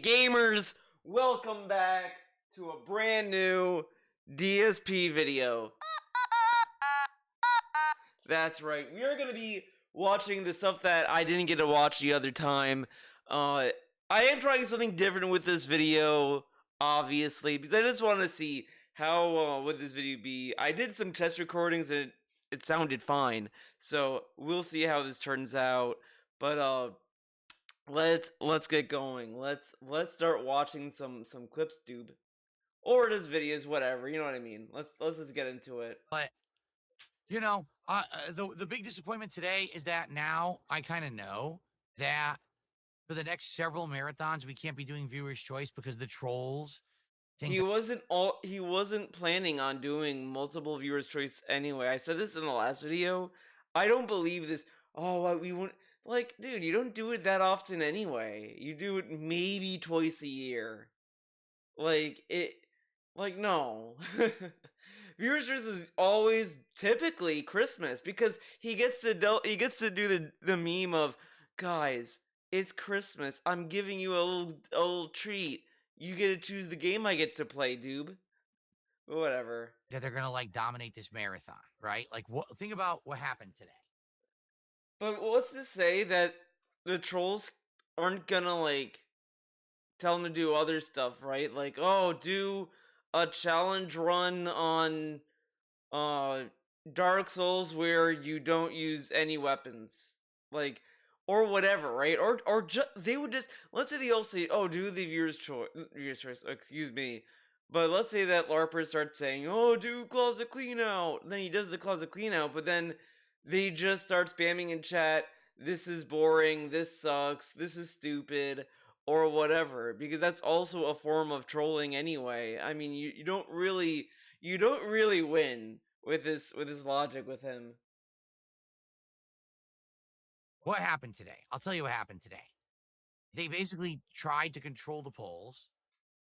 Hey gamers, welcome back to a brand new DSP video. That's right, we are going to be watching the stuff that I didn't get to watch the other time. I am trying something different with this video, obviously, because I just want to see how would this video be. I did some test recordings and it sounded fine, so we'll see how this turns out. But let's get going. Let's start watching some clips, dude, or just videos, whatever. You know what I mean. Let's just get into it. But you know, the big disappointment today is that now I kind of know that for the next several marathons we can't be doing viewers' choice because the trolls think He wasn't planning on doing multiple viewers choice anyway. I said this in the last video. I don't believe this. Oh, we won't. Like, dude, you don't do it that often anyway. You do it maybe twice a year. Like no. Viewers choice is always typically Christmas because he gets to do the meme of, guys, it's Christmas. I'm giving you a little treat. You get to choose the game I get to play, dude. Whatever. that they're gonna like dominate this marathon, right? Like, think about what happened today. But what's to say that the trolls aren't gonna like tell him to do other stuff, right? Like, oh, do a challenge run on Dark Souls where you don't use any weapons, like, or whatever, right? Or they would just, let's say they all say, oh, do the viewers choice, excuse me. But let's say that LARPer starts saying, oh, do closet clean out. Then he does the closet clean out, but then they just start spamming in chat, this is boring, this sucks, this is stupid, or whatever, because that's also a form of trolling anyway. I mean, you don't really win with this logic with him. What happened today? I'll tell you what happened today. They basically tried to control the polls.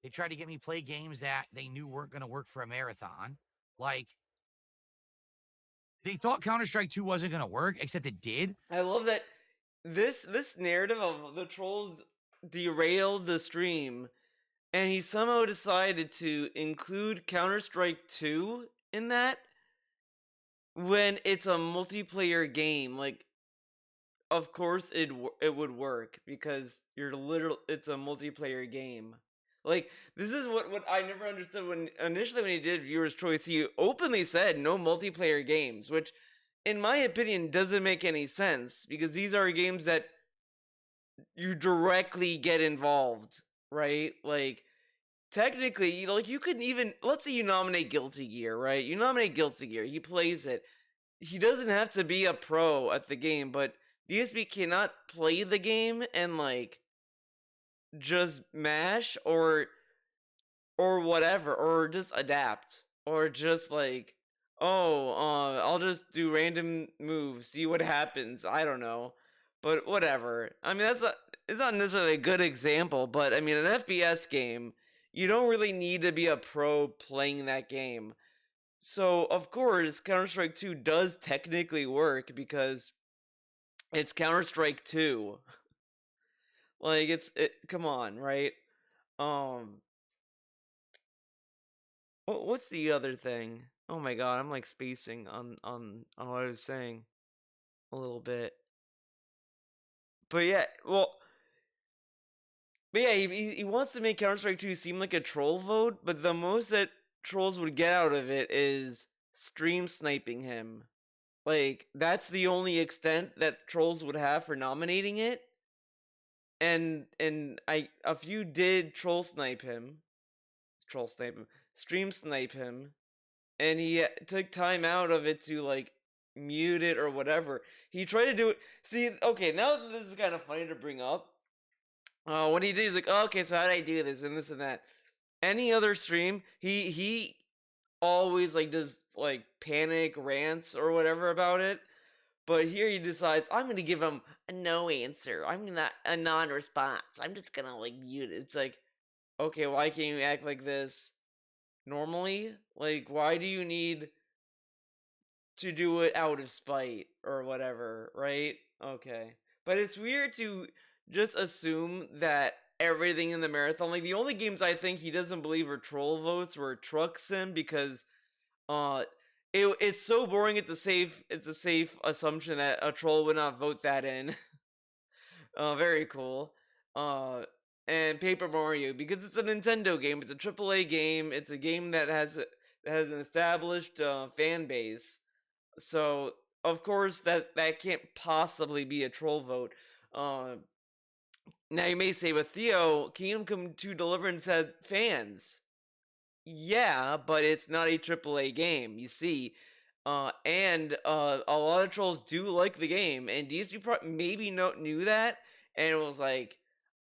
They tried to get me play games that they knew weren't going to work for a marathon. Like, they thought Counter-Strike 2 wasn't going to work, except it did. I love that this narrative of the trolls derailed the stream, and he somehow decided to include Counter-Strike 2 in that when it's a multiplayer game. Like, of course it would work because it's a multiplayer game. Like, this is what I never understood when he did viewers choice. He openly said no multiplayer games, which in my opinion doesn't make any sense because these are games that you directly get involved, right? Like, technically, like, you could even, let's say you nominate Guilty Gear, right? You nominate Guilty Gear, he plays it. He doesn't have to be a pro at the game, but DSP cannot play the game and like just mash or whatever, or just adapt, or just like, oh, I'll just do random moves, see what happens. I don't know, but whatever. I mean, it's not necessarily a good example, but I mean, an FPS game, you don't really need to be a pro playing that game. So of course, Counter-Strike 2 does technically work because it's Counter-Strike 2. Like, come on, right? What's the other thing? Oh my god, I'm like spacing on what I was saying a little bit. But yeah, he wants to make Counter-Strike 2 seem like a troll vote, but the most that trolls would get out of it is stream sniping him. Like, that's the only extent that trolls would have for nominating it. And a few did stream snipe him, and he took time out of it to like mute it or whatever. He tried to do it. See, okay, now this is kind of funny to bring up. What he did, he's like, oh, okay, so how did I do this and this and that? Any other stream, he always like does like panic rants or whatever about it. But here he decides, I'm gonna give him a no answer. I'm gonna a non-response. I'm just gonna like mute it. It's like, okay, why can't you act like this normally? Like, why do you need to do it out of spite or whatever, right? Okay. But it's weird to just assume that everything in the marathon. Like the only games I think he doesn't believe are troll votes were Truck Sim because uh it's so boring. It's a safe assumption that a troll would not vote that in. Very cool. Uh, and Paper Mario because it's a Nintendo game. It's a AAA game. It's a game that has an established fan base. So of course that can't possibly be a troll vote. Uh, Now you may say with Theo, Kingdom Come 2 Deliverance had fans. Yeah, but it's not a AAA game, you see. And a lot of trolls do like the game, and DSP maybe knew that, and it was like,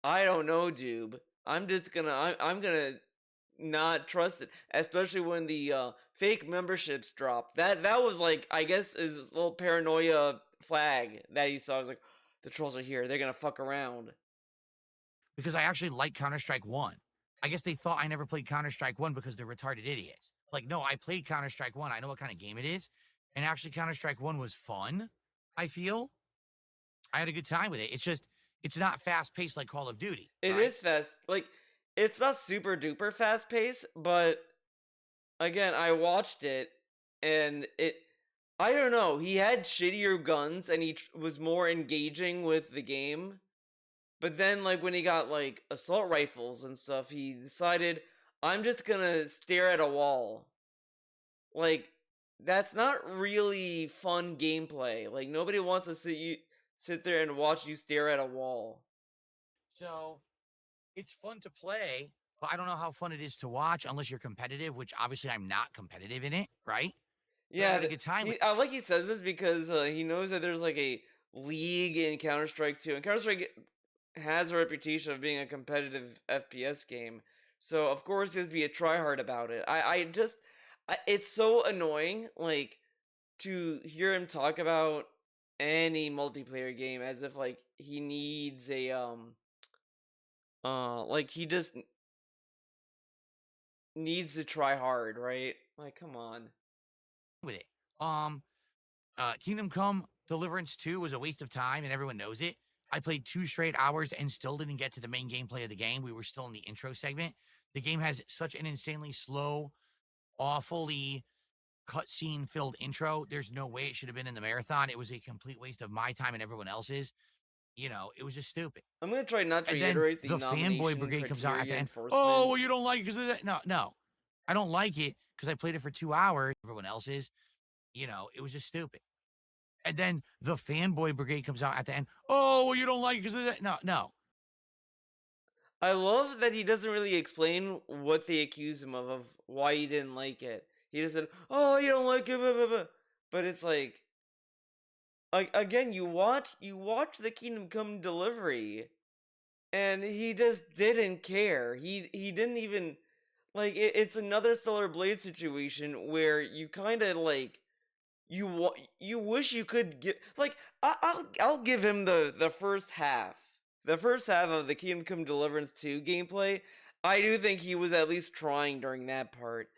I don't know, dude. I'm gonna not trust it, especially when the fake memberships dropped. That was like, I guess, his little paranoia flag that he saw. I was like, the trolls are here. They're gonna fuck around. because I actually like Counter-Strike 1. I guess they thought I never played Counter-Strike 1 because they're retarded idiots. Like, no, I played Counter-Strike 1. I know what kind of game it is. And actually, Counter-Strike 1 was fun, I feel. I had a good time with it. It's just, it's not fast-paced like Call of Duty. It Right? is fast. Like, it's not super duper fast paced, but again, I watched it and I don't know. He had shittier guns and he was more engaging with the game. But then, like, when he got, like, assault rifles and stuff, he decided, I'm just gonna stare at a wall. Like, that's not really fun gameplay. Like, nobody wants to sit there and watch you stare at a wall. So, it's fun to play, but I don't know how fun it is to watch unless you're competitive, which obviously I'm not competitive in it, right? But I Yeah, had a good time with I like he says this because he knows that there's like a league in Counter Strike 2, and Counter Strike has a reputation of being a competitive FPS game. So of course he has to be a tryhard about it. It's so annoying, like, to hear him talk about any multiplayer game as if like he needs a like he just needs to try hard, right? Like, come on. with it. Um, Kingdom Come Deliverance 2 was a waste of time, and everyone knows it. I played 2 straight hours and still didn't get to the main gameplay of the game. We were still in the intro segment. The game has such an insanely slow, awfully cutscene filled intro. There's no way it should have been in the marathon. It was a complete waste of my time and everyone else's. You know, it was just stupid. I'm gonna try not to And then reiterate the the fanboy nomination brigade comes out at the criteria end. Oh, enforcement. well, you don't like it because of that. No, no, I don't like it because I played it for 2 hours. Everyone else's. You know, it was just stupid. And then the fanboy brigade comes out at the end. Oh, well, you don't like it because of that. No, no. I love that he doesn't really explain what they accuse him of why he didn't like it. He just said, "Oh, you don't like it," blah, blah, blah. But it's like again, you watch the Kingdom Come delivery, and he just didn't care. He didn't even like it's another Stellar Blade situation where you kind of like you wish you could get like I'll give him the first half. The first half of the Kingdom Come Deliverance 2 gameplay, I do think he was at least trying during that part.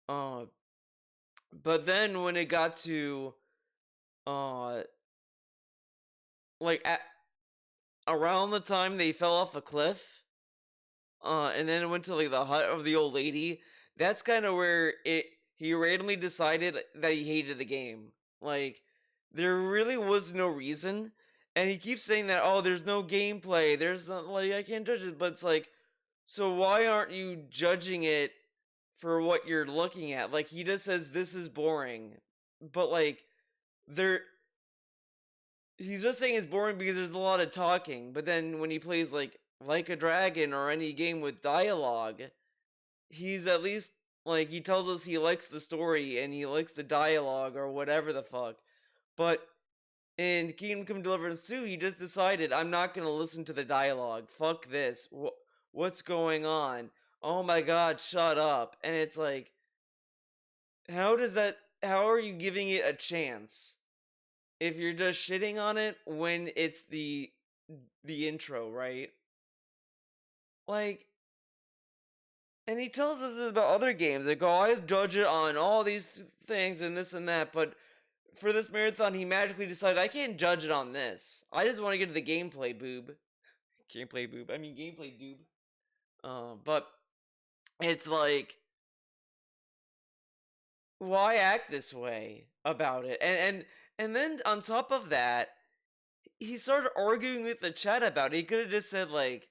Uh but then when it got to uh like around the time they fell off a cliff, and then it went to like the hut of the old lady, that's kind of where it he randomly decided that he hated the game. Like there really was no reason, and he keeps saying that, oh, there's no gameplay, there's not, like, I can't judge it, but it's like, so why aren't you judging it for what you're looking at? Like he just says this is boring, but like there he's just saying it's boring because there's a lot of talking, but then when he plays like a Dragon or any game with dialogue, he's at least like he tells us he likes the story and he likes the dialogue or whatever the fuck. But in Kingdom Come Deliverance 2, he just decided, I'm not gonna listen to the dialogue. Fuck this. What's going on? Oh my god, shut up. And it's like, how are you giving it a chance if you're just shitting on it when it's the intro, right? Like, and he tells us this about other games. Like, oh, I judge it on all these things and this and that, but for this marathon, he magically decided, I can't judge it on this. I just want to get to the gameplay, boob. Gameplay, boob. I mean, gameplay, doob. But it's like, why act this way about it? And then on top of that, he started arguing with the chat about it. He could have just said like,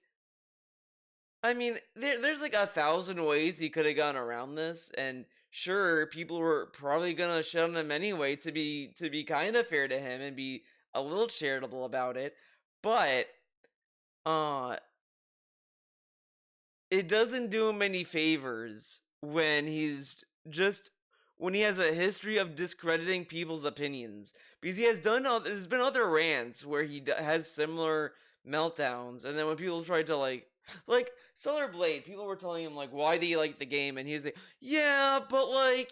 I mean, there's like 1,000 ways he could have gone around this, and sure, people were probably gonna shit on him anyway to be kind of fair to him and be a little charitable about it, but uh, it doesn't do him any favors when he's just when he has a history of discrediting people's opinions, because he has done there's been other rants where he has similar meltdowns, and then when people try to like Stellar Blade, people were telling him like why they like the game, and he's like, yeah, but like,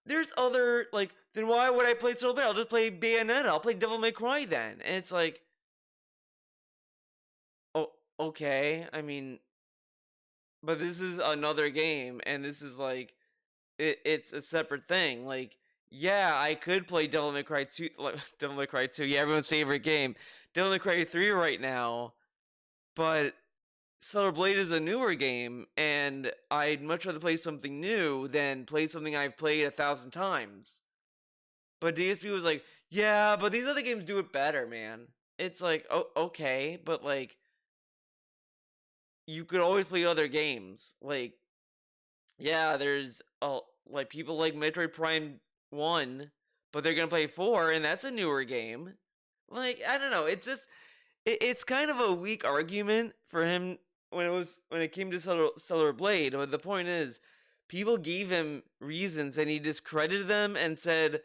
there's other, like, then why would I play Stellar Blade? I'll just play Bayonetta, I'll play Devil May Cry then. And it's like, oh, okay, I mean, but this is another game, and this is like, it's a separate thing. Like, yeah, I could play Devil May Cry 2, like, Devil May Cry 2, yeah, everyone's favorite game, Devil May Cry 3 right now, but Stellar Blade is a newer game, and I'd much rather play something new than play something I've played 1,000 times. But DSP was like, yeah, but these other games do it better, man. It's like, oh, okay, but like, you could always play other games. Like, yeah, there's like people like Metroid Prime 1, but they're gonna play 4, and that's a newer game. Like, I don't know. It's kind of a weak argument for him when it came to Stellar Blade. But the point is, people gave him reasons, and he discredited them and said,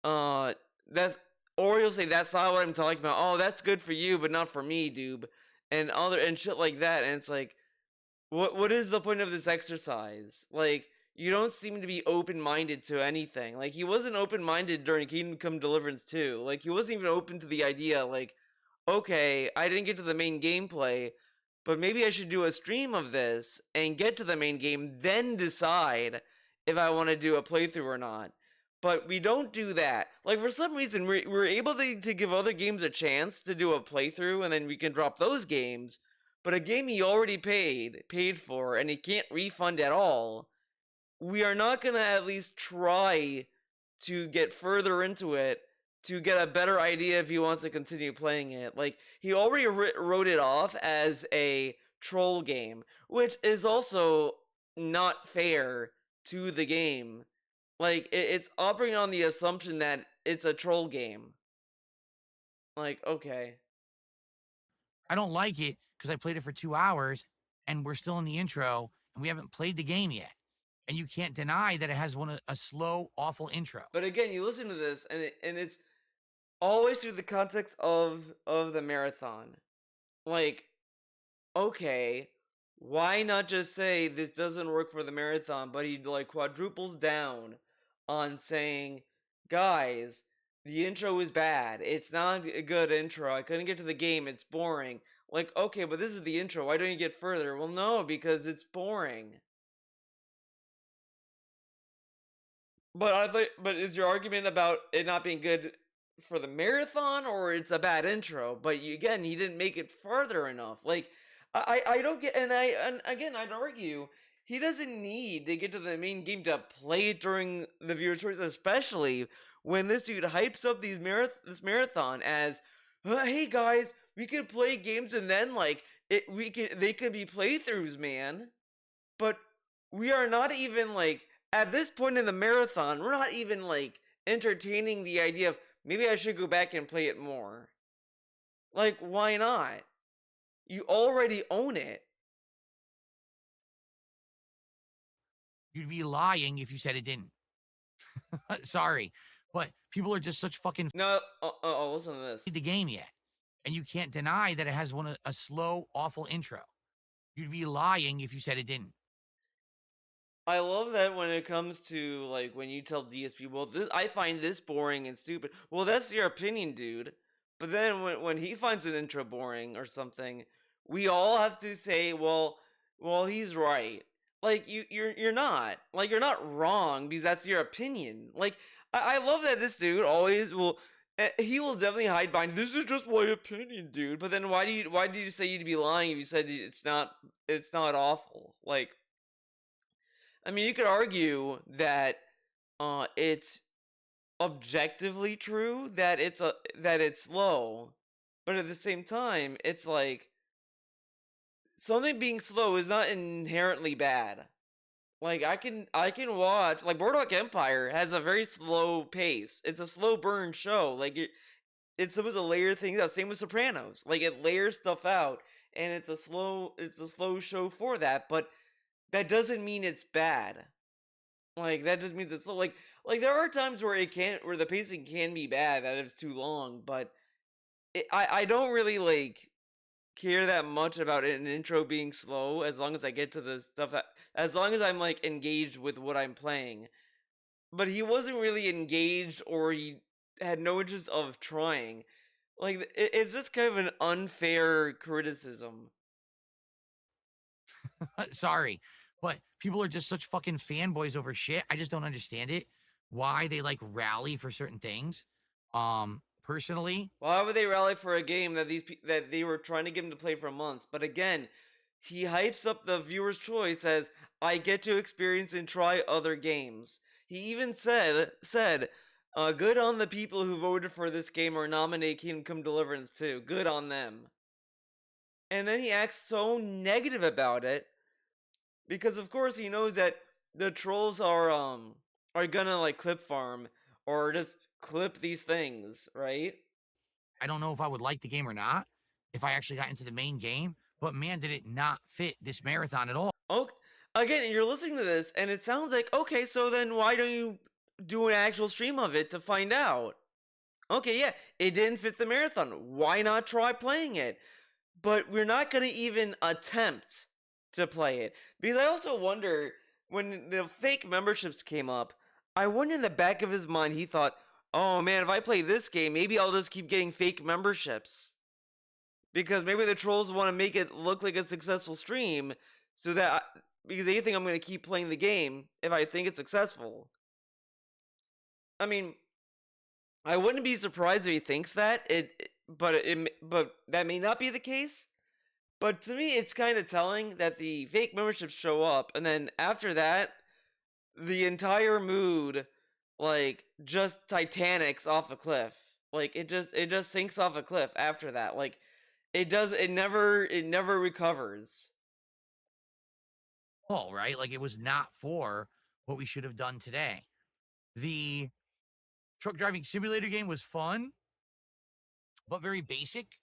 that's, or he'll say that's not what I'm talking about. Oh, that's good for you, but not for me, dude, and shit like that. And it's like, what is the point of this exercise? Like, you don't seem to be open-minded to anything. Like, he wasn't open-minded during Kingdom Come Deliverance 2. Like, he wasn't even open to the idea, like, okay, I didn't get to the main gameplay, but maybe I should do a stream of this and get to the main game, then decide if I want to do a playthrough or not. But we don't do that. Like, for some reason, we're able to give other games a chance to do a playthrough, and then we can drop those games. But a game he already paid for, and he can't refund at all, we are not going to at least try to get further into it to get a better idea if he wants to continue playing it. Like, he already wrote it off as a troll game, which is also not fair to the game. Like, it's operating on the assumption that it's a troll game. Like, okay. I don't like it because I played it for 2 hours and we're still in the intro and we haven't played the game yet. And you can't deny that it has a slow, awful intro. But again, you listen to this, and it's always through the context of the marathon. Like, okay, why not just say this doesn't work for the marathon? But he like quadruples down on saying, guys, the intro is bad. It's not a good intro. I couldn't get to the game. It's boring. Like, okay, but this is the intro. Why don't you get further? Well, no, because it's boring. But is your argument about it not being good for the marathon, or it's a bad intro? But again, he didn't make it further enough. Like, I don't get, and again, I'd argue he doesn't need to get to the main game to play it during the viewer choice, especially when this dude hypes up this marathon as, hey guys, we can play games, and then like they can be playthroughs, man. But we are not even like, at this point in the marathon, we're not even like entertaining the idea of maybe I should go back and play it more. Like, why not? You already own it. You'd be lying if you said it didn't. Sorry, but people are just such fucking No, listen to this. the game yet. And you can't deny that it has a slow, awful intro. You'd be lying if you said it didn't. I love that when it comes to like when you tell DSP, well, this I find this boring and stupid. Well, that's your opinion, dude. But then when he finds an intro boring or something, we all have to say, well, he's right. Like you're not, like, you're not wrong because that's your opinion. Like, I love that this dude always will. He will definitely hide behind, this is just my opinion, dude. But then why do you say you'd be lying if you said it's not awful? Like, I mean, you could argue that it's objectively true that it's low, but at the same time, it's like something being slow is not inherently bad. Like, I can watch, like, Boardwalk Empire has a very slow pace. It's a slow burn show. Like, it's supposed to layer things out. Same with Sopranos. Like, it layers stuff out, and it's a slow show for that. But that doesn't mean it's bad. Like, that just means it's slow. Like there are times where the pacing can be bad that it's too long. But I don't really like care that much about an intro being slow as long as I get to the stuff as long as I'm like engaged with what I'm playing. But he wasn't really engaged, or he had no interest of trying. Like, it's just kind of an unfair criticism. Sorry, but people are just such fucking fanboys over shit. I just don't understand it. Why they like rally for certain things. Personally, Why would they rally for a game that they were trying to get him to play for months? But again, he hypes up the viewer's choice as, I get to experience and try other games. He even said, good on the people who voted for this game or nominate Kingdom Come Deliverance too. Good on them. And then he acts so negative about it because of course he knows that the trolls are gonna like clip farm or just clip these things, right? I don't know if I would like the game or not if I actually got into the main game, but man, did it not fit this marathon at all. Okay, again, you're listening to this and it sounds like, okay, so then why don't you do an actual stream of it to find out? Okay, yeah, it didn't fit the marathon. Why not try playing it? But we're not going to even attempt to play it. Because I also wonder, when the fake memberships came up, I wonder in the back of his mind, he thought, oh man, if I play this game, maybe I'll just keep getting fake memberships. Because maybe the trolls want to make it look like a successful stream, because they think I'm going to keep playing the game if I think it's successful. I mean, I wouldn't be surprised if he thinks that, but that may not be the case. But to me, it's kind of telling that the fake memberships show up, and then after that, the entire mood, like, just Titanics off a cliff. Like, it just sinks off a cliff after that. Like, it never recovers. All right, like it was not for what we should have done today. The truck driving simulator game was fun, but very basic.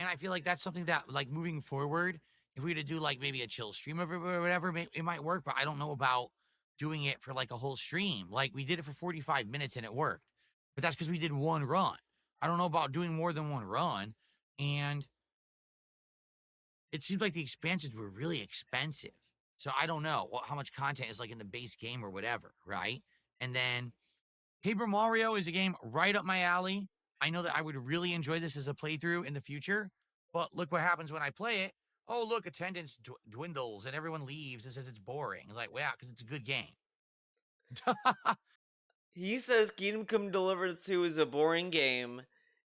And I feel like that's something that, like, moving forward, if we were to do like maybe a chill stream of it or whatever, it might work. But I don't know about doing it for like a whole stream. Like we did it for 45 minutes and it worked, but that's because we did one run. I don't know about doing more than one run. And it seems like the expansions were really expensive. So I don't know how much content is like in the base game or whatever, right? And then Paper Mario is a game right up my alley. I know that I would really enjoy this as a playthrough in the future, but look what happens when I play it. Oh, look, attendance dwindles and everyone leaves and says it's boring. It's like, wow, because it's a good game. He says Kingdom Come Deliverance 2 is a boring game,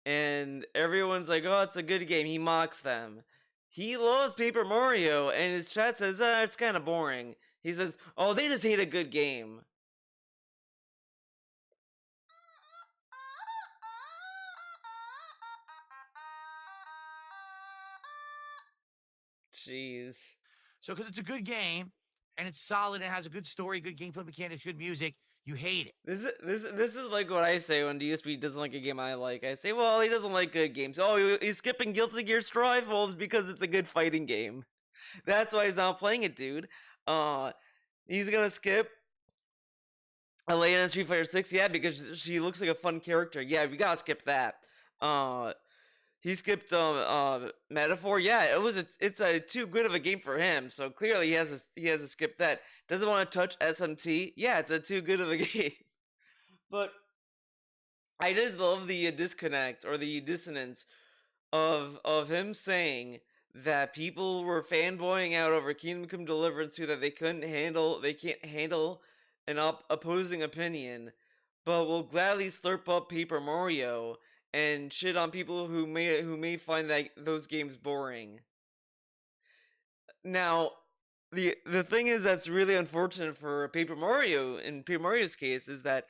and everyone's like, oh, it's a good game. He mocks them. He loves Paper Mario, and his chat says, it's kind of boring. He says, oh, they just hate a good game. Jeez. So, because it's a good game and it's solid and has a good story, good gameplay mechanics, good music, you hate it. This is like what I say when DSP doesn't like a game I like. I say, well, he doesn't like good games. Oh, he's skipping Guilty Gear Strive? Well, it's because it's a good fighting game. That's why he's not playing it, dude. He's gonna skip Elena in Street Fighter 6, yeah, because she looks like a fun character. Yeah, we gotta skip that. He skipped Metaphor. Yeah, it's a too good of a game for him. So clearly he has to skip that. Doesn't want to touch SMT. Yeah, it's a too good of a game. But I just love the disconnect or the dissonance of him saying that people were fanboying out over Kingdom Come Deliverance 2, that they can't handle an opposing opinion, but will gladly slurp up Paper Mario. and shit on people who may find that those games boring. Now, the thing is that's really unfortunate for Paper Mario in Paper Mario's case is that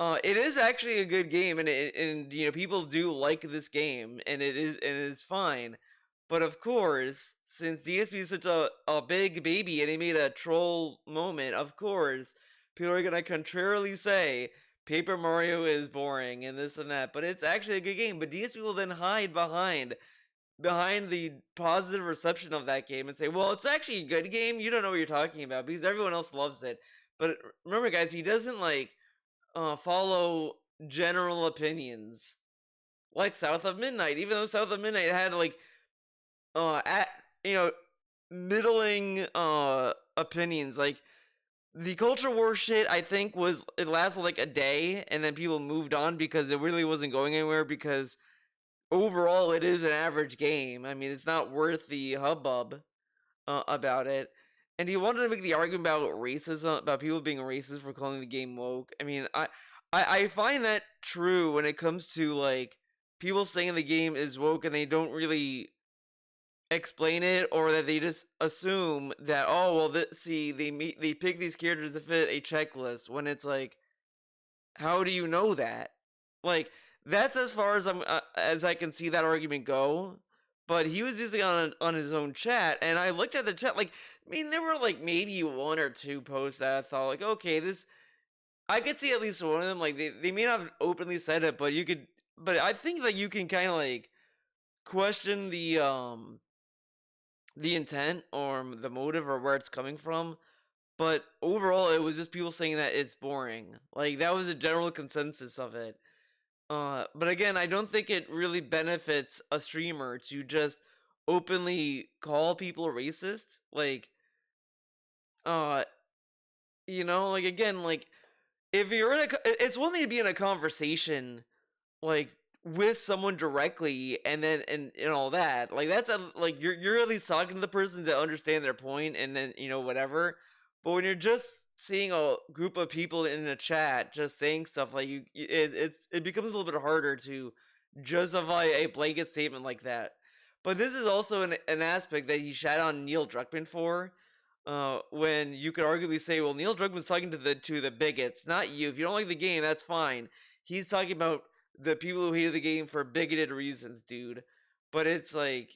it is actually a good game, and people do like this game, and it is fine. But of course, since DSP is such a big baby and he made a troll moment, of course, people are gonna contrarily say Paper Mario is boring and this and that. But it's actually a good game. But DSP will then hide behind the positive reception of that game and say, well, it's actually a good game. You don't know what you're talking about because everyone else loves it. But remember, guys, he doesn't follow general opinions like South of Midnight. Even though South of Midnight had at you know middling opinions, like the culture war shit, I think it lasted like a day and then people moved on because it really wasn't going anywhere because overall it is an average game. I mean, it's not worth the hubbub about it. And he wanted to make the argument about racism, about people being racist for calling the game woke. I mean, I find that true when it comes to like people saying the game is woke and they don't really explain it, or that they just assume that, oh well, they pick these characters to fit a checklist when it's like, how do you know that? Like, that's as far as I can see that argument go. But he was using it on his own chat, and I looked at the chat. Like, I mean, there were like maybe one or two posts that I thought like, okay, this I could see at least one of them. Like, they may not have openly said it, but you could. But I think that you can kind of like question the intent or the motive or where it's coming from. But overall, it was just people saying that it's boring. Like, that was a general consensus of it. But again, I don't think it really benefits a streamer to just openly call people racist. Like, uh, like again, like if you're it's one thing to be in a conversation, like with someone directly, and then and all that. Like that's like you're at least talking to the person to understand their point, and then whatever. But when you're just seeing a group of people in a chat just saying stuff like it becomes a little bit harder to justify a blanket statement like that. But this is also an aspect that he shat on Neil Druckmann for. When you could arguably say, well, Neil Druckmann's talking to the bigots, not you. If you don't like the game, that's fine. He's talking about the people who hated the game for bigoted reasons, dude. But it's like,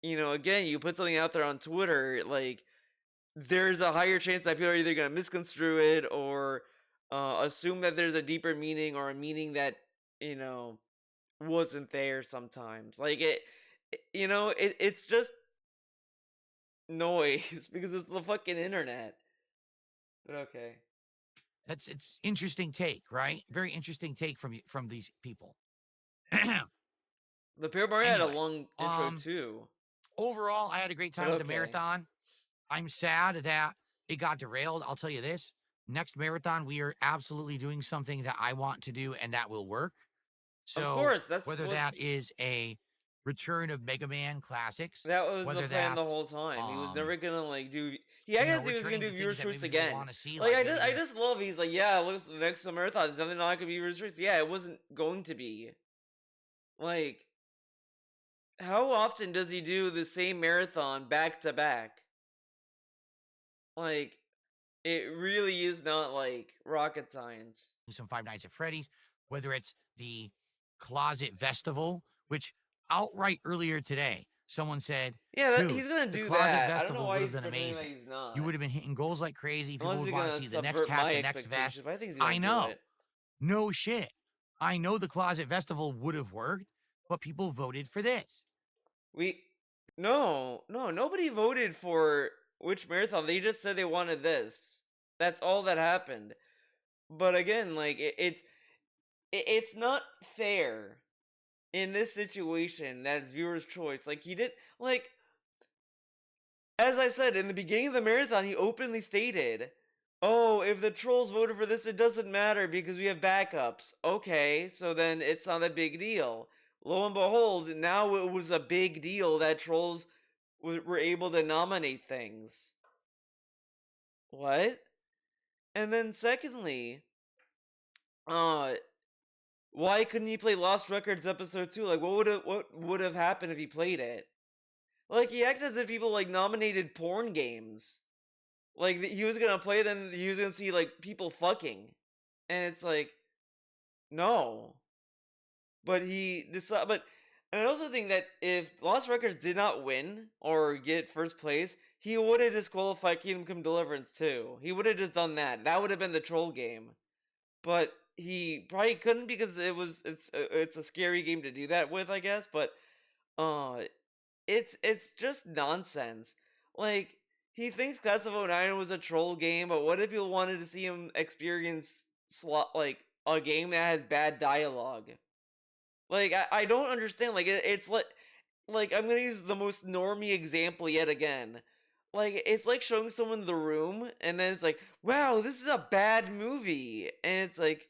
again, you put something out there on Twitter, like there's a higher chance that people are either going to misconstrue it or assume that there's a deeper meaning or a meaning that wasn't there sometimes. Like it's just noise because it's the fucking internet. But okay. It's interesting take, right? Very interesting take from these people. The Paper Mario had a Anyway, long intro too. Overall, I had a great time with the okay. marathon. I'm sad that it got derailed. I'll tell you this. Next marathon, we are absolutely doing something that I want to do and that will work. So Of course, that's whether that is a return of Mega Man classics, that was whether the plan the that's, whole time. He was never gonna like do. I guess he was gonna returning do to viewer things that choice maybe people again. wanna see, Like like I maybe just love. He's like, yeah, look, the next marathon. There's nothing not gonna be viewer choice. Yeah, it wasn't going to be. Like, how often does he do the same marathon back to back? Like, it really is not like rocket science. some Five Nights at Freddy's, whether it's the Closet Festival, which outright earlier today, someone said, Yeah, dude, he's gonna the do Closet that. I don't know Festival why would he's have been pretending that amazing. he's not. You would have been hitting goals like crazy. People Unless would he's want to gonna see the next subvert hat, my the next expectations, vest. but I think he's gonna I do know. it. No shit. I know the Closet Festival would have worked, but people voted for this. No, nobody voted for which marathon. They just said they wanted this. That's all that happened. But again, like it's not fair in this situation that it's viewer's choice. Like he did, like as I said in the beginning of the marathon, he openly stated, "Oh, if the trolls voted for this, it doesn't matter because we have backups." Okay, so then it's not a big deal. Lo and behold, now it was a big deal that trolls were able to nominate things. What? And then secondly, uh Why couldn't he play Lost Records episode 2? Like, what would have happened if he played it? Like, he acted as if people like nominated porn games. Like, he was gonna play, then he was gonna see like people fucking, and it's like, no. But he decided. But and I also think that if Lost Records did not win or get first place, he would have disqualified Kingdom Come Deliverance too. He would have just done that. That would have been the troll game. But he probably couldn't because it's a scary game to do that with, I guess. But uh, it's just nonsense. Like, he thinks Class of '09 was a troll game, but what if people wanted to see him experience like a game that has bad dialogue? Like, I don't understand. Like, it's like I'm gonna use the most normie example yet again. Like, it's like showing someone The Room, and then it's like, wow, this is a bad movie, and it's like,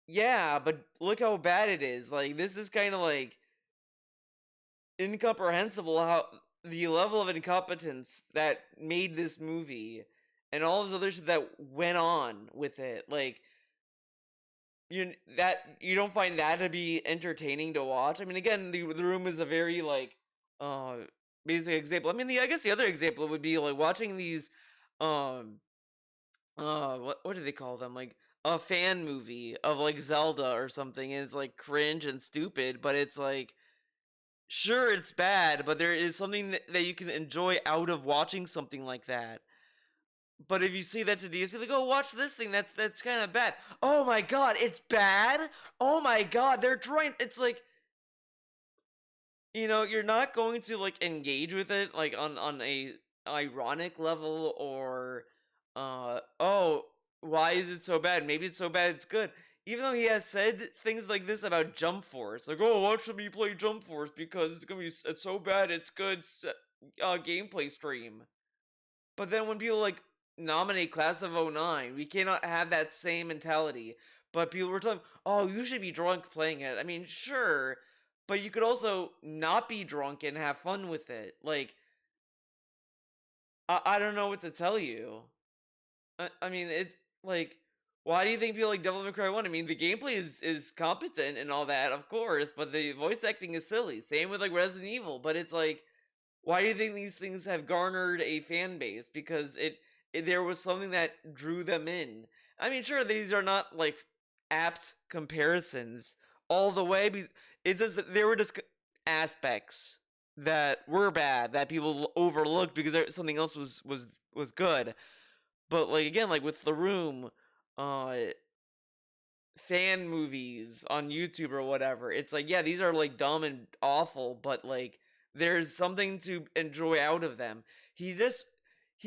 yeah, but look how bad it is. Like, this is kind of like incomprehensible how the level of incompetence that made this movie and all those other shit that went on with it. Like, you don't find that to be entertaining to watch. I mean, again, the Room is a very like uh basic example. I mean, I guess the other example would be like watching these um what do they call them, like a fan movie of like Zelda or something, and it's like cringe and stupid, but it's like, sure, it's bad, but there is something that you can enjoy out of watching something like that. But if you say that to DSP, like, oh, watch this thing, that's kind of bad. Oh my god, it's bad. Oh my god, they're trying. It's like, you're not going to like engage with it like on a ironic level, or oh, why is it so bad? Maybe it's so bad it's good. Even though he has said things like this about Jump Force, like, oh, watch me play Jump Force because it's so bad it's good gameplay stream. But then when people like nominate Class of '09, we cannot have that same mentality. But people were telling, oh, you should be drunk playing it. I mean, sure, but you could also not be drunk and have fun with it. Like, I don't know what to tell you. I mean, it's like, why do you think people like Devil May Cry 1? I mean, the gameplay is competent and all that, of course, but the voice acting is silly. Same with like Resident Evil, but it's like, why do you think these things have garnered a fan base? Because there was something that drew them in. I mean, sure, these are not like apt comparisons all the way. It's just that there were just aspects that were bad that people overlooked because something else was good. But like, again, like with The Room, uh, fan movies on YouTube or whatever. It's like, yeah, these are like dumb and awful, but like there's something to enjoy out of them. He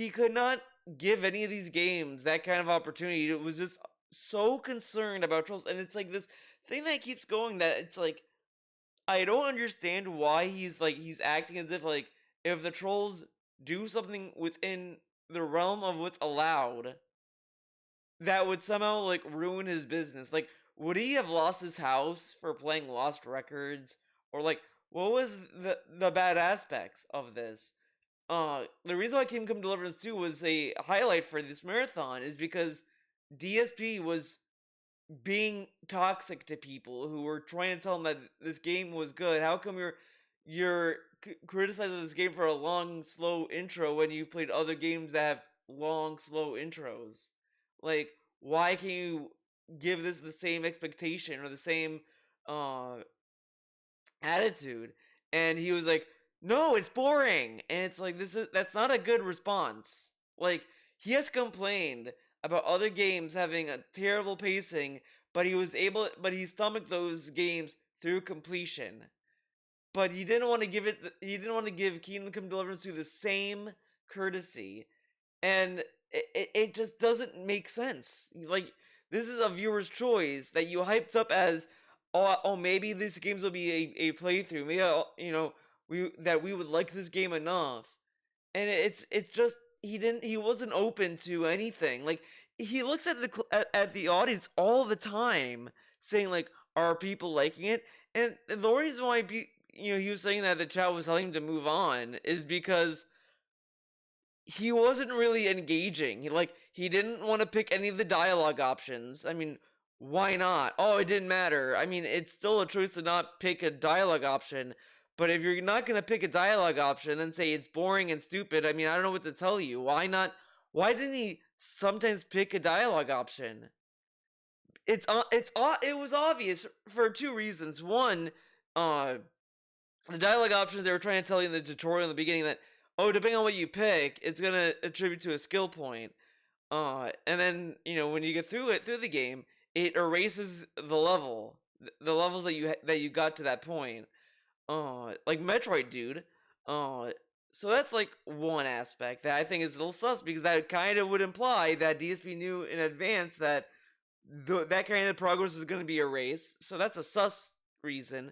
could not give any of these games that kind of opportunity. It was just so concerned about trolls, and it's like this thing that keeps going, that it's like, I don't understand why he's acting as if like, if the trolls do something within the realm of what's allowed, that would somehow like ruin his business. Like, would he have lost his house for playing Lost Records? Or like, what was the bad aspects of this? The reason why Kingdom Come Deliverance 2 was a highlight for this marathon is because DSP was being toxic to people who were trying to tell him that this game was good. How come you're criticizing this game for a long, slow intro when you've played other games that have long, slow intros? Like, why can't you give this the same expectation or the same uh attitude? And he was like, no, it's boring. And it's like, that's not a good response. Like, he has complained about other games having a terrible pacing, but he stomached those games through completion. But he didn't want to give Kingdom Come Deliverance to the same courtesy. And it just doesn't make sense. Like, this is a viewer's choice that you hyped up as, oh, maybe these games will be a playthrough. Maybe we would like this game enough, and it's just, he wasn't open to anything. Like, he looks at at the audience all the time, saying like, are people liking it? And the reason why he was saying that the chat was telling him to move on is because he wasn't really engaging. He didn't want to pick any of the dialogue options. I mean, why not? Oh, it didn't matter. I mean, it's still a choice to not pick a dialogue option. But if you're not going to pick a dialogue option, then say it's boring and stupid. I mean, I don't know what to tell you. Why not? Why didn't he sometimes pick a dialogue option? It was obvious for two reasons. One, uh, the dialogue options they were trying to tell you in the tutorial in the beginning that, oh, depending on what you pick, it's gonna attribute to a skill point. And then when you get through the game, it erases the levels that you got to that point. Like Metroid, dude. Uh, so that's like one aspect that I think is a little sus because that kind of would imply that DSP knew in advance that that kind of progress is going to be erased. So that's a sus reason.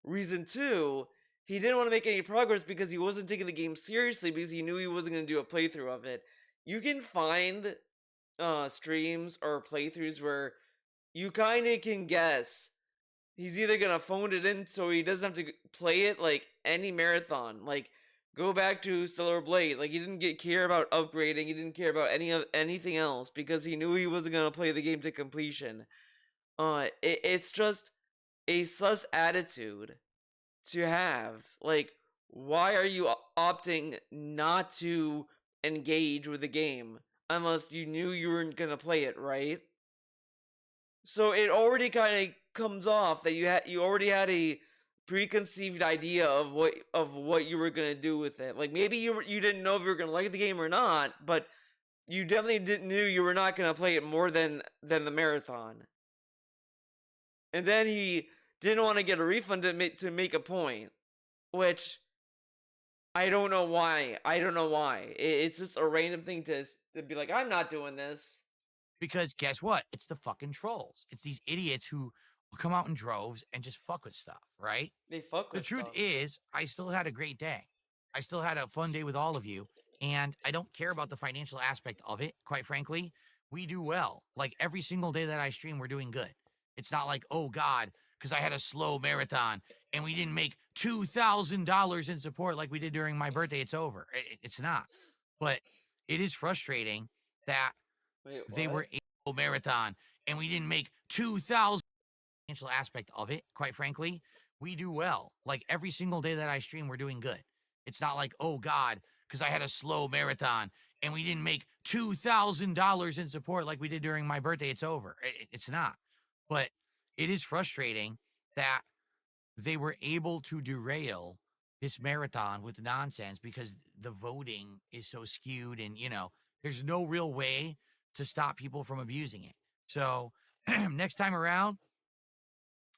Reason two, he didn't want to make any progress because he wasn't taking the game seriously because he knew he wasn't going to do a playthrough of it. You can find streams or playthroughs where you kind of can guess he's either gonna phone it in so he doesn't have to play it like any marathon. Like go back to Stellar Blade. Like he didn't care about upgrading. He didn't care about anything else because he knew he wasn't gonna play the game to completion. It's just a sus attitude to have. Like, why are you opting not to engage with the game unless you knew you weren't gonna play it, right? So it already kind of comes off that you already had a preconceived idea of what you were gonna do with it. Like maybe you didn't know if you were gonna like the game or not, but you definitely didn't knew you were not gonna play it more than the marathon. And then he didn't want to get a refund to make a point, which I don't know why. I don't know why. It's just a random thing to be like, I'm not doing this. Because guess what? It's the fucking trolls. It's these idiots who will come out in droves and just fuck with stuff, right? They fuck The with truth stuff. is, I still had a great day. I still had a fun day with all of you. And I don't care about the financial aspect of it, quite frankly. We do well. Like every single day that I stream, we're doing good. It's not like, oh God, because I had a slow marathon and we didn't make $2,000 in support like we did during my birthday. It's over. It's not. But it is frustrating that Wait, they were what? a marathon and we didn't make 2,000 financial aspect of it, quite frankly. We do well. Like every single day that I stream, we're doing good. It's not like, oh God, because I had a slow marathon and we didn't make $2,000 in support like we did during my birthday. It's over. It's not. But it is frustrating that they were able to derail this marathon with nonsense because the voting is so skewed and, there's no real way to stop people from abusing it. So next time around,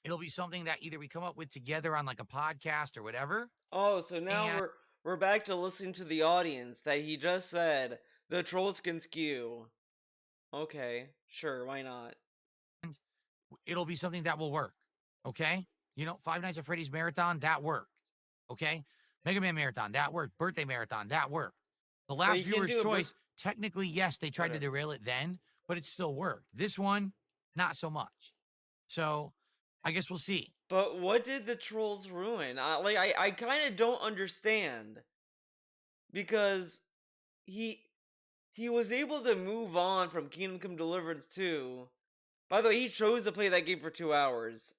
it'll be something that either we come up with together on like a podcast or whatever. Oh, so now And we're back to listening to the audience that he just said the trolls can skew. Okay, sure, why not? it'll be something that will work. Okay. Five Nights at Freddy's Marathon, that worked. Okay. Mega Man Marathon, that worked. Birthday Marathon, that worked. The But last you can viewer's do a choice, technically, yes, they tried to whatever. derail it then, but it still worked. This one, not so much. So I guess we'll see. But what did the trolls ruin? I kind of don't understand because he he was able to move on from Kingdom Come Deliverance 2. By the way, he chose to play that game for 2 hours.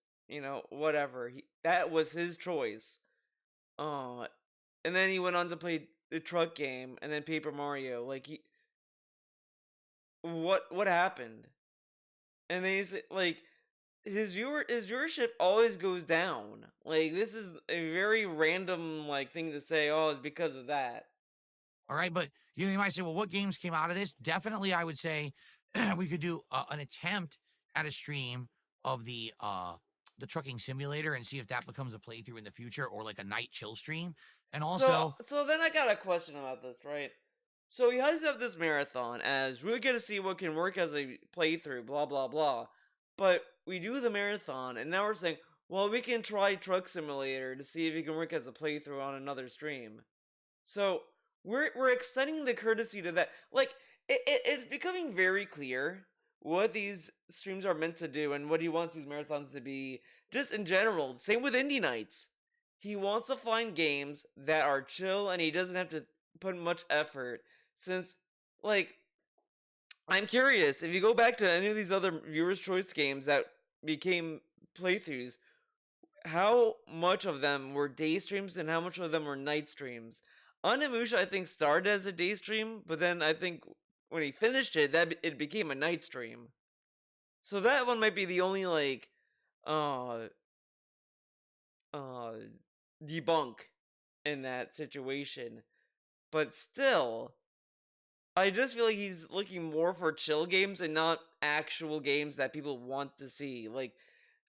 Whatever. That was his choice. Uh, and then he went on to play the truck game and then Paper Mario. Like what happened? And then he's like his viewership always goes down. Like this is a very random like thing to say. Oh, it's because of that. All right. But you might say, well, what games came out of this? Definitely, I would say we could do an attempt at a stream of the trucking simulator and see if that becomes a playthrough in the future or like a night chill stream. And also, So then I got a question about this, right? So he has to have this marathon as we're gonna see what can work as a playthrough, blah blah blah. But we do the marathon, and now we're saying, well, we can try Truck Simulator to see if it can work as a playthrough on another stream. So we're extending the courtesy to that. Like it's becoming very clear what these streams are meant to do and what he wants these marathons to be. Just in general, same with Indie Nights. He wants to find games that are chill and he doesn't have to put much effort. Since like I'm curious if you go back to any of these other viewers' choice games that became playthroughs, how much of them were day streams and how much of them were night streams? Onimusha, I think, started as a day stream, but then I think when he finished it, it became a night stream. So that one might be the only like uh uh debunk in that situation. But still, I just feel like he's looking more for chill games and not actual games that people want to see. Like,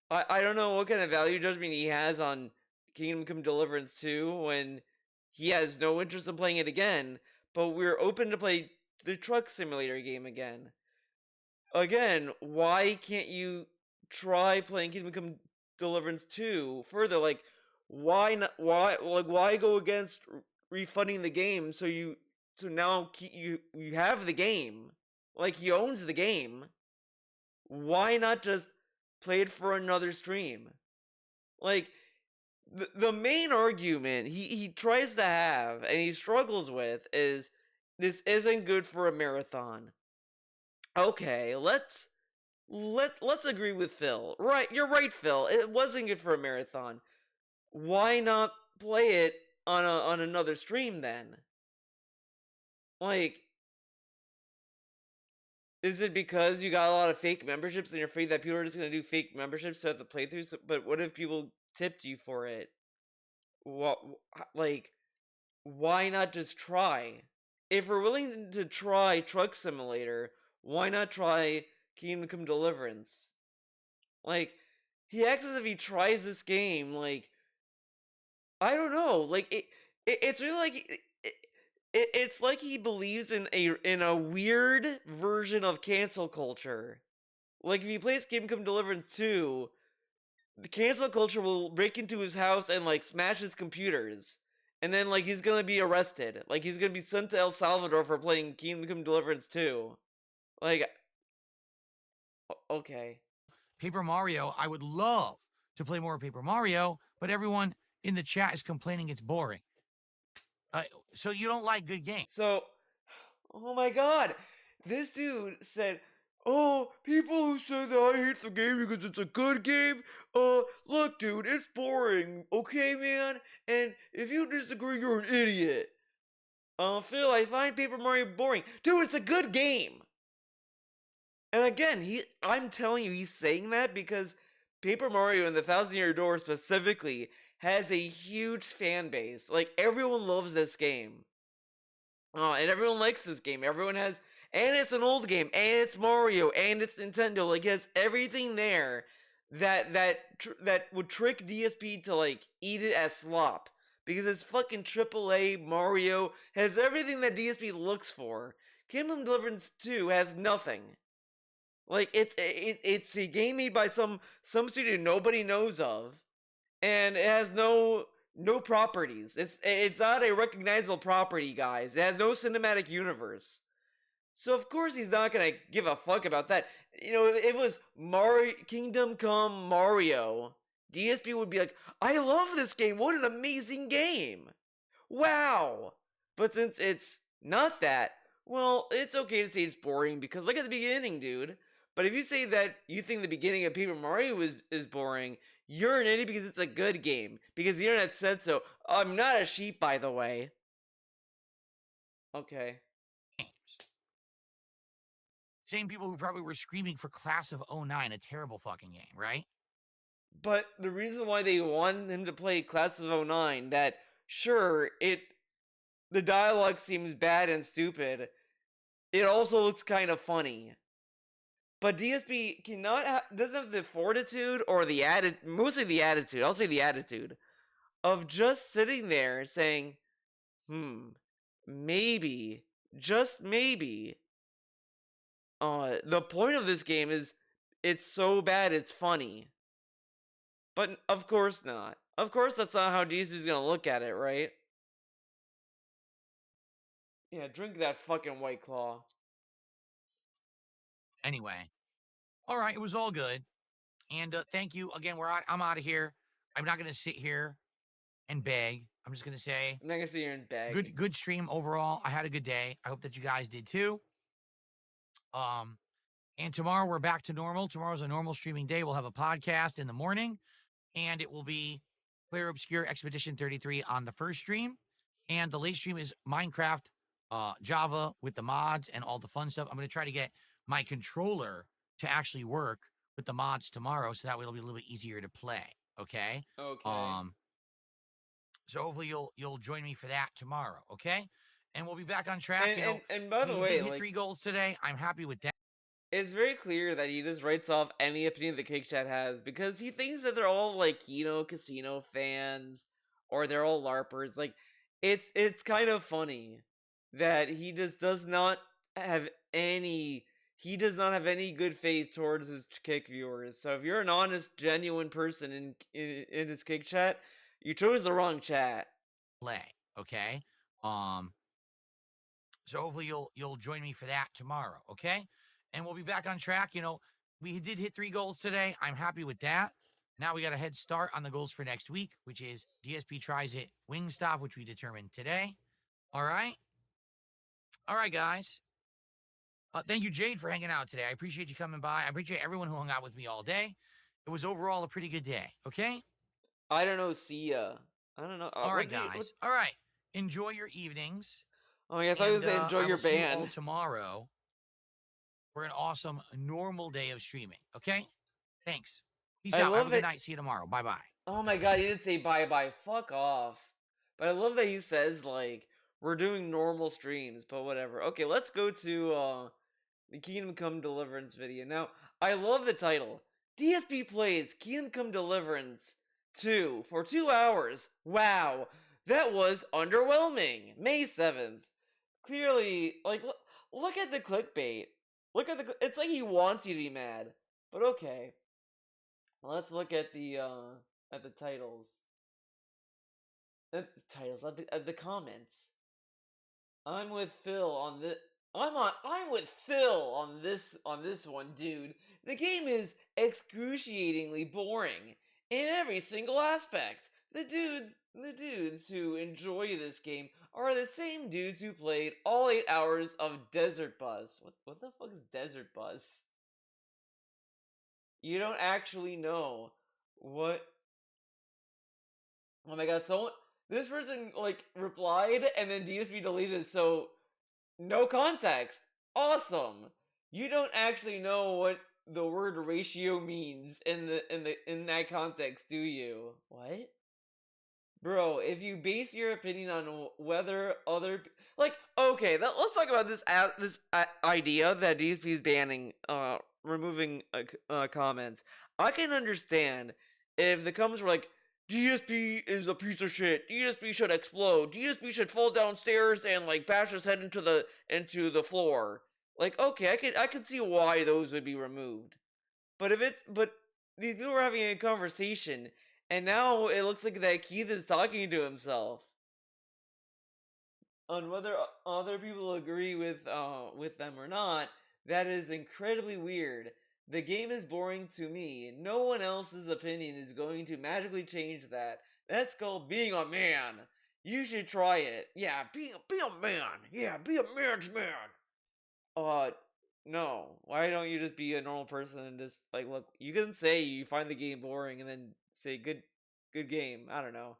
I don't know what kind of value judgment he has on Kingdom Come Deliverance 2 when he has no interest in playing it again, but we're open to play the truck simulator game again. Again, why can't you try playing Kingdom Come Deliverance 2 further? Like, why go against refunding the game so now you have the game, like he owns the game. Why not just play it for another stream? Like, the main argument he tries to have and he struggles with is this isn't good for a marathon. Okay, let's agree with Phil. Right, you're right, Phil. It wasn't good for a marathon. Why not play it on another stream then? Like, is it because you got a lot of fake memberships and you're afraid that people are just gonna do fake memberships to have the playthroughs? But what if people tipped you for it? What, like, why not just try? If we're willing to try Truck Simulator, why not try Kingdom Come Deliverance? Like, he acts as if he tries this game. Like, I don't know. Like, it's really like it's like he believes in a weird version of cancel culture. Like, if he plays Kingdom Come Deliverance 2, the cancel culture will break into his house and like smash his computers. And then like he's gonna be arrested. Like he's gonna be sent to El Salvador for playing Kingdom Come Deliverance 2. Like, okay. Paper Mario, I would love to play more Paper Mario, but everyone in the chat is complaining it's boring. So you don't like good games. So, oh my god. This dude said, "Oh, people who say that I hate the game because it's a good game, look, dude, it's boring, okay, man? And if you disagree, you're an idiot." Phil, I find Paper Mario boring. Dude, it's a good game. And again, I'm telling you, he's saying that because Paper Mario and the Thousand Year Door specifically has a huge fan base. Like, everyone loves this game. And everyone likes this game. Everyone has, and it's an old game, and it's Mario, and it's Nintendo. Like, it has everything there that would trick DSP to like eat it as slop because it's fucking AAA Mario has everything that DSP looks for. Kingdom Deliverance 2 has nothing. Like, it's a game made by some studio nobody knows of, and it has no properties. It's not a recognizable property, guys. It has no cinematic universe. So of course he's not gonna give a fuck about that. You know, if it was Mario Kingdom Come Mario, DSP would be like, "I love this game. What an amazing game! Wow!" But since it's not that, well, it's okay to say it's boring because look at the beginning, dude. But if you say that you think the beginning of Paper Mario is boring, you're an idiot because it's a good game. Because the internet said so. I'm not a sheep, by the way. Okay. Same people who probably were screaming for Class of '09, a terrible fucking game, right? But the reason why they want him to play Class of '09, that sure, the dialogue seems bad and stupid. It also looks kind of funny. But DSP doesn't have the fortitude or the attitude, mostly the attitude, I'll say the attitude, of just sitting there saying, maybe, just maybe, the point of this game is it's so bad it's funny. But of course not. Of course that's not how DSP is gonna look at it, right? Yeah, drink that fucking White Claw. Anyway, all right, it was all good. And thank you again. I'm out of here. I'm not going to sit here and beg. I'm just going to say I'm not gonna sit here and beg. good stream overall. I had a good day. I hope that you guys did too. And tomorrow we're back to normal. Tomorrow's a normal streaming day. We'll have a podcast in the morning, and it will be Clear Obscure Expedition 33 on the first stream. And the late stream is Minecraft, Java with the mods and all the fun stuff. I'm going to try to get my controller to actually work with the mods tomorrow, so that way it'll be a little bit easier to play. Okay. Okay. So hopefully you'll join me for that tomorrow. Okay. And we'll be back on track. And by the we way, did hit 3 goals today. I'm happy with that. It's very clear that he just writes off any opinion the Kick Chat has because he thinks that they're all like Kino Casino fans or they're all LARPers. Like, it's kind of funny that he just does not have any good faith towards his Kick viewers. So if you're an honest, genuine person in his Kick Chat, you chose the wrong chat. Play, okay? So hopefully you'll join me for that tomorrow, okay? And we'll be back on track. We did hit 3 goals today. I'm happy with that. Now we got a head start on the goals for next week, which is DSP tries it Wingstop, which we determined today. All right, guys. Thank you, Jade, for hanging out today. I appreciate you coming by. I appreciate everyone who hung out with me all day. It was overall a pretty good day, okay? I don't know, see ya. I don't know. All right, guys. All right. Enjoy your evenings. Oh, yeah, I thought you were going to enjoy your see band. You all tomorrow for an awesome normal day of streaming, okay? Thanks. Peace out. Have a good night. See you tomorrow. Bye-bye. Oh my god, he didn't say bye-bye. Fuck off. But I love that he says, like, we're doing normal streams, but whatever. Okay, let's go to the Kingdom Come Deliverance video. Now, I love the title. DSP plays Kingdom Come Deliverance 2 for 2 hours. Wow, that was underwhelming. May 7th. Clearly, like, look at the clickbait. It's like he wants you to be mad. But okay. Let's look at the titles. At the comments. I'm with Phil on this. I'm with Phil on this one, dude. The game is excruciatingly boring in every single aspect. The dudes who enjoy this game are the same dudes who played all 8 hours of Desert Bus. What the fuck is Desert Bus? You don't actually know what. Oh my god, this person, like, replied and then DSP deleted, so no context. Awesome. You don't actually know what the word ratio means in that context, do you? What? Bro, if you base your opinion on whether other, like, okay, let's talk about this idea that DSP is banning removing comments. I can understand if the comments were like, DSP is a piece of shit, DSP should explode, DSP should fall downstairs and, like, bash his head into the floor. Like, okay, I could see why those would be removed. But these people were having a conversation, and now it looks like that Keith is talking to himself. On whether other people agree with them or not, that is incredibly weird. The game is boring to me. No one else's opinion is going to magically change that. That's called being a man. You should try it. Yeah, be a man. Yeah, be a man's man. No. Why don't you just be a normal person and just, like, look, you can say you find the game boring and then say good game. I don't know.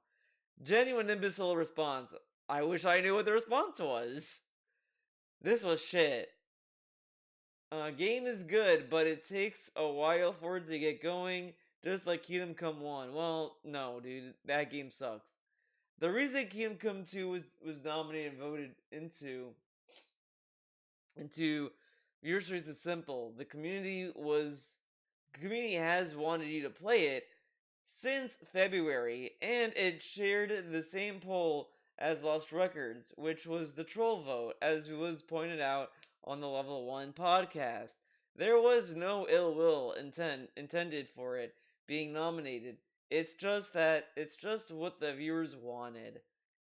Genuine imbecile response. I wish I knew what the response was. This was shit. Game is good, but it takes a while for it to get going, just like Kingdom Come 1. Well, no, dude, that game sucks. The reason Kingdom Come 2 was nominated and voted into viewer choice is simple. The community has wanted you to play it since February, and it shared the same poll as Lost Records, which was the troll vote, as was pointed out on the Level 1 podcast. There was no ill will intended for it being nominated. It's just what the viewers wanted.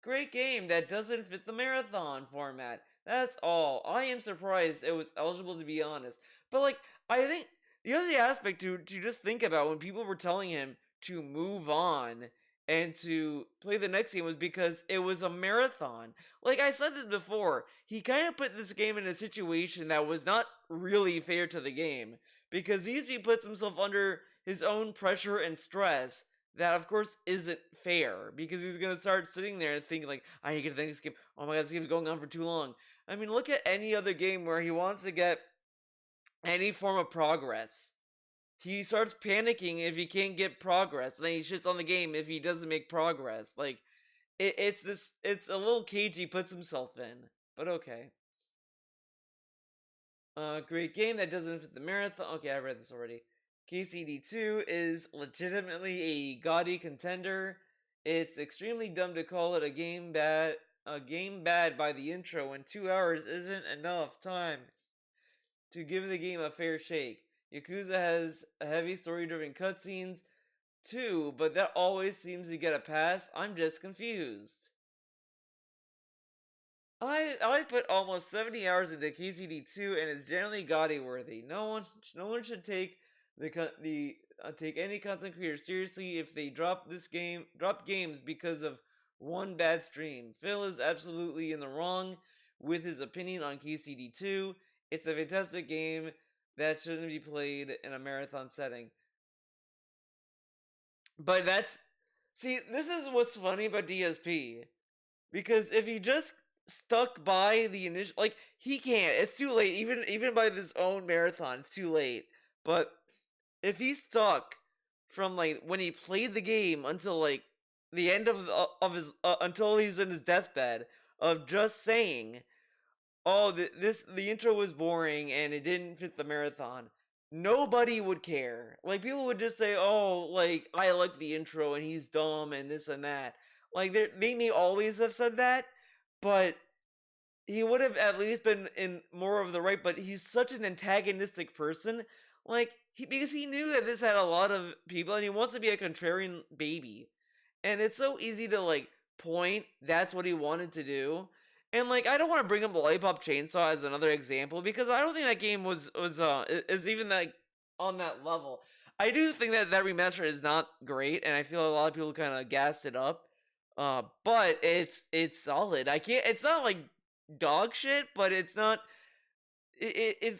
Great game that doesn't fit the marathon format. That's all. I am surprised it was eligible, to be honest. But, like, I think the other aspect to just think about when people were telling him to move on and to play the next game was because it was a marathon. Like I said this before, he kind of put this game in a situation that was not really fair to the game because DSP puts himself under his own pressure and stress that of course isn't fair because he's gonna start sitting there and thinking like, I need to get the next game. Oh my god, this game's going on for too long. I mean, look at any other game where he wants to get any form of progress. He starts panicking if he can't get progress. Then he shits on the game if he doesn't make progress. Like it's a little cage he puts himself in. But okay. Great game that doesn't fit the marathon. Okay, I read this already. KCD2 is legitimately a gaudy contender. It's extremely dumb to call it a game bad by the intro when 2 hours isn't enough time to give the game a fair shake. Yakuza has a heavy story-driven cutscenes too, but that always seems to get a pass. I'm just confused. I put almost 70 hours into KCD2 and it's generally gaudy worthy. No one should take take any content creator seriously if they drop games because of one bad stream. Phil is absolutely in the wrong with his opinion on KCD2. It's a fantastic game that shouldn't be played in a marathon setting. But this is what's funny about DSP. Because if he just stuck by the initial, like, he can't. It's too late. Even by this own marathon, it's too late. But if he stuck from like when he played the game until like the end of his until he's in his deathbed of just saying, "Oh, the intro was boring and it didn't fit the marathon." Nobody would care. Like people would just say, "Oh, like I like the intro and he's dumb and this and that." Like they may always have said that, but he would have at least been in more of the right. But he's such an antagonistic person, like because he knew that this had a lot of people and he wants to be a contrarian baby, and it's so easy to like point that's what he wanted to do. And like I don't want to bring up the Lollipop Chainsaw as another example because I don't think that game was is even like on that level. I do think that that remaster is not great, and I feel a lot of people kind of gassed it up. But it's solid. I can't. It's not like dog shit, but it's not.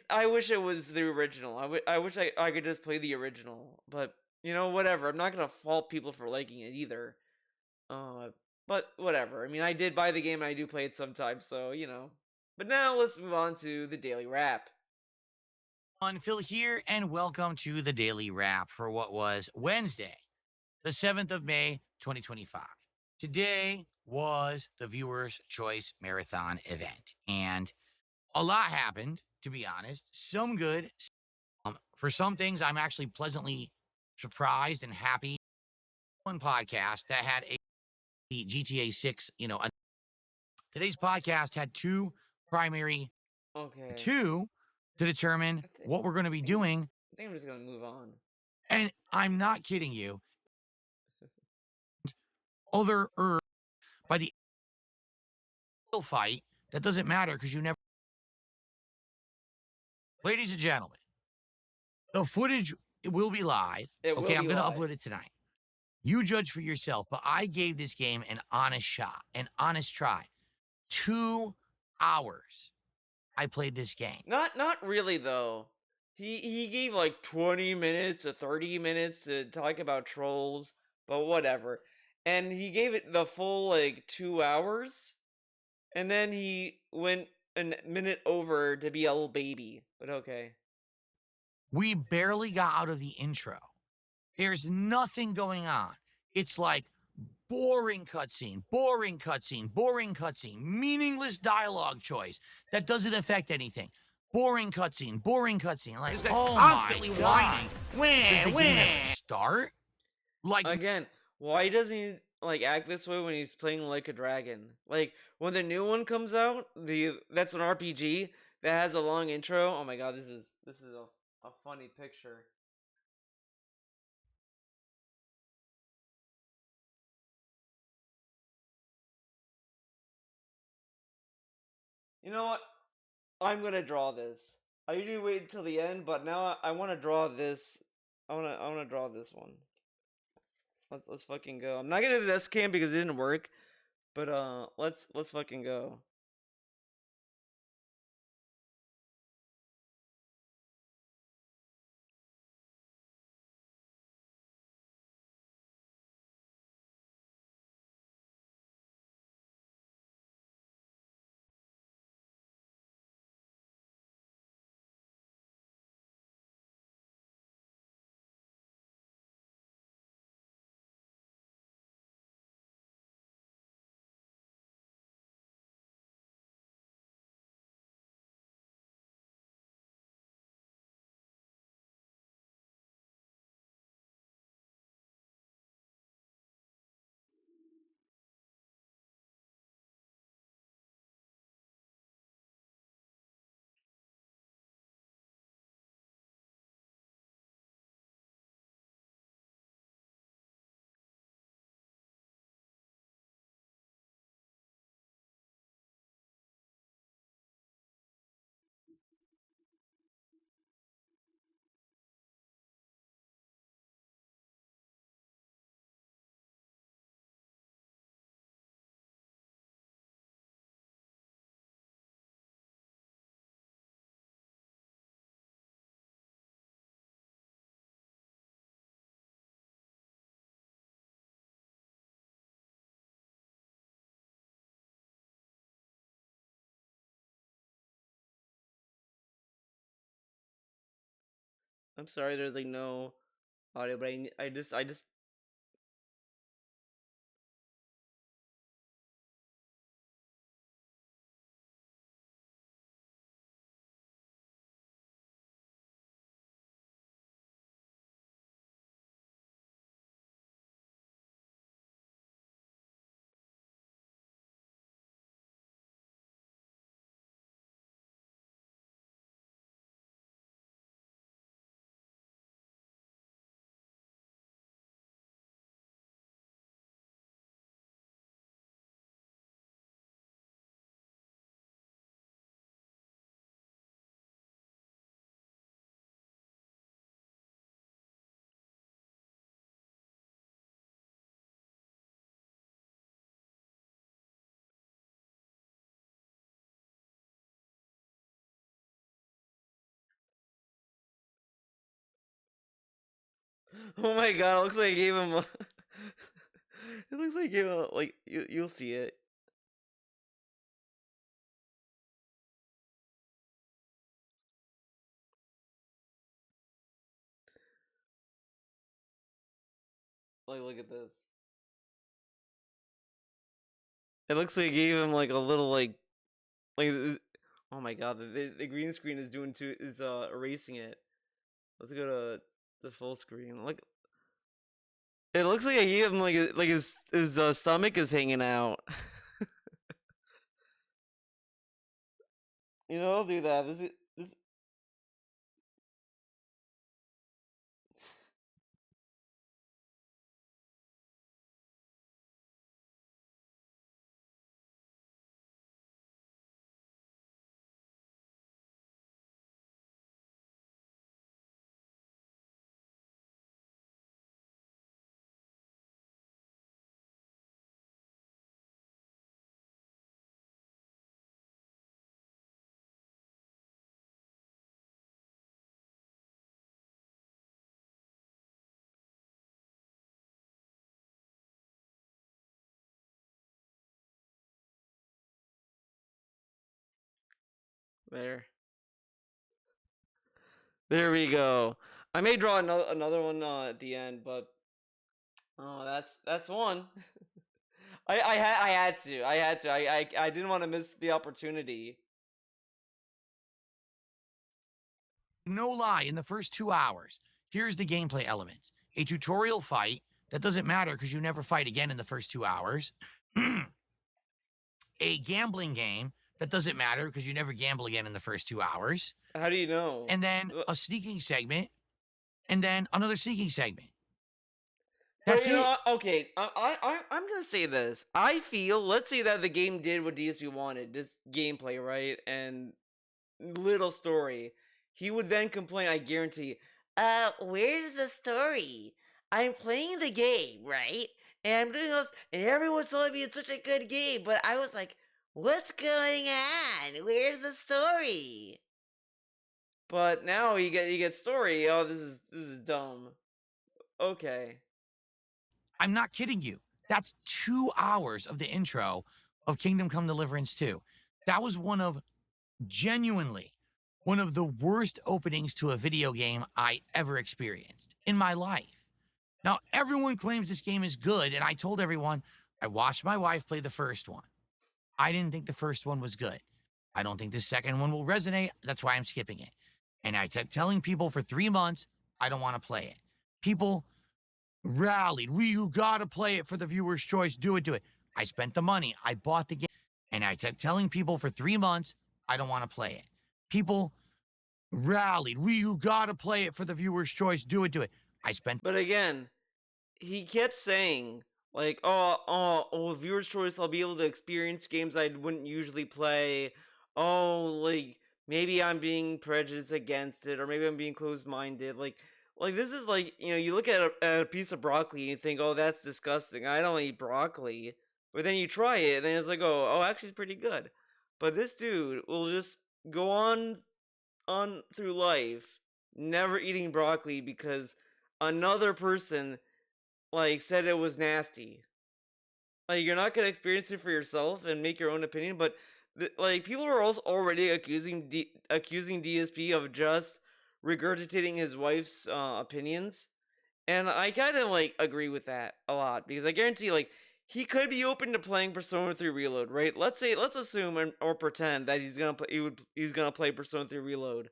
I wish it was the original. I wish I could just play the original. But whatever. I'm not gonna fault people for liking it either. Uh, but whatever. I mean, I did buy the game and I do play it sometimes, so. But now let's move on to the daily wrap. On Phil here, and welcome to the Daily Wrap for what was Wednesday, the 7th of May, 2025. Today was the Viewers' Choice Marathon event, and a lot happened, to be honest. Some good. For some things, I'm actually pleasantly surprised and happy. One podcast that had a GTA 6, today's podcast had two primary, Okay. two to determine what we're going to be doing. I think I'm just gonna move on. And I'm not kidding you. Other by the fight, that doesn't matter because you never. Ladies and gentlemen, the footage will be live. It will I'm be going to live. upload it tonight. You judge for yourself, but I gave this game an honest shot, an honest try. 2 hours I played this game. Not really though. He gave like 20 minutes to 30 minutes to talk about trolls, but whatever. And he gave it the full like 2 hours. And then he went a minute over to be a little baby. But okay. We barely got out of the intro. There's nothing going on. It's like boring cutscene, boring cutscene, boring cutscene, meaningless dialogue choice that doesn't affect anything. Boring cutscene, boring cutscene. Like, oh constantly my God. Whining. When start? Like again, why doesn't he like act this way when he's playing like a dragon? Like when the new one comes out, that's an RPG that has a long intro. Oh my god, this is a funny picture. You know what? I'm gonna draw this. I usually wait until the end, but now I want to draw this. I want to draw this one. Let's fucking go. I'm not gonna do this cam because it didn't work, but let's fucking go. I'm sorry, there's like no audio, but I just. Oh my god! It looks like I gave him. It looks like you like you'll see it. Like look at this. It looks like I gave him like a little like. Oh my god! The green screen is doing too is erasing it. Let's go to the full screen. Like it looks like I gave him like his stomach is hanging out. You know, I'll do that. This. There. There we go. I may draw another one at the end, but oh, that's one. I had to. I had to. I didn't want to miss the opportunity. No lie, in the first 2 hours, here's the gameplay elements: a tutorial fight that doesn't matter because you never fight again in the first 2 hours, a gambling game that doesn't matter because you never gamble again in the first 2 hours, How do you know? and then a sneaking segment, and then another sneaking segment. But That's you know, it. okay. I'm gonna say this. I feel. Let's say that the game did what DSP wanted. This gameplay, right, and little story. He would then complain. I guarantee. Where's the story? I'm playing the game, right? And I'm doing this, and everyone's telling me it's such a good game, but I was like, what's going on? Where's the story? But now you get story. Oh, this is dumb. Okay. I'm not kidding you. That's 2 hours of the intro of Kingdom Come Deliverance 2. That was genuinely one of the worst openings to a video game I ever experienced in my life. Now, everyone claims this game is good, and I told everyone I watched my wife play the first one. I didn't think the first one was good. I don't think the second one will resonate. That's why I'm skipping it. And I kept telling people for 3 months, I don't want to play it. People rallied. You gotta play it for the viewer's choice. Do it, do it. I spent the money. I bought the game. And I kept telling people for 3 months, I don't want to play it. People rallied. You gotta play it for the viewer's choice. Do it, do it. I spent But again, he kept saying like, viewer's choice. I'll be able to experience games I wouldn't usually play. Oh, like maybe I'm being prejudiced against it, or maybe I'm being closed-minded. Like this is like you look at a piece of broccoli and you think, oh, that's disgusting. I don't eat broccoli. But then you try it, and then it's like, oh, actually, it's pretty good. But this dude will just go on through life never eating broccoli because another person like said it was nasty. Like you're not gonna experience it for yourself and make your own opinion, but like people are also already accusing DSP of just regurgitating his wife's opinions, and I kind of like agree with that a lot because I guarantee like he could be open to playing Persona 3 Reload, right? Let's assume or pretend that he's gonna play Persona 3 Reload.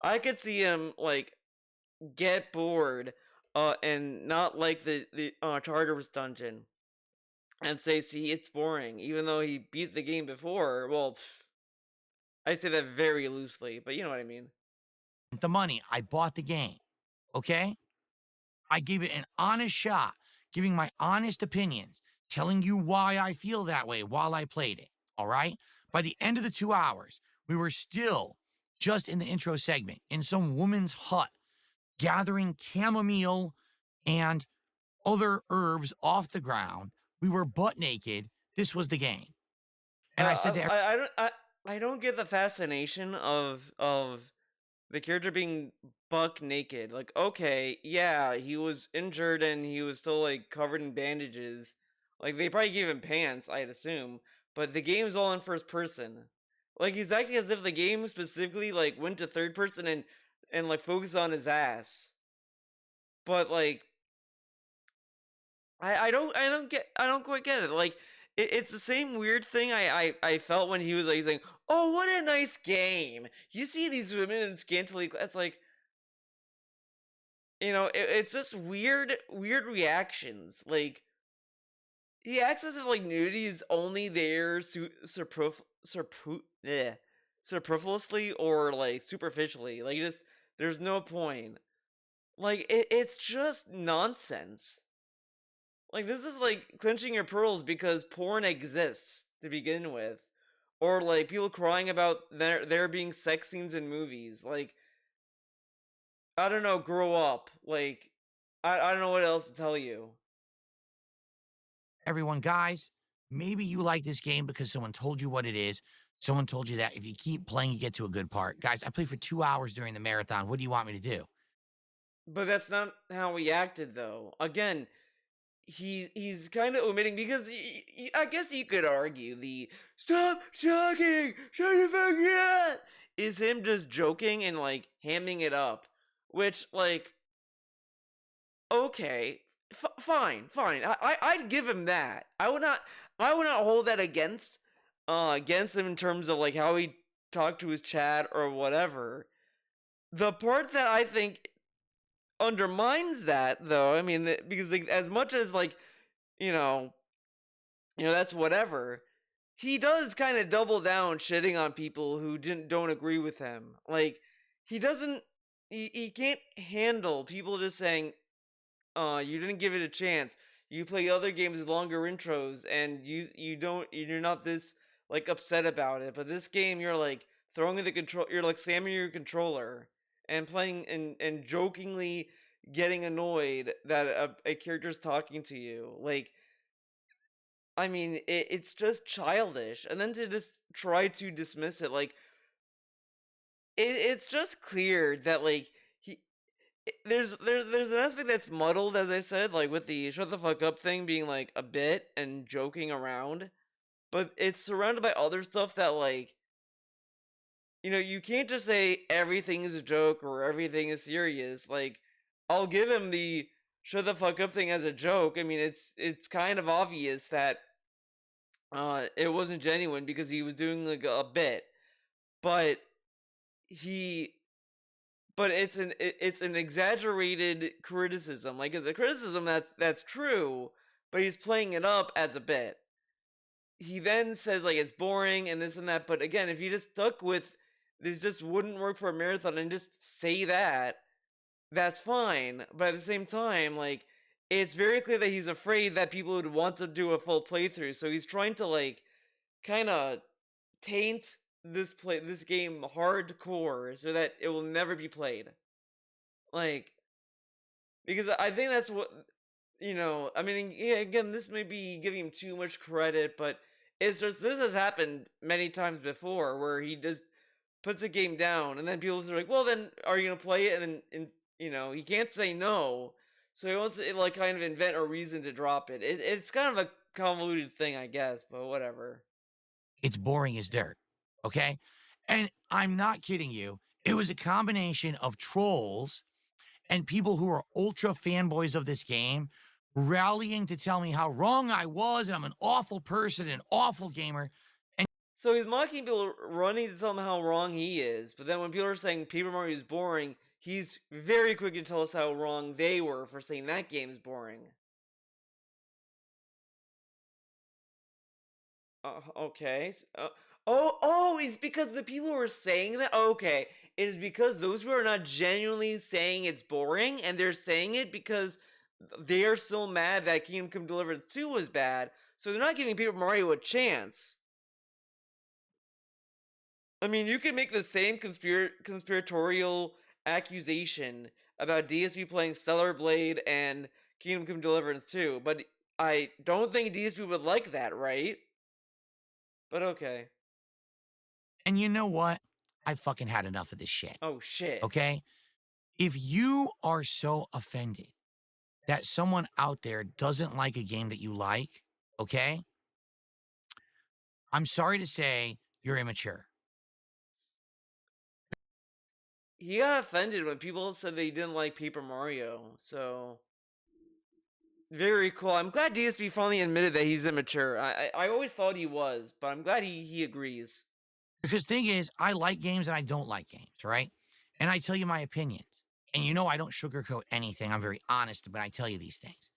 I could see him like get bored and not like the Tartarus dungeon and say, see, it's boring, even though he beat the game before. Well, I say that very loosely, but you know what I mean. the money. I bought the game. Okay? I gave it an honest shot, giving my honest opinions, telling you why I feel that way while I played it. All right? By the end of the 2 hours, we were still just in the intro segment in some woman's hut, gathering chamomile and other herbs off the ground. We were butt naked. This was the game. And I said to everyone, I don't get the fascination of the character being buck naked. Like, okay, yeah, he was injured and he was still like covered in bandages. Like they probably gave him pants, I'd assume. But the game's all in first person. Like he's acting as if the game specifically like went to third person and like focused on his ass. But like I don't quite get it. Like it's the same weird thing I felt when he was like saying, "Oh, what a nice game! You see these women in scantily." It's like it's just weird reactions. Like he acts as if like nudity is only there superfluously or like superficially. Like just there's no point. Like it's just nonsense. Like this is like clenching your pearls because porn exists to begin with, or like people crying about there being sex scenes in movies. Like I don't know, grow up. Like I don't know what else to tell you. everyone, guys, maybe you like this game because someone told you what it is. Someone told you that if you keep playing, you get to a good part. Guys, I played for 2 hours during the marathon. What do you want me to do? But that's not how he acted, though. Again, he's kind of omitting because I guess you could argue the "stop talking, shut the fuck up" is him just joking and like hamming it up, which like okay, fine. I'd give him that. I would not hold that against him in terms of like how he talked to his chat or whatever. The part that I think undermines that, though, I mean, because like, as much as like you know, that's whatever. He does kind of double down shitting on people who don't agree with him. Like he doesn't he can't handle people just saying, you didn't give it a chance. You play other games with longer intros and you're not this like upset about it. But this game you're like throwing the control you're like slamming your controller and playing and jokingly getting annoyed that a character's talking to you. Like, I mean, it's just childish. And then to just try to dismiss it, like, it's just clear that, like, he. There's an aspect that's muddled, as I said, like with the shut the fuck up thing being like a bit and joking around, but it's surrounded by other stuff that, like, you can't just say everything is a joke or everything is serious. Like, I'll give him the shut the fuck up thing as a joke. I mean, it's kind of obvious that it wasn't genuine because he was doing like a bit, but he but it's an exaggerated criticism. Like, it's a criticism that's true, but he's playing it up as a bit. He then says like it's boring and this and that, but again, if you just stuck with this, just wouldn't work for a marathon and just say that, that's fine. But at the same time, like, it's very clear that he's afraid that people would want to do a full playthrough, so he's trying to, like, kind of taint this game hardcore so that it will never be played. Like, because I think that's what, I mean, yeah, again, this may be giving him too much credit, but it's just, this has happened many times before where he just puts a game down and then people are like, well, then are you gonna play it? And then, he can't say no, so he wants to, like, kind of invent a reason to drop it. It's kind of a convoluted thing, I guess, but whatever. It's boring as dirt. Okay. And I'm not kidding you. It was a combination of trolls and people who are ultra fanboys of this game rallying to tell me how wrong I was and I'm an awful person, an awful gamer. So he's mocking people, running to tell him how wrong he is, but then when people are saying Paper Mario is boring, he's very quick to tell us how wrong they were for saying that game is boring. Okay. It's because the people who are saying that. Okay, it's because those people are not genuinely saying it's boring, and they're saying it because they are still mad that Kingdom Come Deliverance 2 was bad, so they're not giving Paper Mario a chance. I mean, you can make the same conspiratorial accusation about DSP playing Stellar Blade and Kingdom Come Deliverance 2, but I don't think DSP would like that, right? But okay. And you know what? I fucking had enough of this shit. Oh shit. Okay. If you are so offended that someone out there doesn't like a game that you like, okay, I'm sorry to say you're immature. He got offended when people said they didn't like Paper Mario, so very cool. I'm glad DSP finally admitted that he's immature. I always thought he was, but I'm glad he agrees. Because thing is, I like games and I don't like games, right? And I tell you my opinions. And you know I don't sugarcoat anything. I'm very honest when I tell you these things.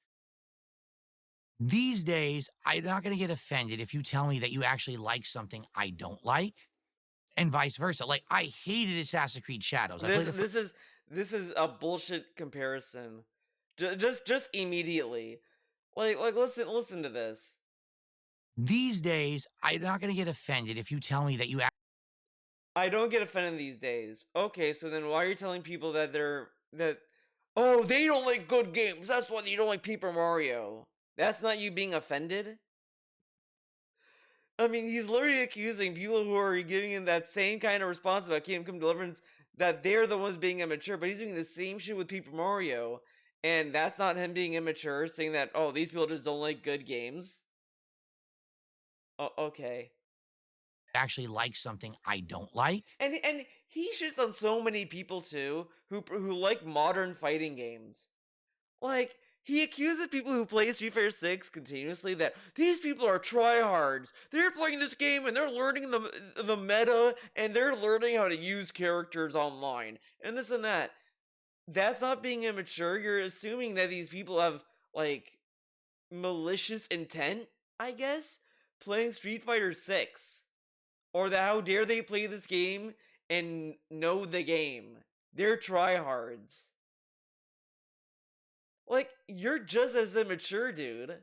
These days, I'm not going to get offended if you tell me that you actually like something I don't like, and vice versa. Like, I hated Assassin's Creed Shadows. This is a bullshit comparison. Just immediately. Like listen to this. These days, I'm not going to get offended if you tell me that you I don't get offended these days. Okay, so then why are you telling people that oh, they don't like good games. That's why you don't like Paper Mario. That's not you being offended? I mean, he's literally accusing people who are giving him that same kind of response about Kingdom Come Deliverance that they're the ones being immature, but he's doing the same shit with Paper Mario, and that's not him being immature, saying that, oh, these people just don't like good games. Oh, okay. actually like something I don't like. And he shits on so many people too who like modern fighting games. Like, he accuses people who play Street Fighter 6 continuously that these people are tryhards. They're playing this game and they're learning the meta and they're learning how to use characters online and this and that. That's not being immature. You're assuming that these people have, like, malicious intent, I guess, playing Street Fighter 6. Or that how dare they play this game and know the game. They're tryhards. Like, you're just as immature, dude.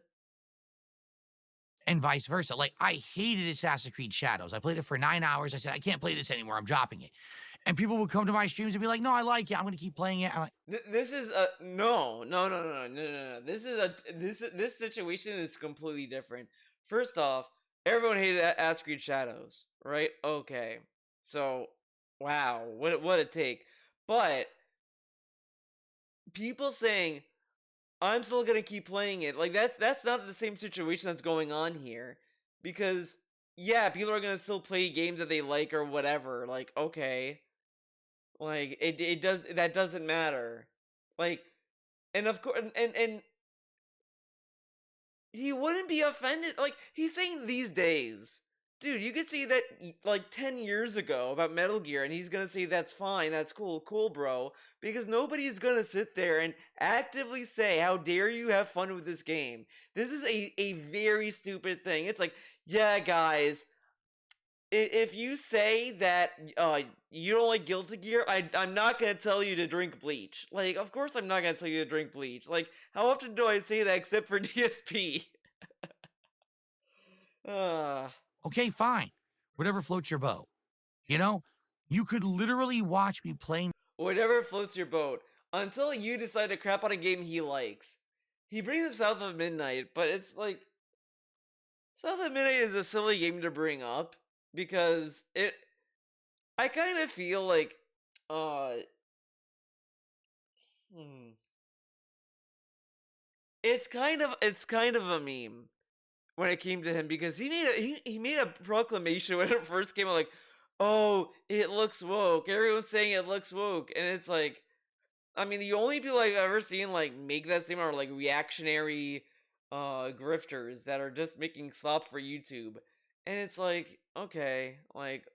And vice versa. Like, I hated Assassin's Creed Shadows. I played it for 9 hours. I said, I can't play this anymore. I'm dropping it. And people would come to my streams and be like, no, I like it. I'm going to keep playing it. I'm like, This is a no. This situation is completely different. First off, everyone hated Ask Creed Shadows, right? Okay, so wow, what a take. But people saying I'm still gonna keep playing it, like that's not the same situation that's going on here, because yeah, people are gonna still play games that they like or whatever. Like okay, like it does that doesn't matter. Like and of course, and he wouldn't be offended. Like he's saying these days, dude. You could see that like 10 years ago about Metal Gear, and he's gonna say that's fine, that's cool, bro. Because nobody's gonna sit there and actively say, "How dare you have fun with this game?" This is a very stupid thing. It's like, yeah, guys. If you say that you don't like Guilty Gear, I'm not gonna tell you to drink bleach. Like, of course I'm not gonna tell you to drink bleach. Like, how often do I say that except for DSP? uh, okay, fine. Whatever floats your boat. You know, you could literally watch me play Whatever floats your boat. Until you decide to crap on a game he likes. He brings up South of Midnight, but it's like South of Midnight is a silly game to bring up because I kind of feel like uh hmm, it's kind of a meme when it came to him because he made a proclamation when it first came out like, oh, it looks woke. Everyone's saying it looks woke, and it's like, I mean, the only people I've ever seen like make that statement are like reactionary grifters that are just making slop for YouTube, and it's like, okay, like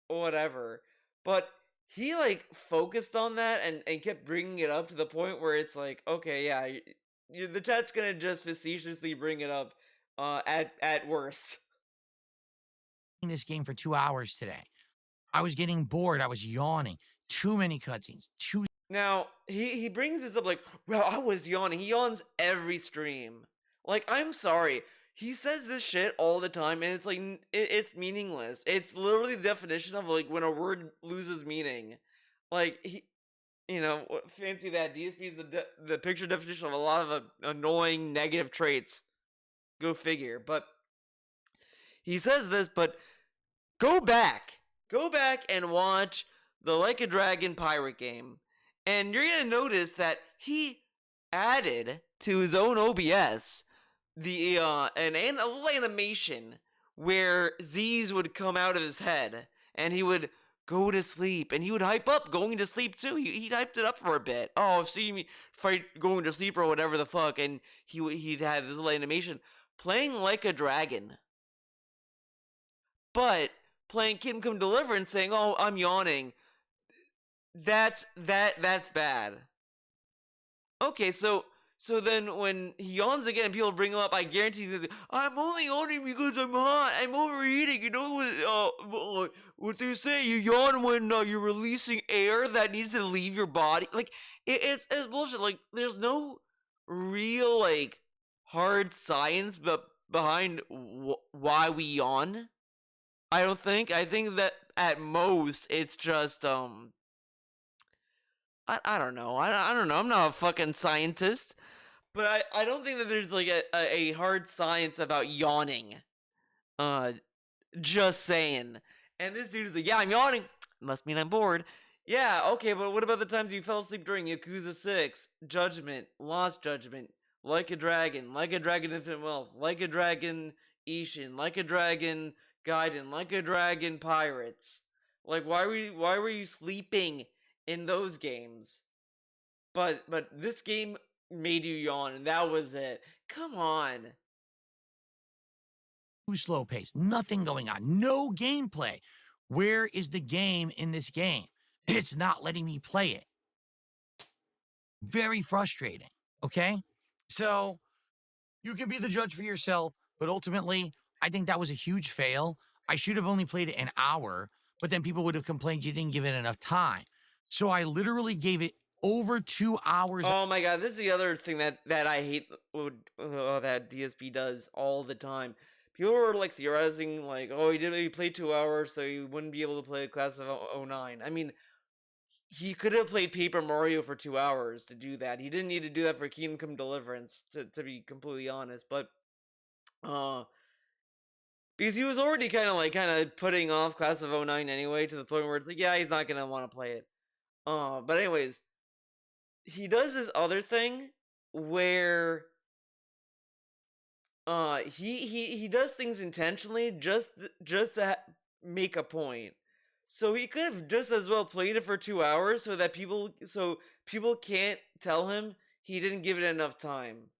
whatever, but he like focused on that and kept bringing it up to the point where it's like, okay, yeah, the chat's gonna just facetiously bring it up at worst. this game for 2 hours today. I was getting bored. I was yawning. Too many cutscenes. Now he brings this up like, well, I was yawning. He yawns every stream. Like, I'm sorry. He says this shit all the time, and it's like it's meaningless. It's literally the definition of like when a word loses meaning. Like fancy that. DSP is the picture definition of a lot of annoying negative traits. Go figure. But he says this, but go back and watch the Like a Dragon pirate game, and you're gonna notice that he added to his own OBS the a little animation where Z's would come out of his head and he would go to sleep, and he would hype up going to sleep too. He hyped it up for a bit. Oh, see me fight going to sleep or whatever the fuck, and he'd have this little animation playing Like a Dragon, but playing Kingdom Come Deliverance, saying, "Oh, I'm yawning." That's bad. Okay, so then when he yawns again, people bring him up. I guarantee he's gonna say, "I'm only yawning because I'm hot. I'm overeating." You know what they say? You yawn when you're releasing air that needs to leave your body. Like it's bullshit. Like there's no real like hard science but behind why we yawn. I don't think. I think that at most it's just I don't know. I don't know. I'm not a fucking scientist, but I don't think that there's like a hard science about yawning. Uh, just saying. And this dude is like, yeah, I'm yawning. Must mean I'm bored. Yeah, okay, but what about the times you fell asleep during Yakuza 6, Judgment, Lost Judgment, Like a Dragon, Infinite Wealth, Like a Dragon Ishin, Like a Dragon Gaiden, Like a Dragon Pirates? Like why were you sleeping in those games? But this game made you yawn and that was it. Come on. Too slow paced. Nothing going on. No gameplay. Where is the game in this game? It's not letting me play it. Very frustrating. Okay? So you can be the judge for yourself, but ultimately, I think that was a huge fail. I should have only played it an hour, but then people would have complained you didn't give it enough time. So I literally gave it over 2 hours. Oh my god, this is the other thing that I hate that DSP does all the time. people were like theorizing like, oh, he played 2 hours, so he wouldn't be able to play Class of '09. I mean, he could have played Paper Mario for 2 hours to do that. He didn't need to do that for Kingdom Come Deliverance, to be completely honest. But uh, because he was already kind of putting off Class of '09 anyway, to the point where it's like, yeah, he's not gonna want to play it. But anyways, he does this other thing where he does things intentionally just to make a point. So he could have just as well played it for 2 hours so that people can't tell him he didn't give it enough time.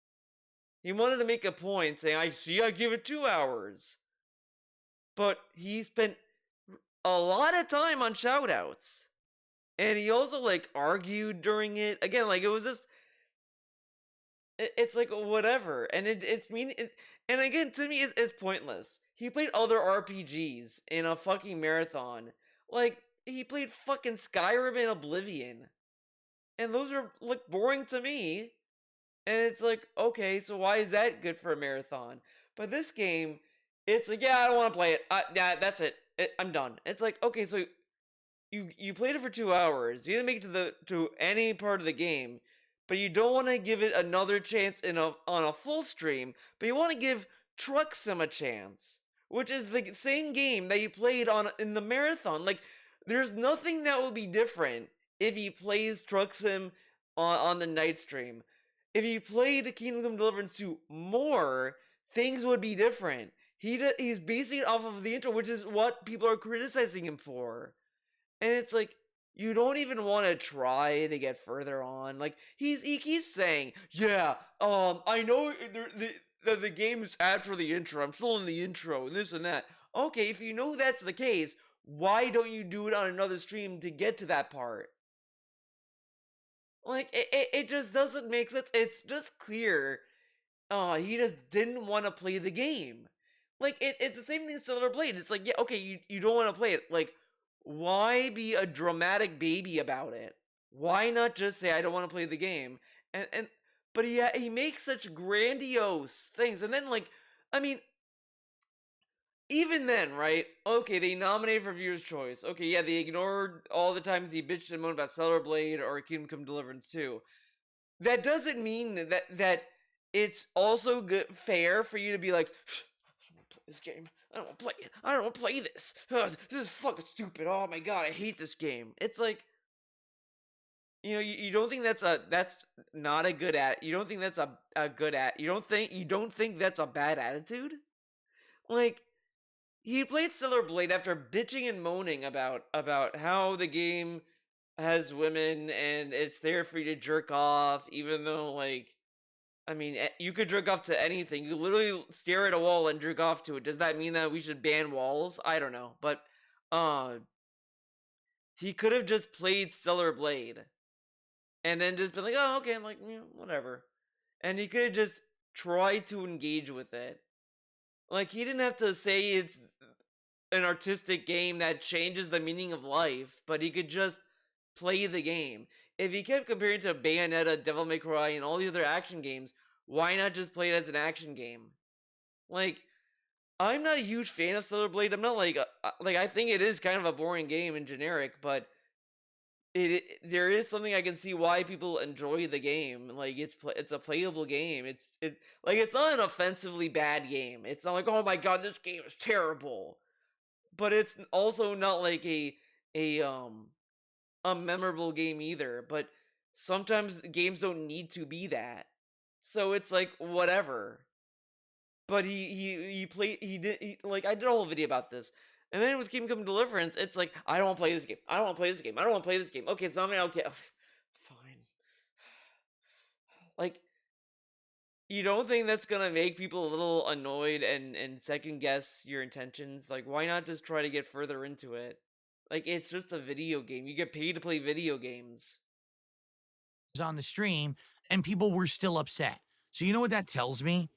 He wanted to make a point saying, I see, I give it 2 hours. But he spent a lot of time on shoutouts. And he also like argued during it. Again, like it was just it's like whatever. And and again, to me it's pointless. He played other RPGs in a fucking marathon. Like he played fucking Skyrim and Oblivion. And those are like boring to me. And it's like, okay, so why is that good for a marathon? But this game, it's like, yeah, I don't want to play it. Yeah, that's it. I'm done. It's like, okay, so you played it for 2 hours. You didn't make it to any part of the game, but you don't want to give it another chance on a full stream. But you want to give Truck Sim a chance, which is the same game that you played on in the marathon. Like, there's nothing that would be different if he plays Truck Sim on the night stream. If he played Kingdom Come Deliverance 2 more, things would be different. He's basing it off of the intro, which is what people are criticizing him for. And it's like, you don't even want to try to get further on. Like he keeps saying, yeah, I know the game is after the intro. I'm still in the intro and this and that. Okay, if you know that's the case, why don't you do it on another stream to get to that part? Like it just doesn't make sense. It's just clear. He just didn't want to play the game. Like it's the same thing as Stellar Blade. It's like, yeah, okay, you don't want to play it. Like, why be a dramatic baby about it? Why not just say I don't want to play the game? And but he makes such grandiose things. And then like, I mean, even then, right? Okay, they nominated for Viewer's Choice. Okay, yeah, they ignored all the times he bitched and moaned about Stellar Blade or Kingdom Come Deliverance 2. That doesn't mean that it's also fair for you to be like, I don't want to play this game. I don't want to play it. I don't want to play this. This is fucking stupid. Oh my god, I hate this game. It's like, you don't think that's not a good at. You don't think that's a good at. You don't think that's a bad attitude. Like, he played Stellar Blade after bitching and moaning about how the game has women and it's there for you to jerk off, even though, like, I mean, you could jerk off to anything. You literally stare at a wall and jerk off to it. Does that mean that we should ban walls? I don't know, but uh, he could have just played Stellar Blade and then just been like, oh, okay, I'm like, whatever, and he could have just tried to engage with it. Like, he didn't have to say it's an artistic game that changes the meaning of life, but he could just play the game. If he kept comparing to Bayonetta, Devil May Cry, and all the other action games, why not just play it as an action game? Like, I'm not a huge fan of Stellar Blade. I'm not like I think it is kind of a boring game and generic, but there is something I can see why people enjoy the game. Like it's a playable game. It's not an offensively bad game. It's not like, oh my god, this game is terrible. But it's also not like a a memorable game either. But sometimes games don't need to be that. So it's like whatever. But he played like I did a whole video about this. And then with Kingdom Come Deliverance, it's like, I don't want to play this game. I don't want to play this game. I don't want to play this game. Okay, it's not me. Okay, fine. Like, you don't think that's gonna make people a little annoyed and second guess your intentions? Like, why not just try to get further into it? Like, it's just a video game. You get paid to play video games. On the stream and people were still upset. So you know what that tells me?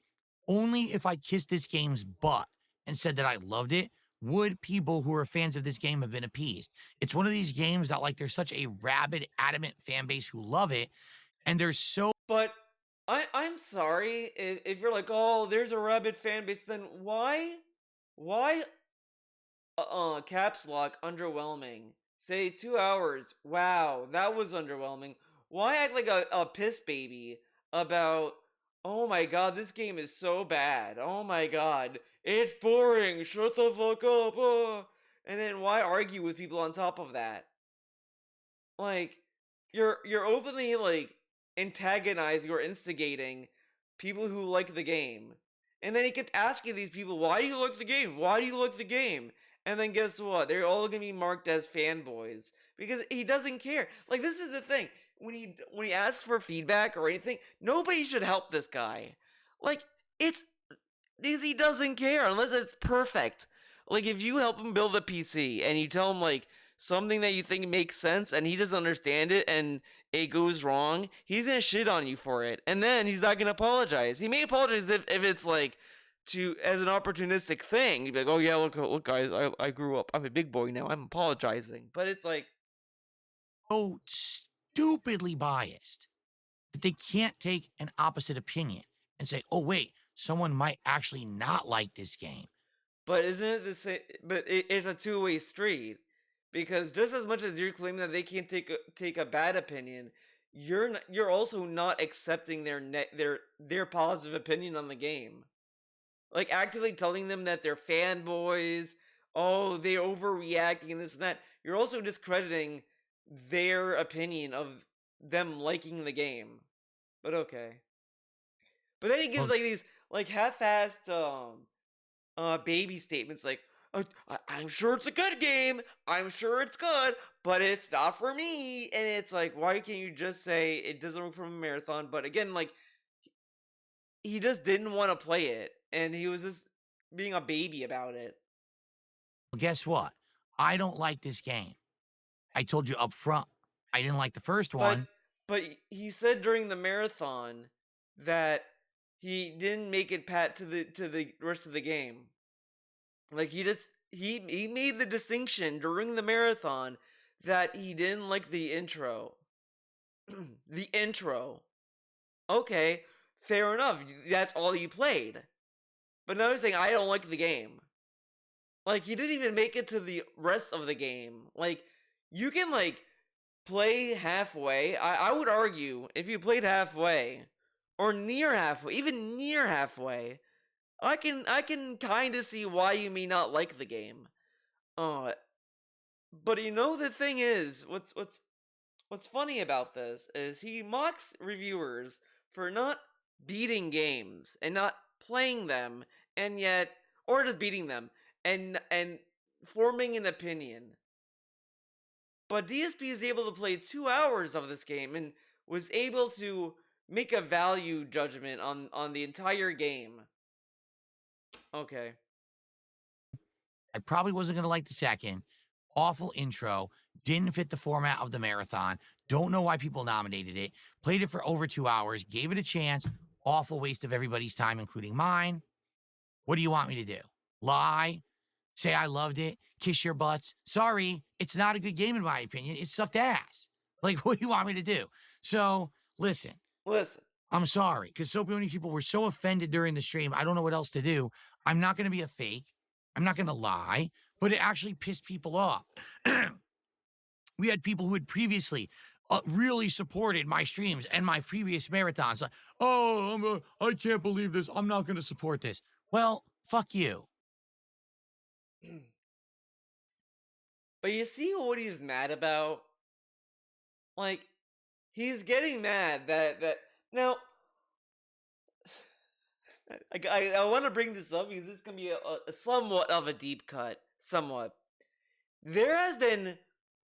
Only if I kissed this game's butt and said that I loved it would people who are fans of this game have been appeased. It's one of these games that, like, there's such a rabid, adamant fan base who love it, and there's so But I'm sorry if you're like, oh, there's a rabid fan base. Then why caps lock underwhelming? Say 2 hours. Wow, that was underwhelming. Why act like a piss baby about? Oh my god, this game is so bad. Oh my god, it's boring. Shut the fuck up. And then why argue with people on top of that? Like you're openly like antagonizing or instigating people who like the game. And then he kept asking these people, "Why do you like the game? Why do you like the game?" And then guess what? They're all gonna be marked as fanboys because he doesn't care. Like this is the thing. When he asks for feedback or anything, nobody should help this guy. Like it's because he doesn't care unless it's perfect. Like if you help him build a PC and you tell him like something that you think makes sense and he doesn't understand it and it goes wrong, he's gonna shit on you for it. And then he's not gonna apologize. He may apologize if it's like to as an opportunistic thing. He'd be like, oh yeah, look guys, I grew up. I'm a big boy now. I'm apologizing. But it's like So stupidly biased that they can't take an opposite opinion and say, oh, wait, someone might actually not like this game. but isn't it the same? But it's a two-way street because just as much as you're claiming that they can't take a bad opinion, you're also not accepting their positive opinion on the game. Like actively telling them that they're fanboys, oh they're overreacting and this and that. You're also discrediting their opinion of them liking the game. But okay. But then he gives Well, like these like half-assed baby statements like I'm sure it's a good game, I'm sure it's good, but it's not for me. And it's like, why can't you just say it doesn't work for a marathon? But again, like he just didn't want to play it and he was just being a baby about it. guess what? I don't like this game. I told you up front, I didn't like the first but one. but he said during the marathon that he didn't make it pat to the rest of the game. Like he made the distinction during the marathon that he didn't like the intro. The intro. Okay, fair enough. That's all you played. But now he's saying I don't like the game. Like he didn't even make it to the rest of the game. Like you can like play halfway. I would argue if you played halfway or near halfway, even near halfway, I can kind of see why you may not like the game. Uh, but you know the thing is, what's funny about this is he mocks reviewers for not beating games and not playing them, and yet or just beating them and forming an opinion. But DSP is able to play 2 hours of this game and was able to make a value judgment on the entire game. Okay. I probably wasn't going to like the second. Awful intro. Didn't fit the format of the marathon. Don't know why people nominated it. Played it for over 2 hours. Gave it a chance. Awful waste of everybody's time, including mine. What do you want me to do? Lie? Say I loved it? Kiss your butts? Sorry, it's not a good game in my opinion. It sucked ass. Like, what do you want me to do? So, listen, Listen. I'm sorry because so many people were so offended during the stream. I don't know what else to do. I'm not going to be a fake. I'm not going to lie, but it actually pissed people off. We had people who had previously really supported my streams and my previous marathons. Like, oh, I can't believe this. I'm not going to support this. Well, fuck you. But you see what he's mad about? Like, he's getting mad that now. I want to bring this up because this can be a somewhat of a deep cut. Somewhat. There has been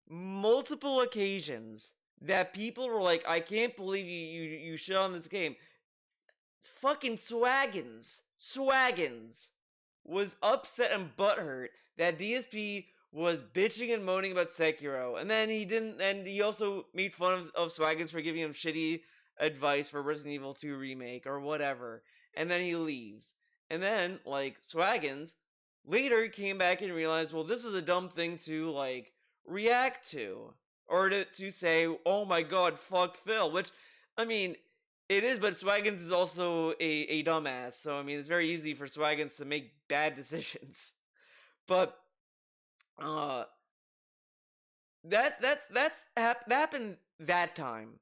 multiple occasions that people were like, "I can't believe you shit on this game." Fucking Swaggins was upset and butthurt that DSP was bitching and moaning about Sekiro, and then he didn't. And he also made fun of Swaggins for giving him shitty advice for Resident Evil 2 remake or whatever. And then he leaves, and then like Swaggins later came back and realized, well, this is a dumb thing to like react to or to say, oh my god, fuck Phil. Which I mean, It is, but Swaggins is also a dumbass. So I mean, it's very easy for Swaggins to make bad decisions. But uh, that happened that time.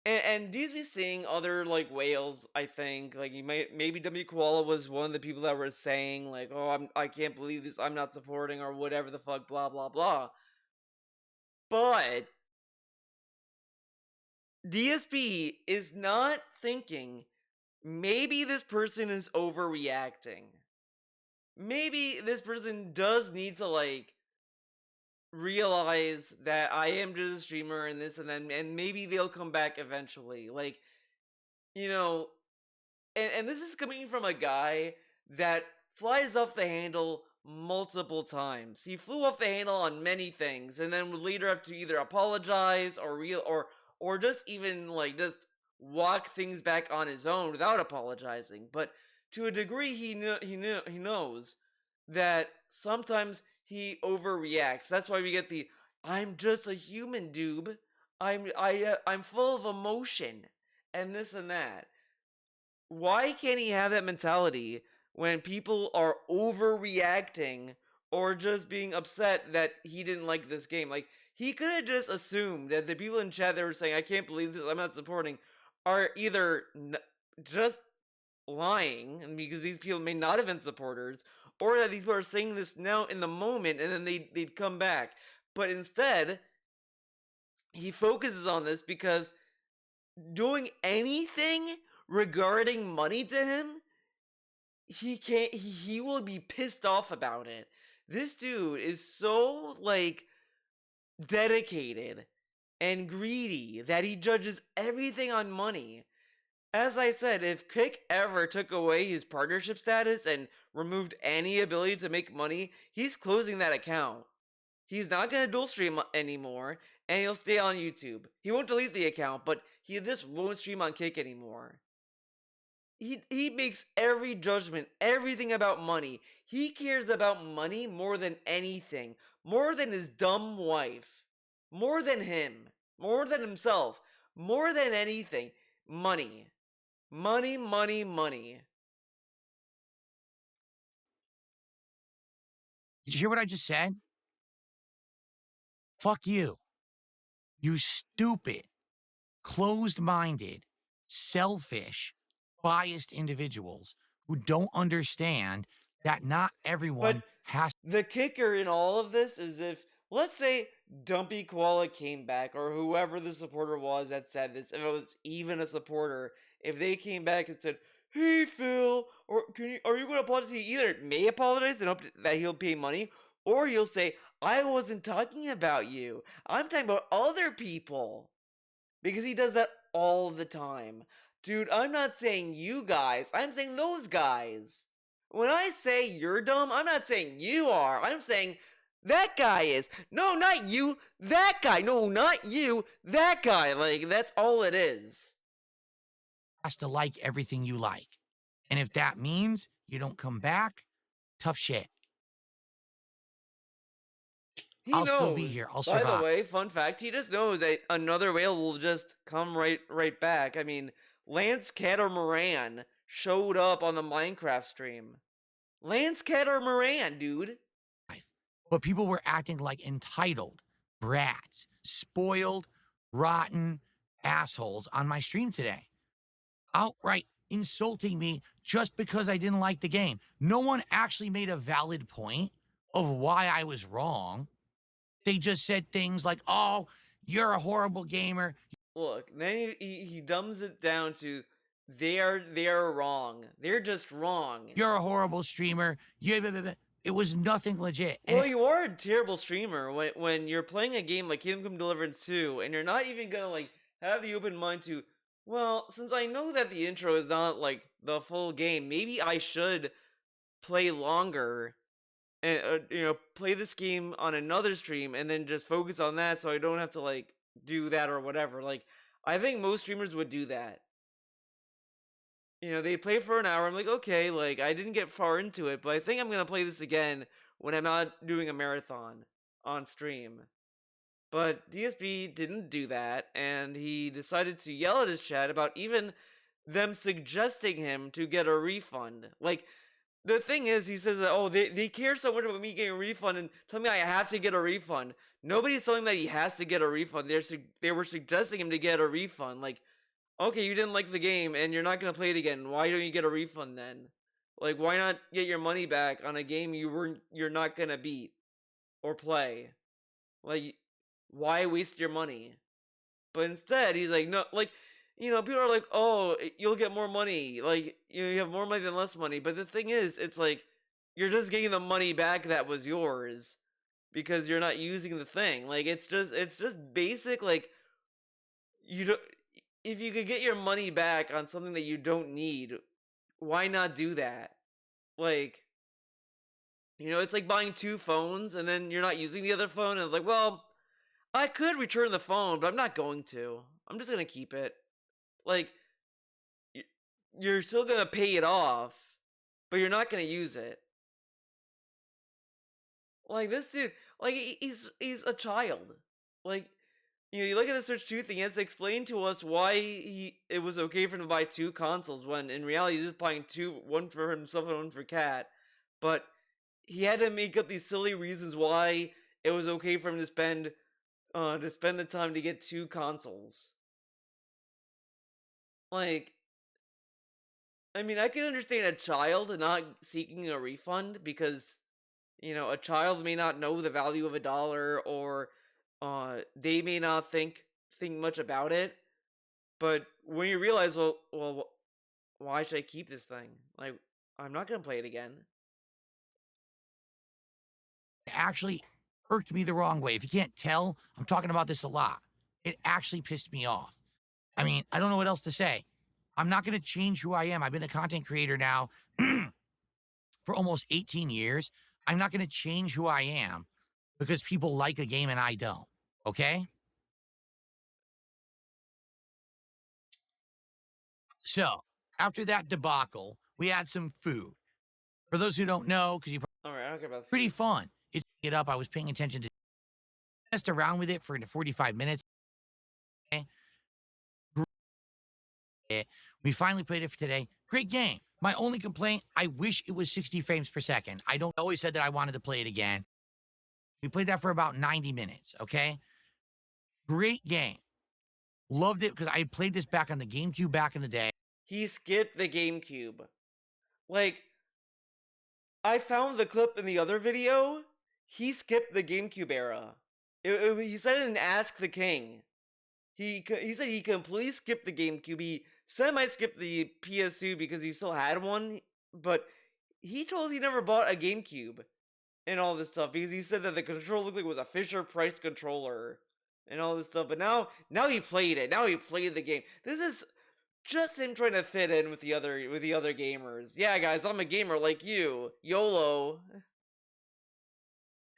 And these be seeing other like whales. I think like you might maybe W Koala was one of the people that were saying like, "Oh, I can't believe this. I'm not supporting or whatever the fuck." Blah blah blah. But DSP is not thinking maybe this person is overreacting. Maybe this person does need to like realize that I am just a streamer and this and then, and maybe they'll come back eventually. Like, you know, and this is coming from a guy that flies off the handle multiple times. He flew off the handle on many things, and then would later have to either apologize or or just even like just walk things back on his own without apologizing. But to a degree, he knows that sometimes he overreacts. That's why we get the "I'm just a human, dude. I'm full of emotion," and this and that. Why can't he have that mentality when people are overreacting or just being upset that he didn't like this game? Like, he could have just assumed that the people in chat that were saying, "I can't believe this, I'm not supporting," are either just lying, and because these people may not have been supporters, or that these people are saying this now in the moment and then they'd come back. But instead, he focuses on this because doing anything regarding money to him, he can't he will be pissed off about it. This dude is so like dedicated and greedy that he judges everything on money. As I said, if Kick ever took away his partnership status and removed any ability to make money, he's closing that account. He's not going to dual stream anymore, and he'll stay on YouTube. He won't delete the account, but he just won't stream on Kick anymore. He makes every judgment, everything about money. He cares about money more than anything, more than his dumb wife, more than him, more than himself, more than anything. Money. Money, money, money. Did you hear what I just said? Fuck you. You stupid, closed minded, selfish, biased individuals who don't understand that not everyone But has. the kicker in all of this is if, let's say, Dumpy Koala came back, or whoever the supporter was that said this, if it was even a supporter, if they came back and said, "Hey Phil, or are you going to apologize?" He either may apologize and hope that he'll pay money, or he'll say, "I wasn't talking about you. I'm talking about other people." Because he does that all the time. Dude, I'm not saying you guys, I'm saying those guys. When I say you're dumb, I'm not saying you are. I'm saying that guy is. No, not you. That guy. No, not you. That guy. Like, that's all it is. Has to like everything you like. And if that means you don't come back, tough shit. He I'll knows. still be here. I'll By the survive. way, fun fact, he just knows that another whale will just come right back. I mean, Lance Catamaran showed up on the Minecraft stream. Lance Catamaran, dude. But people were acting like entitled brats, spoiled, rotten assholes on my stream today. Outright insulting me just because I didn't like the game. No one actually made a valid point of why I was wrong. They just said things like, "Oh, you're a horrible gamer." Look, then he dumbs it down to they are wrong. They're just wrong. You're a horrible streamer. It was nothing legit. Well, you are a terrible streamer when you're playing a game like Kingdom Come Deliverance 2 and you're not even gonna like have the open mind to, well, since I know that the intro is not like the full game, maybe I should play longer and play this game on another stream and then just focus on that so I don't have to like do that or whatever. Like, I think most streamers would do that. They play for an hour. I'm like, okay, like I didn't get far into it, but I think I'm gonna play this again when I'm not doing a marathon on stream. But DSP didn't do that, and he decided to yell at his chat about even them suggesting him to get a refund. Like, the thing is, he says that, oh, they care so much about me getting a refund and tell me I have to get a refund. Nobody's telling him that he has to get a refund. They were suggesting him to get a refund. Like, okay, you didn't like the game and you're not gonna play it again. Why don't you get a refund then? Like, why not get your money back on a game you're not gonna beat or play? Like, why waste your money? But instead, he's like, no, like, people are like, oh, you'll get more money. Like, you have more money than less money. But the thing is, it's like, you're just getting the money back that was yours because you're not using the thing. Like, it's just basic, like, you don't, if you could get your money back on something that you don't need, why not do that? Like, it's like buying two phones and then you're not using the other phone and it's like, well, I could return the phone, but I'm not going to. I'm just gonna keep it. Like, you're still gonna pay it off, but you're not gonna use it. Like, this dude, like, he's a child. Like, you look at the Switch 2 thing, he has to explain to us why it was okay for him to buy two consoles when in reality he's just buying two, one for himself and one for Cat. But he had to make up these silly reasons why it was okay for him to spend the time to get two consoles. Like, I mean, I can understand a child not seeking a refund because, a child may not know the value of a dollar or they may not think much about it. But when you realize, well, why should I keep this thing? Like, I'm not gonna play it again. Actually irked me the wrong way. If you can't tell, I'm talking about this a lot. It actually pissed me off. I mean, I don't know what else to say. I'm not going to change who I am. I've been a content creator now for almost 18 years. I'm not going to change who I am because people like a game and I don't. Okay? So, after that debacle, we had some food. For those who don't know, because you All right, I don't care about pretty food. fun. It up. I was paying attention to messed around with it for 45 minutes. Okay? We finally played it for today. Great game. My only complaint, I wish it was 60 frames per second. I always said that I wanted to play it again. We played that for about 90 minutes, okay? Great game. Loved it because I played this back on the GameCube back in the day. He skipped the GameCube. Like, I found the clip in the other video. He skipped the GameCube era. He said it in Ask the King. He said he completely skipped the GameCube. He semi-skipped the PS2 because he still had one, but he told us he never bought a GameCube and all this stuff because he said that the controller looked like it was a Fisher Price controller and all this stuff. But now he played it. Now he played the game. This is just him trying to fit in with the other gamers. Yeah, guys, I'm a gamer like you. YOLO.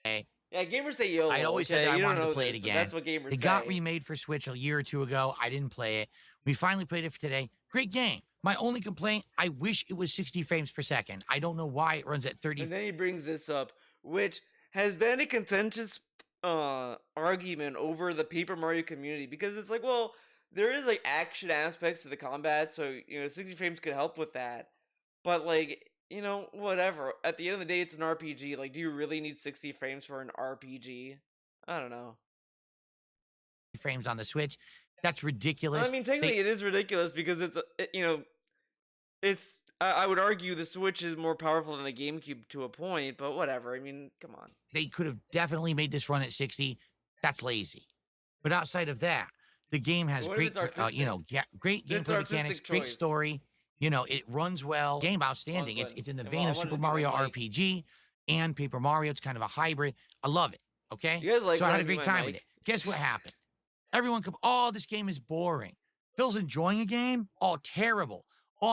Okay. Yeah, gamers say YOLO. I always said that I wanted to play it again. That's what gamers say. It got remade for Switch a year or two ago. I didn't play it. We finally played it for today. Great game. My only complaint, I wish it was 60 frames per second. I don't know why it runs at 30. And then he brings this up, which has been a contentious argument over the Paper Mario community because it's like, well, there is like action aspects to the combat, so 60 frames could help with that. But like, whatever. At the end of the day, it's an RPG. Like, do you really need 60 frames for an RPG? I don't know. Frames on the Switch. That's ridiculous. I mean, technically, it is ridiculous because I would argue the Switch is more powerful than the GameCube to a point, but whatever. I mean, come on. They could have definitely made this run at 60. That's lazy. But outside of that, the game has great, great gameplay mechanics, great story. It runs well. Game outstanding. It's in the vein of Super Mario RPG and Paper Mario. It's kind of a hybrid. I love it. Okay? You guys like so I had a great time with it. Guess what happened? Everyone this game is boring. Phil's enjoying a game? Oh, terrible.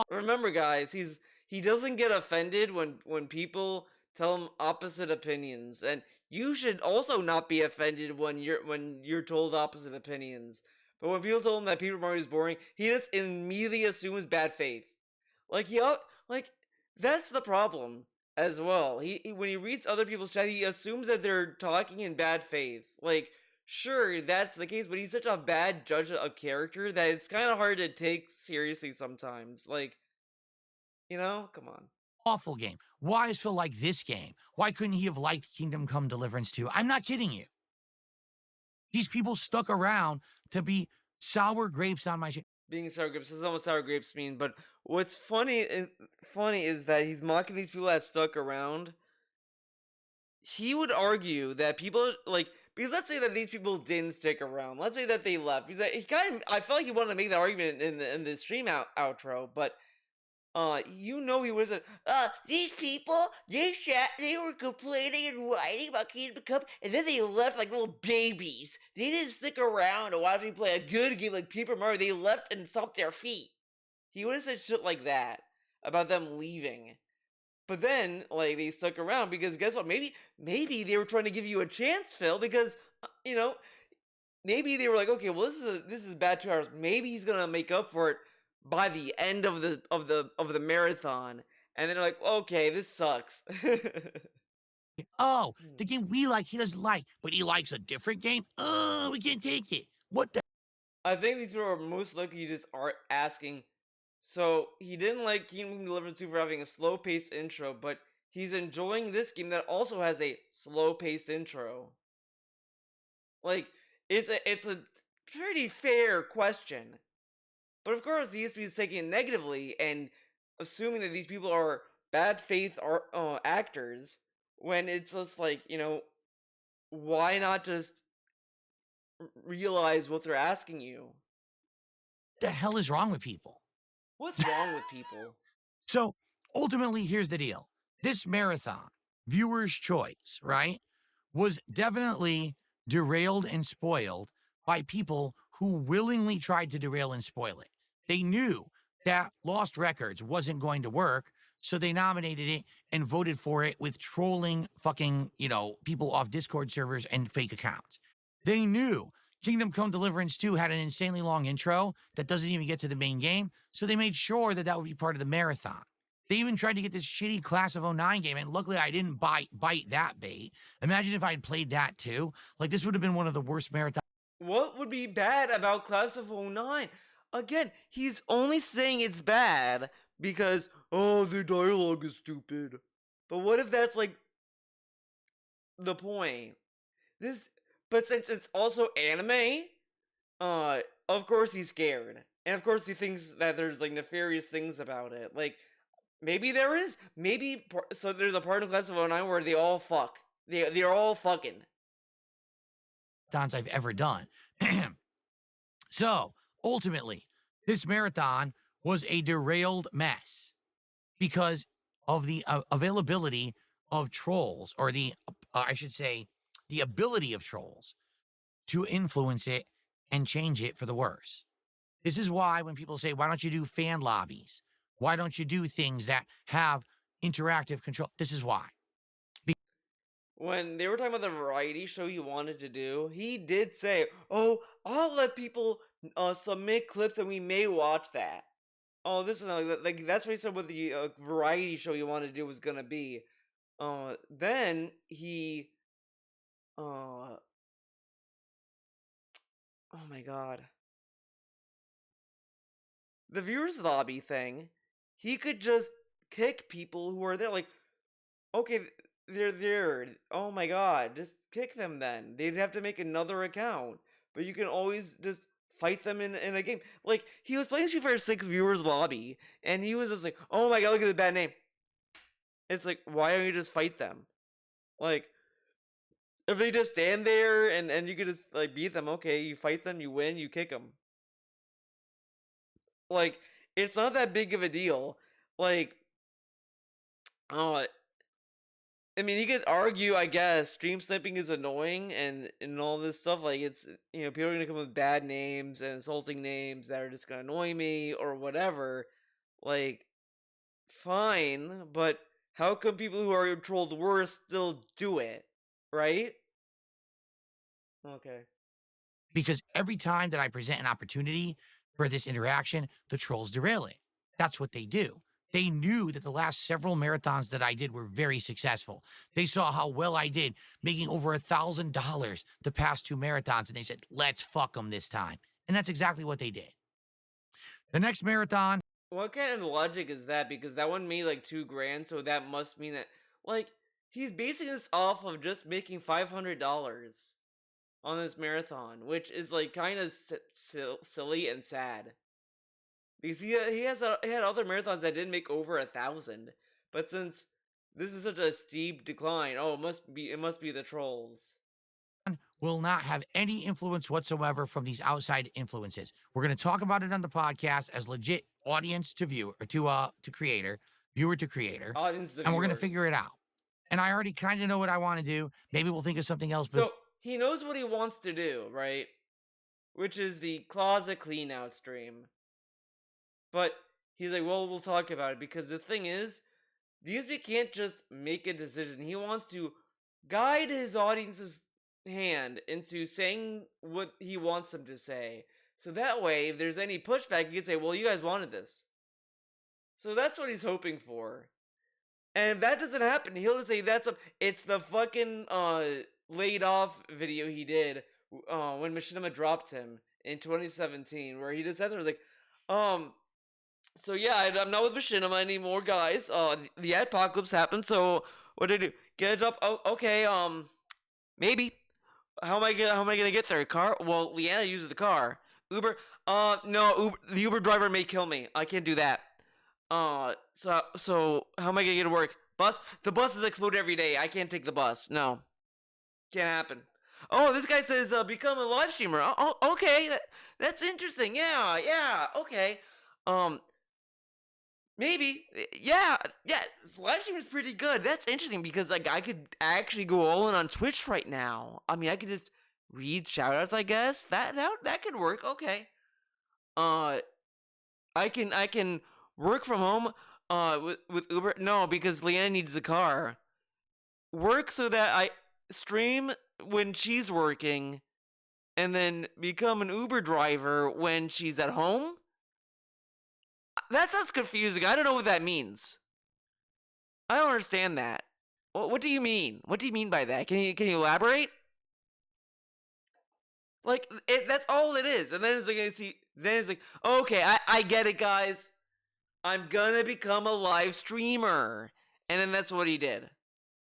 Remember, guys, he doesn't get offended when people tell him opposite opinions, and you should also not be offended when you're told opposite opinions. But when people tell him that Paper Mario is boring, he just immediately assumes bad faith. Like that's the problem as well. He when he reads other people's chat, he assumes that they're talking in bad faith. Like, Sure, that's the case, but he's such a bad judge of character that it's kind of hard to take seriously sometimes. Like, come on. Awful game. Why is Phil like this game? Why couldn't he have liked Kingdom Come Deliverance 2? I'm not kidding you. These people stuck around to be sour grapes on my shit. Being sour grapes, this is not what sour grapes mean, but what's funny is that he's mocking these people that stuck around. He would argue that people like because let's say that these people didn't stick around. Let's say that they left. Because he kind of I felt like he wanted to make that argument in the stream outro, but he was these people they were complaining and whining about Kingdom Come, and then they left like little babies. They didn't stick around to watch me play a good game like Paper Mario. They left and stomped their feet. He would have said shit like that about them leaving. But then, like, they stuck around because guess what? Maybe they were trying to give you a chance, Phil, because maybe they were like, okay, well, this is bad 2 hours. Maybe he's gonna make up for it by the end of the marathon, and then they're like, okay, this sucks. Oh, the game we like, he doesn't like, but he likes a different game? Oh, we can't take it. What the? I think these people are most likely just are asking. So he didn't like Kingdom Deliverance 2 for having a slow paced intro, but he's enjoying this game that also has a slow paced intro. Like it's a pretty fair question. But of course, the DSP is taking it negatively and assuming that these people are bad faith actors when it's just like, why not just realize what they're asking you? The hell is wrong with people? What's wrong with people? So ultimately, here's the deal. This marathon, viewer's choice, right, was definitely derailed and spoiled by people who willingly tried to derail and spoil it. They knew that Lost Records wasn't going to work, so they nominated it and voted for it with trolling fucking, people off Discord servers and fake accounts. They knew Kingdom Come Deliverance 2 had an insanely long intro that doesn't even get to the main game, so they made sure that that would be part of the marathon. They even tried to get this shitty Class of '09 game, and luckily I didn't bite that bait. Imagine if I had played that too. Like, this would have been one of the worst marathons. What would be bad about Class of '09? Again, he's only saying it's bad because, oh, the dialogue is stupid. But what if that's like the point? But since it's also anime, of course he's scared. And of course he thinks that there's like nefarious things about it. Like, maybe there is. So there's a part of Class of '09 where they all fuck. They're all fucking. I've ever done. So ultimately, this marathon was a derailed mess because of the availability of trolls, or I should say, the ability of trolls to influence it and change it for the worse. This is why when people say, why don't you do fan lobbies? Why don't you do things that have interactive control? This is why. When they were talking about the variety show he wanted to do, he did say, "Oh, I'll let people submit clips and we may watch that." Oh, this is like that's what he said. What the variety show he wanted to do was gonna be. Then he, oh my god, the viewers lobby thing. He could just kick people who are there. Like, okay, they're there. Oh my god, just kick them then. They'd have to make another account. But you can always just fight them in a game. Like, he was playing Street Fighter 6 viewers lobby, and he was just like, oh my god, look at the bad name. It's like, why don't you just fight them? Like, if they just stand there and you could just like beat them, okay, you fight them, you win, you kick them. Like, it's not that big of a deal. Like, oh, I mean, you could argue, I guess, stream sniping is annoying and all this stuff. Like, it's, people are going to come with bad names and insulting names that are just going to annoy me or whatever. Like, fine, but how come people who are trolled worse still do it? Right? Okay. Because every time that I present an opportunity for this interaction, the trolls derail it. That's what they do. They knew that the last several marathons that I did were very successful. They saw how well I did, making over $1,000 the past 2 marathons, and they said, "Let's fuck them this time." And that's exactly what they did. The next marathon, What kind of logic is that? Because that one made like 2 grand, so that must mean that like he's basing this off of just making $500 on this marathon, which is like kind of silly and sad. Because he had other marathons that didn't make over 1,000, but since this is such a steep decline, oh, it must be the trolls. will not have any influence whatsoever from these outside influences. We're going to talk about it on the podcast as legit audience to viewer to creator, viewer to creator, Audience the and we're going to viewer. figure it out. And I already kind of know what I want to do. Maybe we'll think of something else. But So he knows what he wants to do, right? Which is the closet clean out stream. But he's like, well, we'll talk about it because the thing is, DSP can't just make a decision. He wants to guide his audience's hand into saying what he wants them to say. So that way, if there's any pushback, he can say, well, you guys wanted this. So that's what he's hoping for. And if that doesn't happen, he'll just say it's the fucking laid off video he did when Machinima dropped him in 2017, where he just said there was like, so yeah, I'm not with Machinima anymore, guys. The apocalypse happened, so what did I do? Get a job? Oh, okay. Maybe. How am I gonna get there? Car? Well, Leanna uses the car. Uber? No. The Uber driver may kill me. I can't do that. So how am I gonna get to work? Bus? The bus is exploded every day. I can't take the bus. No, can't happen. Oh, this guy says become a live streamer. Oh, okay. That's interesting. Yeah. Okay. Um, Maybe. Yeah. Live stream is pretty good. That's interesting because like I could actually go all in on Twitch right now. I mean, I could just read shoutouts. I guess that could work. Okay. Uh, I can work from home. With Uber. No, because Leanne needs a car. Work so that I stream when she's working, and then become an Uber driver when she's at home. That sounds confusing. I don't know what that means. I don't understand that. What do you mean? What do you mean by that? Can you elaborate? Like that's all it is. And then it's like okay, I get it, guys. I'm gonna become a live streamer, and then that's what he did.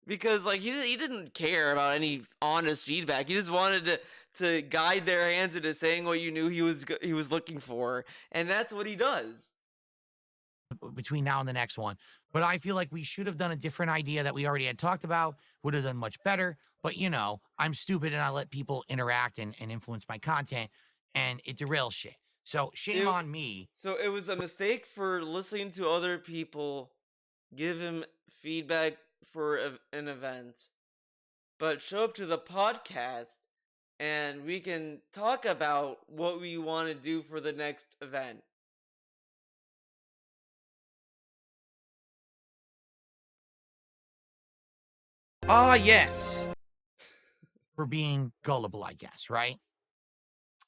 Because like he didn't care about any honest feedback. He just wanted to guide their hands into saying what you knew he was looking for, and that's what he does. between now and the next one. But I feel like we should have done a different idea that we already had talked about, would have done much better. But I'm stupid and I let people interact and influence my content and it derails shit. So shame It- on me. So it was a mistake for listening to other people give him feedback for an event, but show up to the podcast and we can talk about what we want to do for the next event. Ah, yes. For being gullible, I guess, right?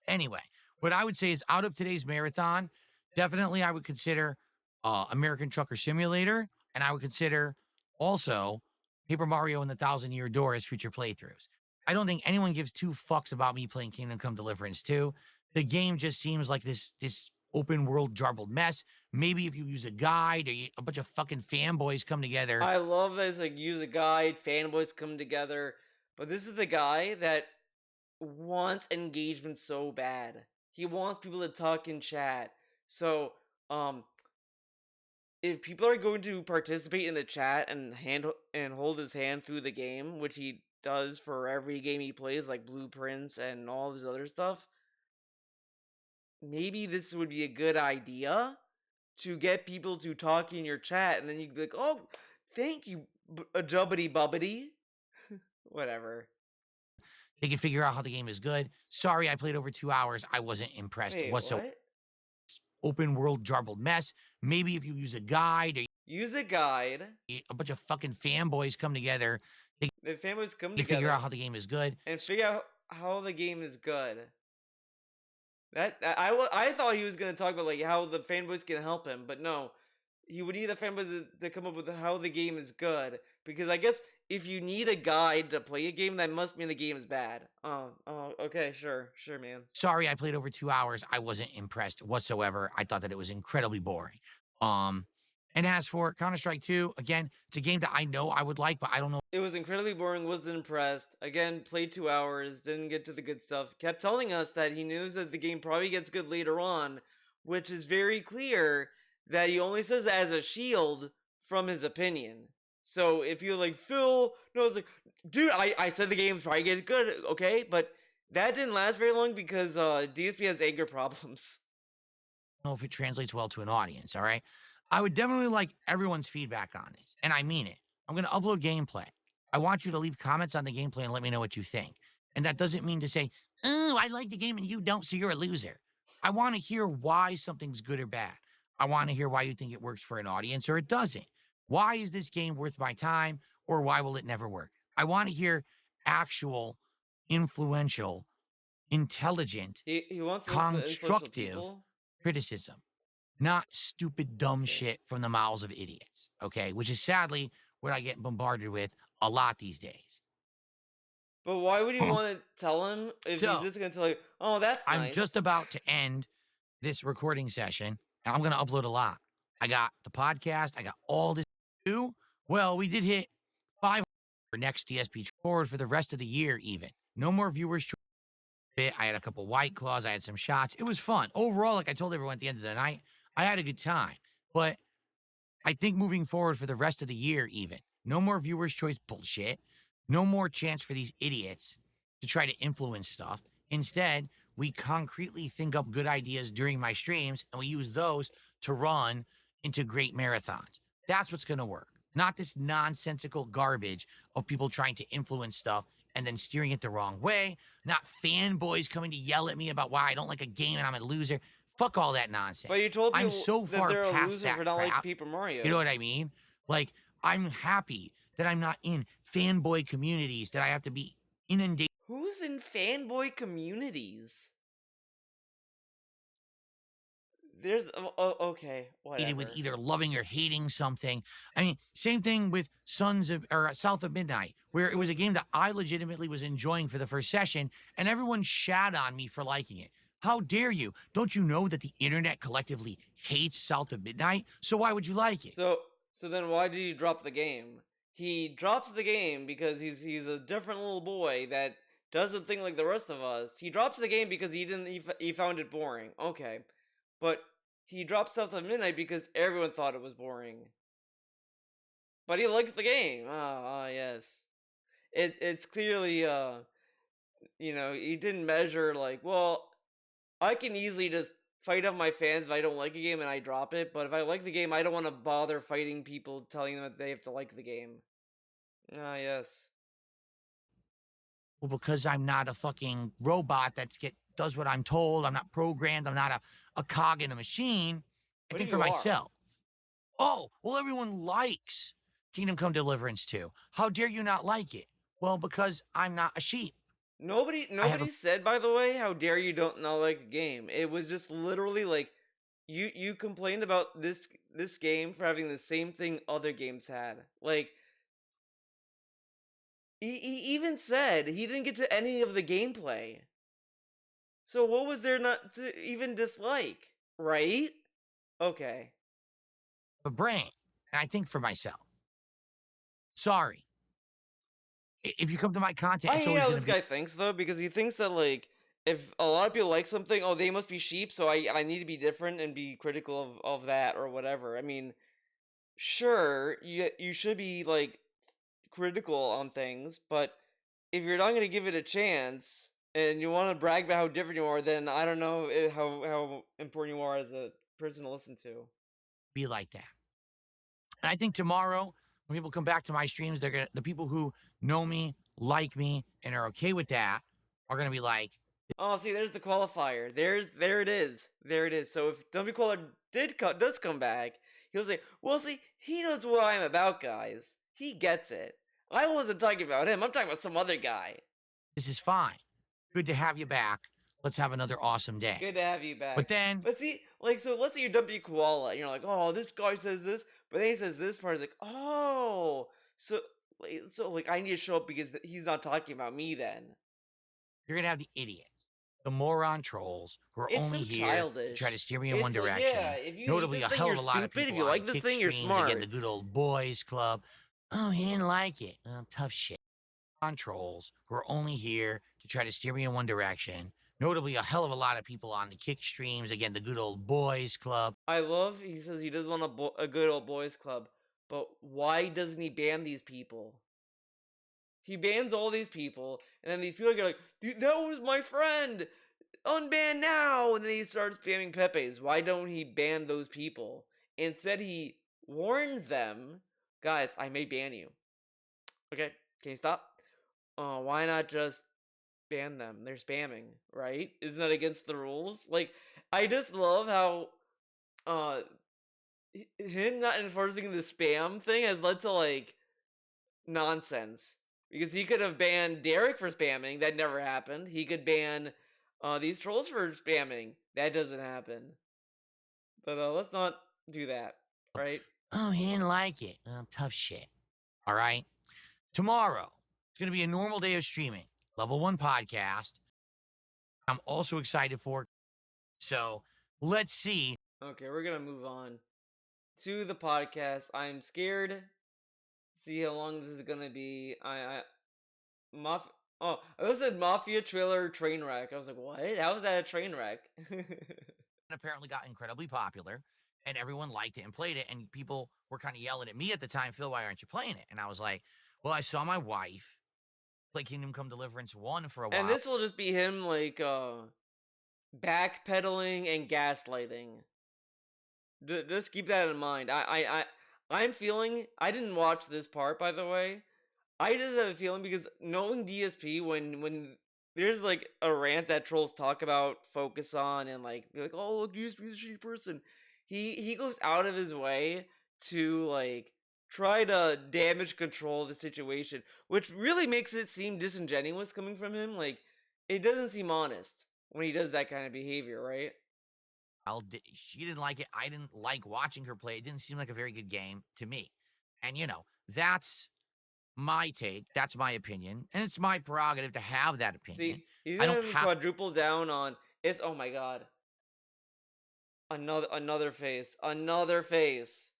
Anyway, what I would say is out of today's marathon, definitely I would consider American Trucker Simulator, and I would consider also Paper Mario and the Thousand Year Door as future playthroughs. I don't think anyone gives two fucks about me playing Kingdom Come Deliverance 2. The game just seems like this open world jarbled mess. Maybe if you use a guide or a bunch of fucking fanboys come together. I love that it's like use a guide, fanboys come together, but this is the guy that wants engagement so bad. He wants people to talk in chat. So, if people are going to participate in the chat and hold his hand through the game, which he does for every game he plays, like Blueprints and all this other stuff, maybe this would be a good idea to get people to talk in your chat, and then you can be like, "Oh, thank you, jubbity bubbity," whatever. They can figure out how the game is good. Sorry, I played over 2 hours. I wasn't impressed Wait, whatsoever. what? Open world jarbled mess. Maybe if you use a guide or Use a guide. a bunch of fucking fanboys come together, The fanboys come they together figure out how the game is good. and figure out how the game is good. I thought he was gonna talk about like how the fanboys can help him, but no. he would need the fanboys to come up with how the game is good. Because I guess if you need a guide to play a game, that must mean the game is bad. Okay, sure, man. Sorry, I played over 2 hours. I wasn't impressed whatsoever. I thought that it was incredibly boring. Um, and as for Counter-Strike 2, again, it's a game that I know I would like, but I don't know. It was incredibly boring, wasn't impressed. Again, played 2 hours, didn't get to the good stuff. Kept telling us that he knows that the game probably gets good later on, which is very clear that he only says that as a shield from his opinion. So if you're like, Phil, no, it's like, dude, I said the game's probably get good, okay? But that didn't last very long because DSP has anger problems. Know if it translates well to an audience, all right? I would definitely like everyone's feedback on this, and I mean it. I'm going to upload gameplay. I want you to leave comments on the gameplay and let me know what you think. And that doesn't mean to say, oh, I like the game and you don't, so you're a loser. I want to hear why something's good or bad. I want to hear why you think it works for an audience or it doesn't. Why is this game worth my time or why will it never work? I want to hear actual, influential, intelligent, He wants to listen to influential constructive people. criticism, not stupid, dumb shit from the mouths of idiots, okay? Which is sadly what I get bombarded with a lot these days. But why would you want to tell him if So, he's just going to tell you, oh, that's I'm nice? just about to end this recording session, and I'm going to upload a lot. I got the podcast. I got all this to do. Well, we did hit 500 for next DSP forward for the rest of the year even. No more viewers. I had a couple White Claws. I had some shots. It was fun. Overall, like I told everyone at the end of the night, I had a good time. But I think moving forward for the rest of the year even, no more viewers' choice bullshit. No more chance for these idiots to try to influence stuff. Instead, we concretely think up good ideas during my streams, and we use those to run into great marathons. That's what's going to work. Not this nonsensical garbage of people trying to influence stuff and then steering it the wrong way. Not fanboys coming to yell at me about why I don't like a game and I'm a loser. Fuck all that nonsense. But you told I'm people so that far they're a past loser that for not crap. like Paper Mario. You know what I mean? Like, I'm happy that I'm not in fanboy communities that I have to be inundated. Who's in fanboy communities? There's okay, whatever. With either loving or hating something. I mean, same thing with South of Midnight, where it was a game that I legitimately was enjoying for the first session, and everyone shat on me for liking it. How dare you? Don't you know that the internet collectively hates South of Midnight? So why would you like it? So then why did he drop the game? He drops the game because he's a different little boy that doesn't think like the rest of us. He drops the game because he found it boring. Okay. But he dropped South of Midnight because everyone thought it was boring. But he liked the game. Yes. It's clearly he didn't measure like, well, I can easily just fight off my fans if I don't like a game and I drop it, but if I like the game, I don't want to bother fighting people telling them that they have to like the game. Yes. Well, because I'm not a fucking robot that does what I'm told. I'm not programmed. I'm not a cog in a machine. I What think if for you are? myself. Oh, well, everyone likes Kingdom Come Deliverance 2. How dare you not like it? Well, because I'm not a sheep. Nobody said, by the way, how dare you don't not like the game. It was just literally like you complained about this game for having the same thing other games had. Like he even said he didn't get to any of the gameplay. So what was there not to even dislike, right? Okay. A brain. And I think for myself. Sorry. If you come to my content, I it's hate always how going this to be. guy thinks though, because he thinks that like if a lot of people like something, oh, they must be sheep, so I need to be different and be critical of that or whatever. I mean, sure, you should be like critical on things, but if you're not gonna give it a chance and you want to brag about how different you are, then I don't know how important you are as a person to listen to. Be like that. And I think tomorrow, when people come back to my streams, the people who know me, like me, and are okay with that are gonna be like, Oh, see, there's the qualifier. There it is. There it is. So if Dumpy Caller does come back, he'll say, "Well, see, he knows what I'm about, guys. He gets it. I wasn't talking about him. I'm talking about some other guy." this is fine. Good to have you back. Let's have another awesome day. Good to have you back. But then, But see, like, so let's say you're dumping koala, and you're like, oh, this guy says this, but then he says this part. Is like, oh, so I need to show up because he's not talking about me. Then you're going to have the idiots, the moron trolls who are it's only so here to try to childish. steer me in one It's like, yeah, direction. if you hate Notably, this a thing, hell you're of a lot of stupid. If people you on the like this kick thing, you're streams, again, smart. the good old boys club. Oh, he didn't like it. Tough shit. On trolls who are only here to try to steer me in one direction. Notably, a hell of a lot of people on the kick streams, again, the good old boys club. I love. He says he does want a good old boys club, but why doesn't he ban these people? He bans all these people, and then these people get like, "That was my friend. Unban now!" And then he starts spamming Pepe's. Why don't he ban those people? Instead, he warns them, guys, I may ban you. Okay, can you stop? Why not just ban them? They're spamming, right? Isn't that against the rules? Like, I just love how uh him not enforcing the spam thing has led to like nonsense. Because he could have banned Derek for spamming, that never happened. He could ban these trolls for spamming, that doesn't happen. But let's not do that, right? Oh, he didn't like it. Tough shit. All right. Tomorrow, it's going to be a normal day of streaming. Level 1 podcast. I'm also excited for. So let's see. Okay, we're gonna move on to the podcast. I'm scared to see how long this is gonna be. Oh, I said Mafia trailer train wreck. I was like, what? How is that a train wreck? Apparently got incredibly popular and everyone liked it and played it. And people were kind of yelling at me at the time, Phil, why aren't you playing it? And I was like, well, I saw my wife play Kingdom Come Deliverance 1 for a while. And this will just be him like backpedaling and gaslighting. Just keep that in mind. I'm feeling. I didn't watch this part, by the way. I just have a feeling because knowing DSP, when there's like a rant that trolls talk about, focus on, and like be like, oh look, DSP's a shitty person. He goes out of his way to like try to damage control the situation, which really makes it seem disingenuous coming from him. Like it doesn't seem honest when he does that kind of behavior, right? She didn't like it. I didn't like watching her play. It didn't seem like a very good game to me. And, that's my take. That's my opinion. And it's my prerogative to have that opinion. See, he's I don't gonna have. quadruple down on it's. Oh my god, another face, another face.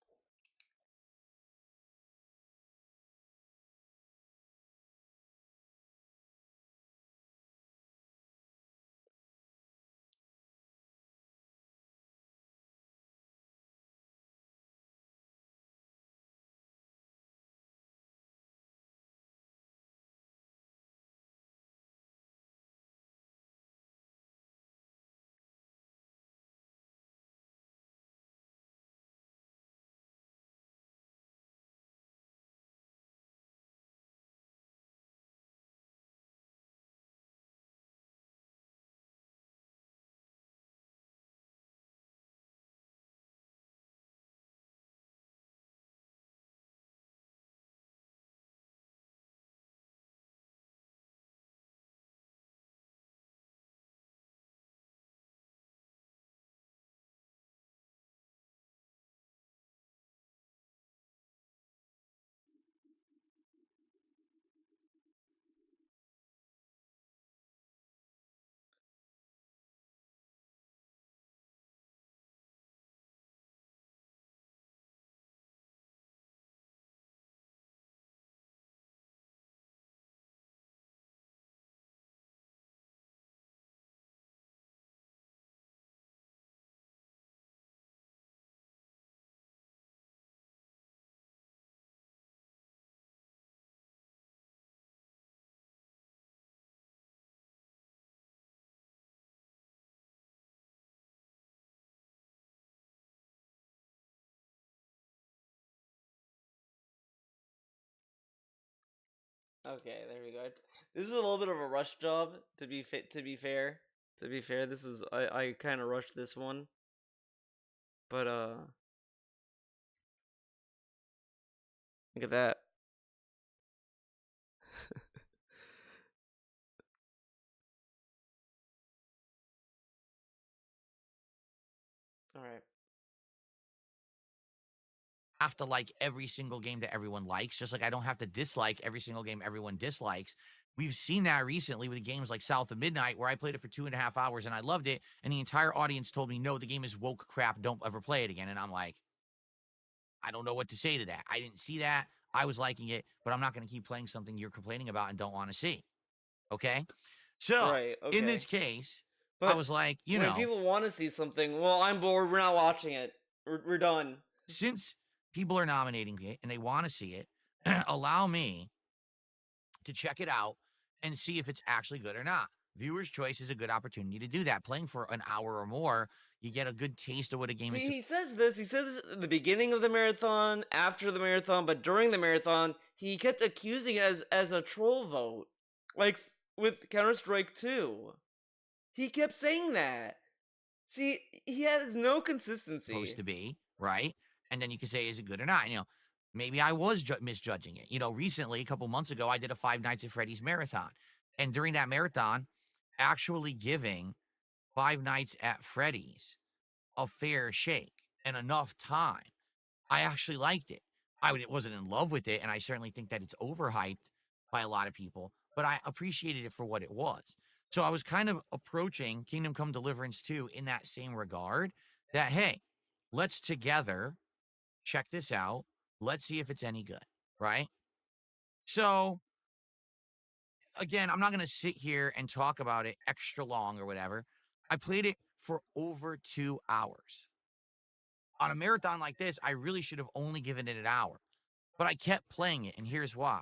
Okay, there we go. This is a little bit of a rush job to be fit. To be fair, this was I kind of rushed this one, but look at that. All right. Have to like every single game that everyone likes, just like I don't have to dislike every single game everyone dislikes. We've seen that recently with games like South of Midnight, where I played it for 2.5 hours and I loved it, and the entire audience told me, no, the game is woke crap, don't ever play it again. And I'm like, I don't know what to say to that. I didn't see that. I was liking it, but I'm not going to keep playing something you're complaining about and don't want to see. Okay. So Right. in this Okay. case, I But was like, when people want to see something, well, I'm bored. We're not watching it. We're done. since people are nominating it and they want to see it, allow me to check it out and see if it's actually good or not. Viewer's choice is a good opportunity to do that. Playing for an hour or more, you get a good taste of what a game is. See, he says this. He says this at the beginning of the marathon, after the marathon, but during the marathon, he kept accusing it as a troll vote, like with Counter Strike 2. He kept saying that. See, he has no Supposed consistency. to be, right? And then you can say, is it good or not? Maybe I was misjudging it. Recently, a couple months ago, I did a Five Nights at Freddy's marathon. And during that marathon, actually giving Five Nights at Freddy's a fair shake and enough time, I actually liked it. Wasn't in love with it, and I certainly think that it's overhyped by a lot of people, but I appreciated it for what it was. So I was kind of approaching Kingdom Come Deliverance 2 in that same regard that, hey, let's together check this out. Let's see if it's any good, right? So again, I'm not going to sit here and talk about it extra long or whatever. I played it for over 2 hours. On a marathon like this, I really should have only given it an hour, but I kept playing it, and here's why.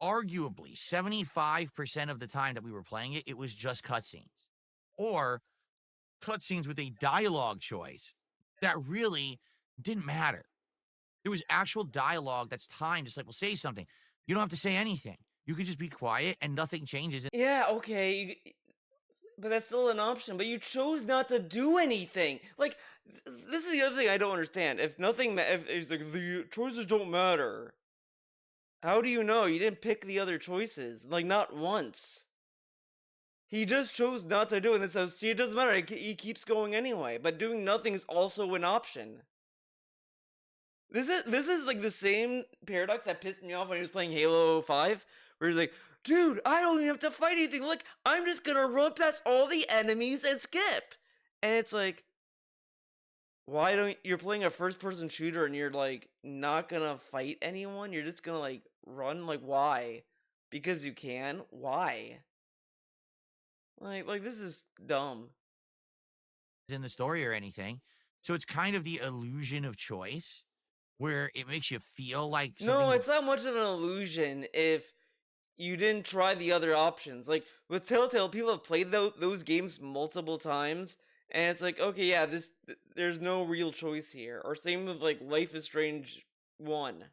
Arguably, 75% of the time that we were playing it, it was just cutscenes or cutscenes with a dialogue choice that really didn't matter. It was actual dialogue that's timed. It's like, well, say something. You don't have to say anything. You could just be quiet and nothing changes. Yeah, okay, but that's still an option. But you chose not to do anything. Like, this is the other thing I don't understand. If nothing, if it's like the choices don't matter, how do you know you didn't pick the other choices? Like, not once. He just chose not to do it, and so see, it doesn't matter. He keeps going anyway. But doing nothing is also an option. This is like the same paradox that pissed me off when he was playing Halo 5, where he's like, dude, I don't even have to fight anything. Look, I'm just gonna run past all the enemies and skip. And it's like, why don't you're playing a first person shooter and you're like not gonna fight anyone? You're just gonna like run, like why? Because you can? Why? Like this is dumb. In the story or anything. So it's kind of the illusion of choice where it makes you feel like No, something's it's not much of an illusion if you didn't try the other options. Like with Telltale, people have played those games multiple times, and it's like, okay, yeah, there's no real choice here. Or same with like Life is Strange 1.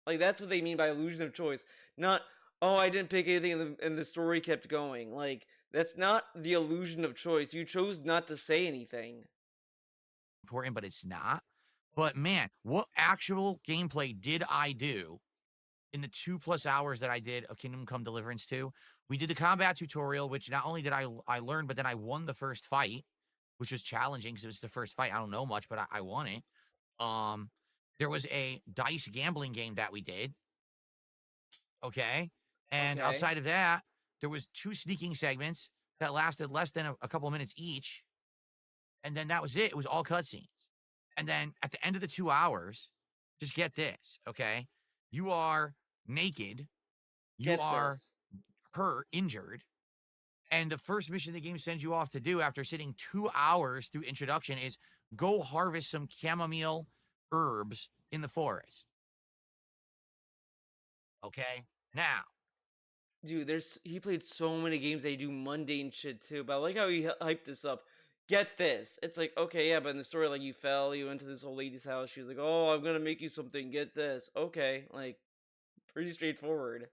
Like that's what they mean by illusion of choice. Not, oh, I didn't pick anything and the story kept going. Like that's not the illusion of choice. You chose not to say anything. important, but it's not. But man, what actual gameplay did I do in the 2+ hours that I did of Kingdom Come Deliverance 2? We did the combat tutorial, which not only did I learn, but then I won the first fight, which was challenging because it was the first fight. I don't know much, but I won it. Um, there was a dice gambling game that we did. Okay. And Okay, outside of that, there was two sneaking segments that lasted less than a couple of minutes each. And then that was it. It was all cutscenes. And then at the end of the 2 hours, just get this, okay? You are naked, you get are this. hurt, injured, and the first mission the game sends you off to do after sitting 2 hours through introduction is go harvest some chamomile herbs in the forest. Okay? Now, Dude, he played so many games they do mundane shit too. But I like how he hyped this up. Get this. It's like, okay, yeah, but in the story, like you fell, you went to this old lady's house. She was like, oh, I'm gonna make you something. Get this. Okay, like pretty straightforward.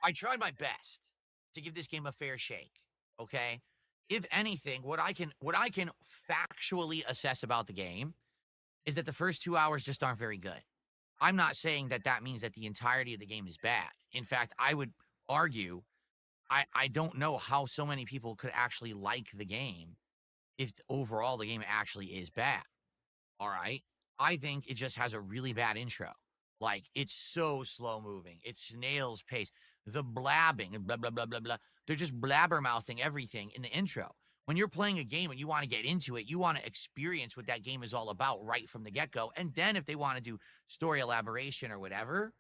I tried my best to give this game a fair shake, okay? If anything, what I can factually assess about the game is that the first 2 hours just aren't very good. I'm not saying that that means that the entirety of the game is bad. In fact, I would argue I don't know how so many people could actually like the game if overall the game actually is bad. All right. I think it just has a really bad intro. Like it's so slow moving. It's snail's pace. The blabbing and blah blah blah blah blah. They're just blabbermouthing everything in the intro. When you're playing a game and you want to get into it, you want to experience what that game is all about right from the get-go. And then if they want to do story elaboration or whatever,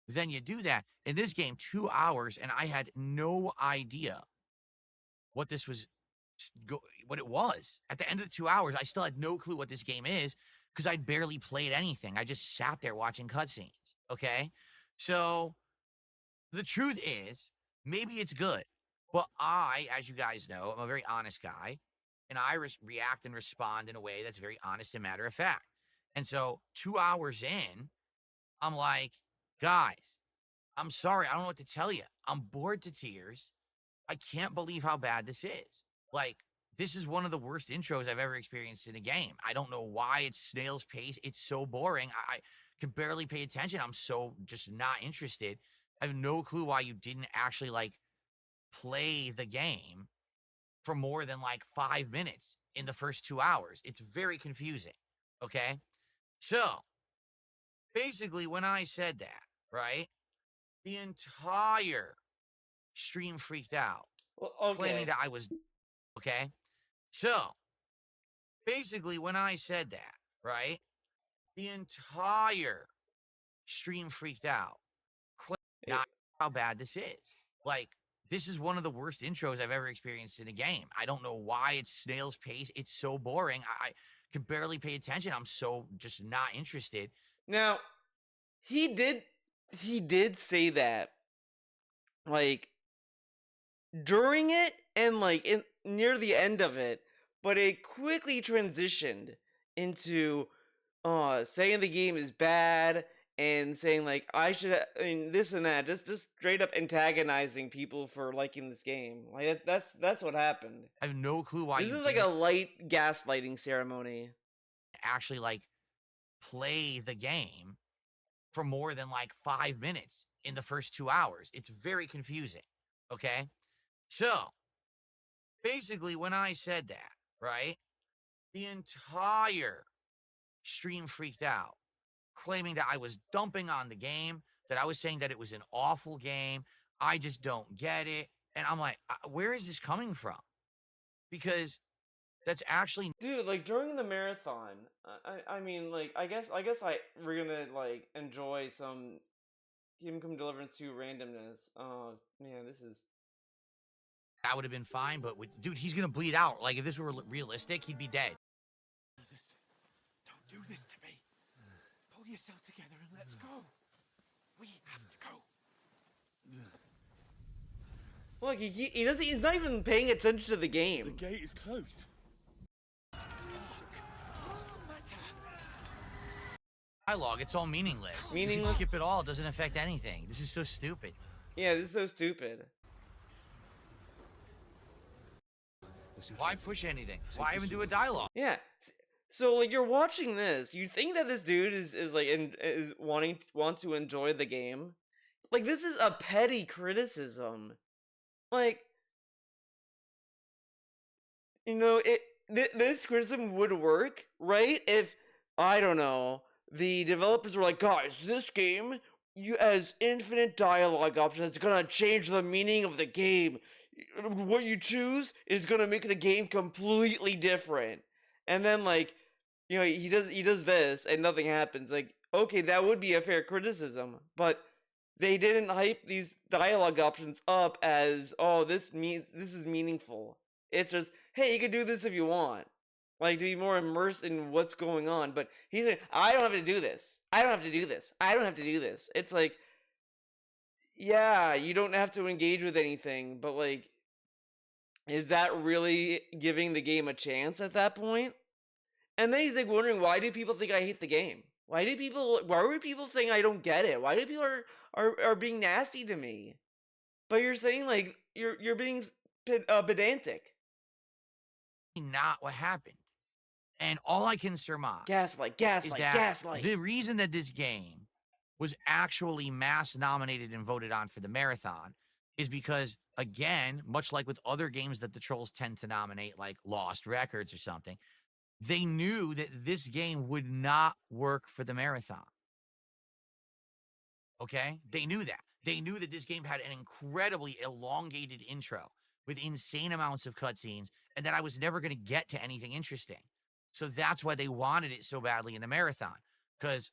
then you do that. In this game, 2 hours, and I had no idea what this was what it was. At the end of the 2 hours, I still had no clue what this game is because I'd barely played anything. I just sat there watching cutscenes. Okay. So the truth is, maybe it's good. But I, as you guys know, I'm a very honest guy, and I react and respond in a way that's very honest and matter of fact. And so 2 hours in, I'm like, guys, I'm sorry. I don't know what to tell you. I'm bored to tears. I can't believe how bad this is. Like, this is one of the worst intros I've ever experienced in a game. I don't know why it's snail's pace. It's so boring. I can barely pay attention. I'm so just not interested. I have no clue why you didn't actually like play the game for more than like 5 minutes in the first 2 hours. It's very confusing. Okay. So basically, when I said that, right, the entire stream freaked out, Well, claiming okay. that I was okay. So basically, when I said that, right, the entire stream freaked out, not how bad this is. Like, this is one of the worst intros I've ever experienced in a game. I don't know why it's snail's pace. It's so boring. I can barely pay attention. I'm so just not interested. Now, he did he did say that like during it and like in near the end of it, but it quickly transitioned into saying the game is bad and saying like I mean this and that, just straight up antagonizing people for liking this game. Like that's what happened. I have no clue why This you is like a didn't light gaslighting ceremony. actually like play the game for more than like 5 minutes in the first 2 hours. It's very confusing. Okay. So basically, when I said that, right, the entire stream freaked out, claiming that I was dumping on the game, that I was saying that it was an awful game. I just don't get it. And I'm like, where is this coming from? Because that's actually Dude, like during the marathon, I mean, like I we're gonna like enjoy some Kingdom Come Deliverance 2 randomness. Oh man, this is that would have been fine. But dude, he's gonna bleed out. Like if this were realistic, he'd be dead. Jesus, don't do this to me. Pull yourself together and let's go. We have to go. look. He doesn't. He's not even paying attention to the The game. gate is closed. What's the matter? Dialogue, it's all meaningless. You Meaningless? can skip it all. It doesn't affect anything. This is so stupid. Yeah, this is so stupid. Why push anything? Why even do a dialogue? Yeah. So like you're watching this, you think that this dude is like is wants to enjoy the game. Like this is a petty criticism. Like you know, this criticism would work, right? If I don't know, the developers were like, guys, this game you has infinite dialogue options. It's gonna change the meaning of the game. What you choose is gonna make the game completely different. And then like, you know, he does this and nothing happens. Like, okay, that would be a fair criticism, but they didn't hype these dialogue options up as this is meaningful. It's just, hey, you can do this if you want. Like to be more immersed in what's going on. But he's saying, I don't have to do this. I don't have to do this. I don't have to do this. It's like, yeah, you don't have to engage with anything, but like, is that really giving the game a chance at that point? And then he's like wondering, why do people think I hate the game? Why were people saying I don't get it? Why do people are being nasty to me? But you're saying like you're being pedantic. Not what happened. And all I can surmise Gaslight, is gaslight, that gaslight. the reason that this game was actually mass nominated and voted on for the marathon is because, again, much like with other games that the trolls tend to nominate, like Lost Records or something, they knew that this game would not work for the marathon. Okay? They knew that. They knew that this game had an incredibly elongated intro with insane amounts of cutscenes and that I was never going to get to anything interesting. So that's why they wanted it so badly in the marathon. Because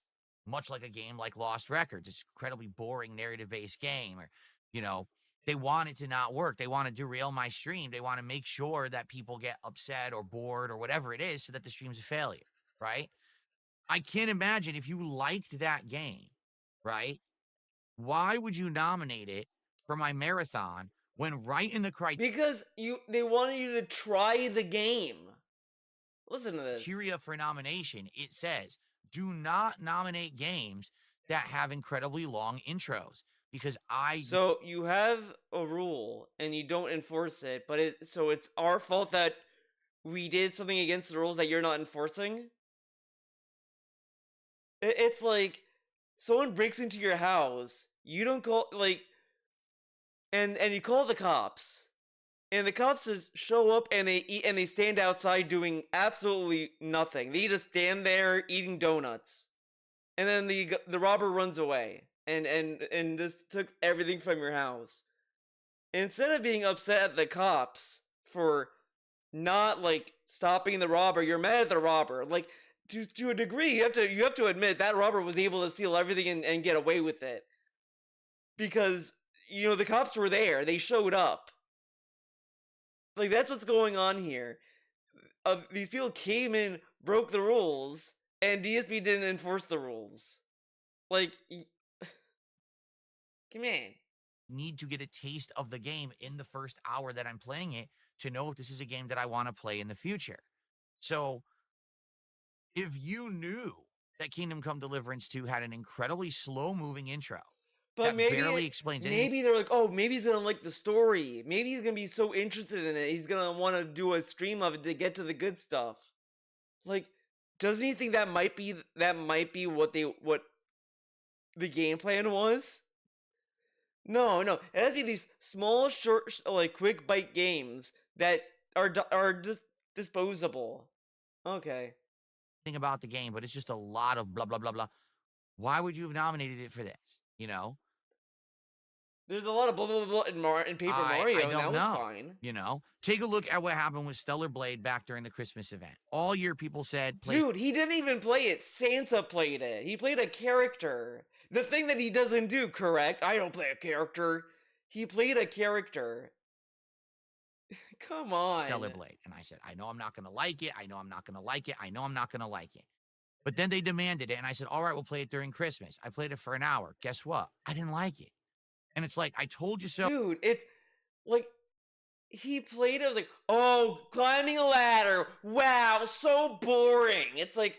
much like a game like Lost Records, this incredibly boring narrative-based game, or, you know, they want it to not work. They want to derail my stream. They want to make sure that people get upset or bored or whatever it is so that the stream's a failure, right? I can't imagine if you liked that game, right? Why would you nominate it for my marathon when right in the Because they wanted you to try the game. Listen to this. criteria for nomination, it says, do not nominate games that have incredibly long intros? Because So you have a rule and you don't enforce it, but it's our fault that we did something against the rules that you're not enforcing? It's like someone breaks into your house, you don't call, like, and you call the cops. And the cops just show up and they stand outside doing absolutely nothing. They just stand there eating donuts. And then the robber runs away and just took everything from your house. Instead of being upset at the cops for not, like, stopping the robber, you're mad at the robber. Like, to a degree, you have to admit that robber was able to steal everything and get away with it. Because, the cops were there. They showed up. Like, that's what's going on here. These people came in, broke the rules, and DSP didn't enforce the rules. Like, come on. need to get a taste of the game in the first hour that I'm playing it to know if this is a game that I want to play in the future. So if you knew that Kingdom Come Deliverance 2 had an incredibly slow-moving intro But that barely explains anything, maybe they're like, oh, maybe he's gonna like the story. Maybe he's gonna be so interested in it, he's gonna want to do a stream of it to get to the good stuff. Like, doesn't he think that might be what the game plan was? No, it has to be these small, short, like, quick bite games that are just disposable. Okay. thing about the game, but it's just a lot of blah, blah, blah, blah. Why would you have nominated it for this? There's a lot of blah blah blah in Paper Mario, I and don't that was know. fine. Take a look at what happened with Stellar Blade back during the Christmas event. All year people said, Dude, he didn't even play it. Santa played it. He played a character. The thing that he doesn't do, correct? I don't play a character. He played a character. Come on. Stellar Blade. And I said, I know I'm not going to like it. I know I'm not going to like it. I know I'm not going to like it. But then they demanded it. And I said, all right, we'll play it during Christmas. I played it for an hour. Guess what? I didn't like it. And it's like, I told you so. Dude, it's like, he played it, I was like, oh, climbing a ladder. Wow, so boring. It's like,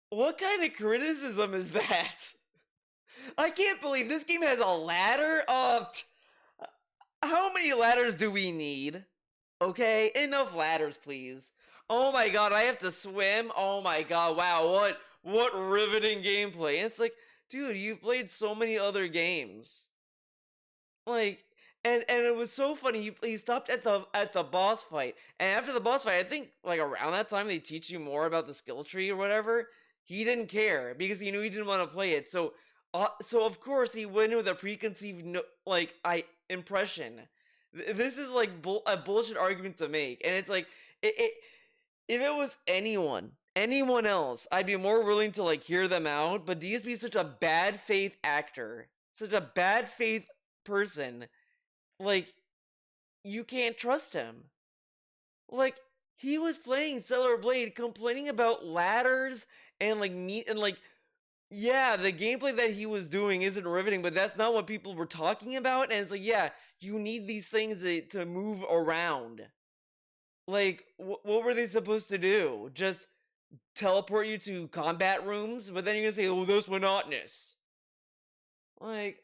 what kind of criticism is that? I can't believe this game has a ladder. How many ladders do we need? Okay, enough ladders, please. Oh my god, I have to swim. Oh my god, wow, what riveting gameplay. And it's like, dude, you've played so many other games. Like, and it was so funny. He stopped at the boss fight, and after the boss fight, I think like around that time they teach you more about the skill tree or whatever. He didn't care because he knew he didn't want to play it. So of course he went in with a preconceived impression. This is like a bullshit argument to make, and it's like if it was anyone else, I'd be more willing to like hear them out. But DSP is such a bad faith actor, such a bad faith person. Like, you can't trust him. Like, he was playing Stellar Blade, complaining about ladders and like meat and like, yeah, the gameplay that he was doing isn't riveting, but that's not what people were talking about. And it's like, yeah, you need these things to move around. Like, what were they supposed to do? Just teleport you to combat rooms? But then you're gonna say, oh, that's monotonous. Like,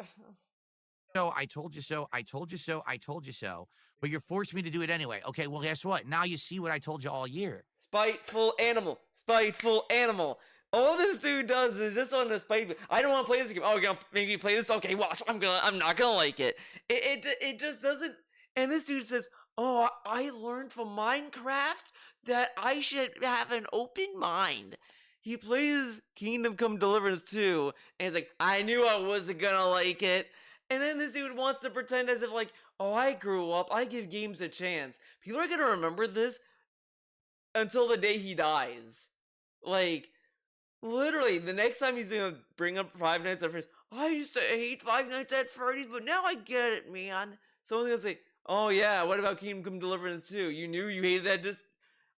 No, I told you so. I told you so. I told you so. But you're forcing me to do it anyway. Okay, well, guess what? Now you see what I told you all year. spiteful animal. Spiteful animal. All this dude does is just on the spike. I don't want to play this game. Oh, you're gonna make me play this? Okay, watch. I'm not gonna like it. It just doesn't. And this dude says, "Oh, I learned from Minecraft that I should have an open mind." He plays Kingdom Come Deliverance 2, and he's like, "I knew I wasn't gonna like it." And then this dude wants to pretend as if like, "Oh, I grew up. I give games a chance." People are gonna remember this until the day he dies. Like, literally, the next time he's gonna bring up Five Nights at Freddy's, I used to hate Five Nights at Freddy's, but now I get it, man. Someone's gonna say, oh yeah, what about Kingdom Come Deliverance 2? You knew you hated that just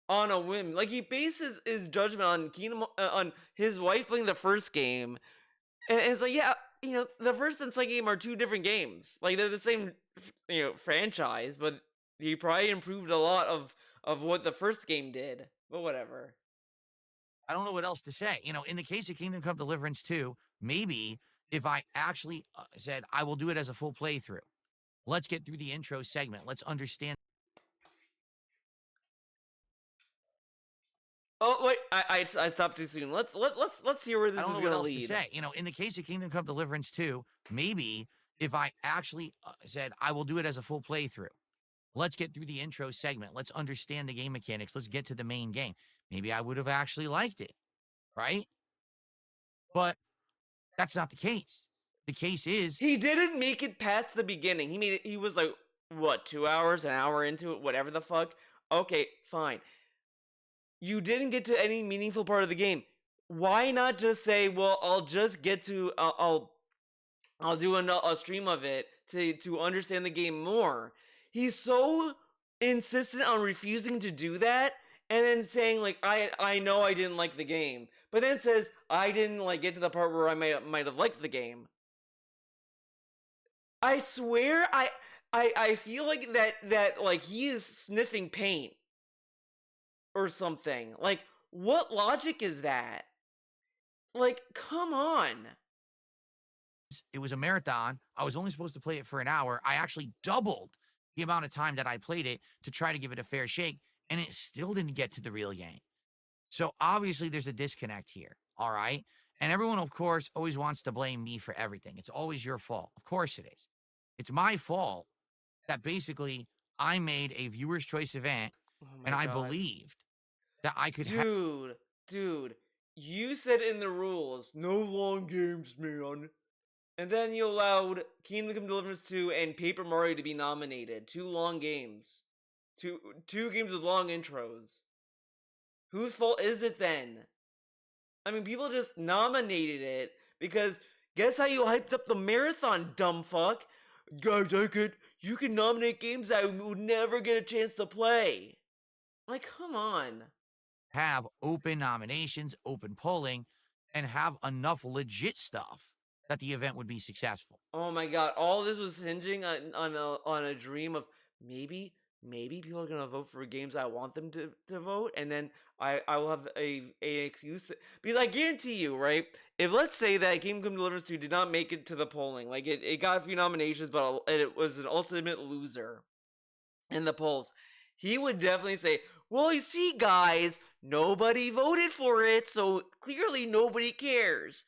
on a whim. Like, he bases his judgment on on his wife playing the first game, and it's like, yeah, the first and second game are two different games. Like, they're the same, franchise, but he probably improved a lot of what the first game did. But whatever. I don't know what else to say. In the case of Kingdom Come Deliverance 2, maybe if I actually said, I will do it as a full playthrough. Let's get through the intro segment. Let's understand. Oh wait, I stopped too soon. Let's hear where I this don't is know what gonna else to lead. say. In the case of Kingdom Come Deliverance 2, maybe if I actually said, I will do it as a full playthrough. Let's get through the intro segment. Let's understand the game mechanics. Let's get to the main game. Maybe I would have actually liked it, right? But that's not the case. The case is He didn't make it past the beginning. He made it. He was like, what, 2 hours, an hour into it, whatever the fuck. Okay, fine. You didn't get to any meaningful part of the game. Why not just say, well, I'll just get to, I'll do a stream of it to understand the game more. He's so insistent on refusing to do that, and then saying like, I know I didn't like the game, but then says I didn't like get to the part where I might have liked the game. I swear, I feel like that like he is sniffing paint or something. Like, what logic is that? Like, come on. it was a marathon. I was only supposed to play it for an hour. I actually doubled the amount of time that I played it to try to give it a fair shake, and it still didn't get to the real game. So obviously there's a disconnect here, all right? And everyone, of course, always wants to blame me for everything. It's always your fault. Of course it is. It's my fault that basically I made a viewer's choice event, Oh my and I God. believed that I could have. Dude, you said in the rules, no long games, man. And then you allowed Kingdom Come Deliverance 2 and Paper Mario to be nominated. Two long games. Two games with long intros. Whose fault is it then? I mean, people just nominated it because guess how you hyped up the marathon, dumb fuck? Guys, you can nominate games I would never get a chance to play. Like, come on. Have open nominations, open polling, and have enough legit stuff that the event would be successful. Oh my God! All this was hinging on a dream of maybe people are gonna vote for games I want them to vote, and then I will have a excuse because I guarantee you, right? If let's say that Kingdom Come Deliverance 2 did not make it to the polling, like it got a few nominations, but it was an ultimate loser in the polls, he would definitely say, well, you see, guys, nobody voted for it, so clearly nobody cares.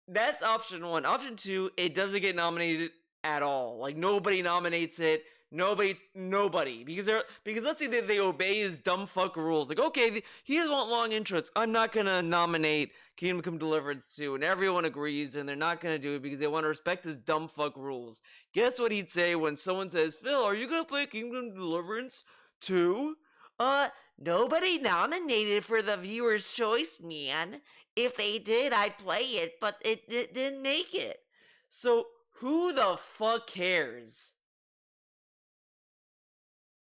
That's option one. Option two, it doesn't get nominated at all. Like, nobody nominates it. Nobody. Because let's say that they obey his dumb fuck rules. Like, okay, he doesn't want long intros. I'm not gonna nominate Kingdom Come Deliverance 2. And everyone agrees, and they're not gonna do it because they want to respect his dumb fuck rules. Guess what he'd say when someone says, Phil, are you gonna play Kingdom Come Deliverance 2? Nobody nominated for the viewer's choice, man. If they did, I'd play it, but it didn't make it. So, who the fuck cares?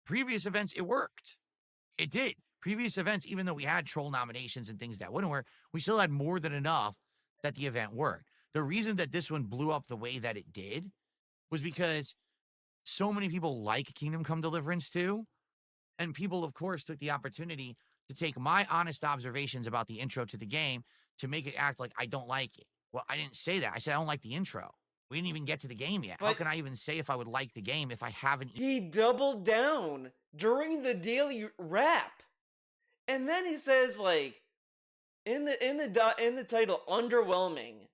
Previous events, it worked. It did. Previous events, even though we had troll nominations and things that wouldn't work, we still had more than enough that the event worked. The reason that this one blew up the way that it did was because so many people like Kingdom Come Deliverance 2, and people, of course, took the opportunity to take my honest observations about the intro to the game to make it act like I don't like it. Well, I didn't say that. I said I don't like the intro. We didn't even get to the game yet. How But can I even say if I would like the game if I haven't? he doubled down during the daily wrap. And then he says, like, in the title, underwhelming.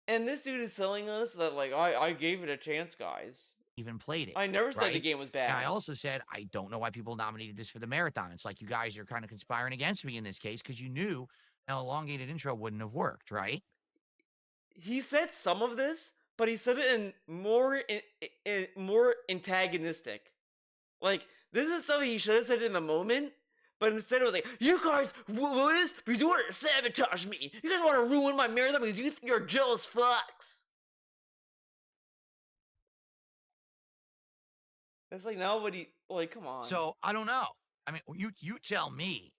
And this dude is telling us that, like, I gave it a chance, guys. Even played it. I never said the right? game was And bad. I also said, I don't know why people nominated this for the marathon. It's like you guys are kind of conspiring against me in this case because you knew an elongated intro wouldn't have worked, right? He said some of this, but he said it in more antagonistic. Like, this is something he should have said in the moment, but instead it was like, you guys will this because you want to sabotage me. You guys want to ruin my marathon because you think you're jealous fucks. It's like, nobody, like, come on. So I don't know. I mean, you tell me,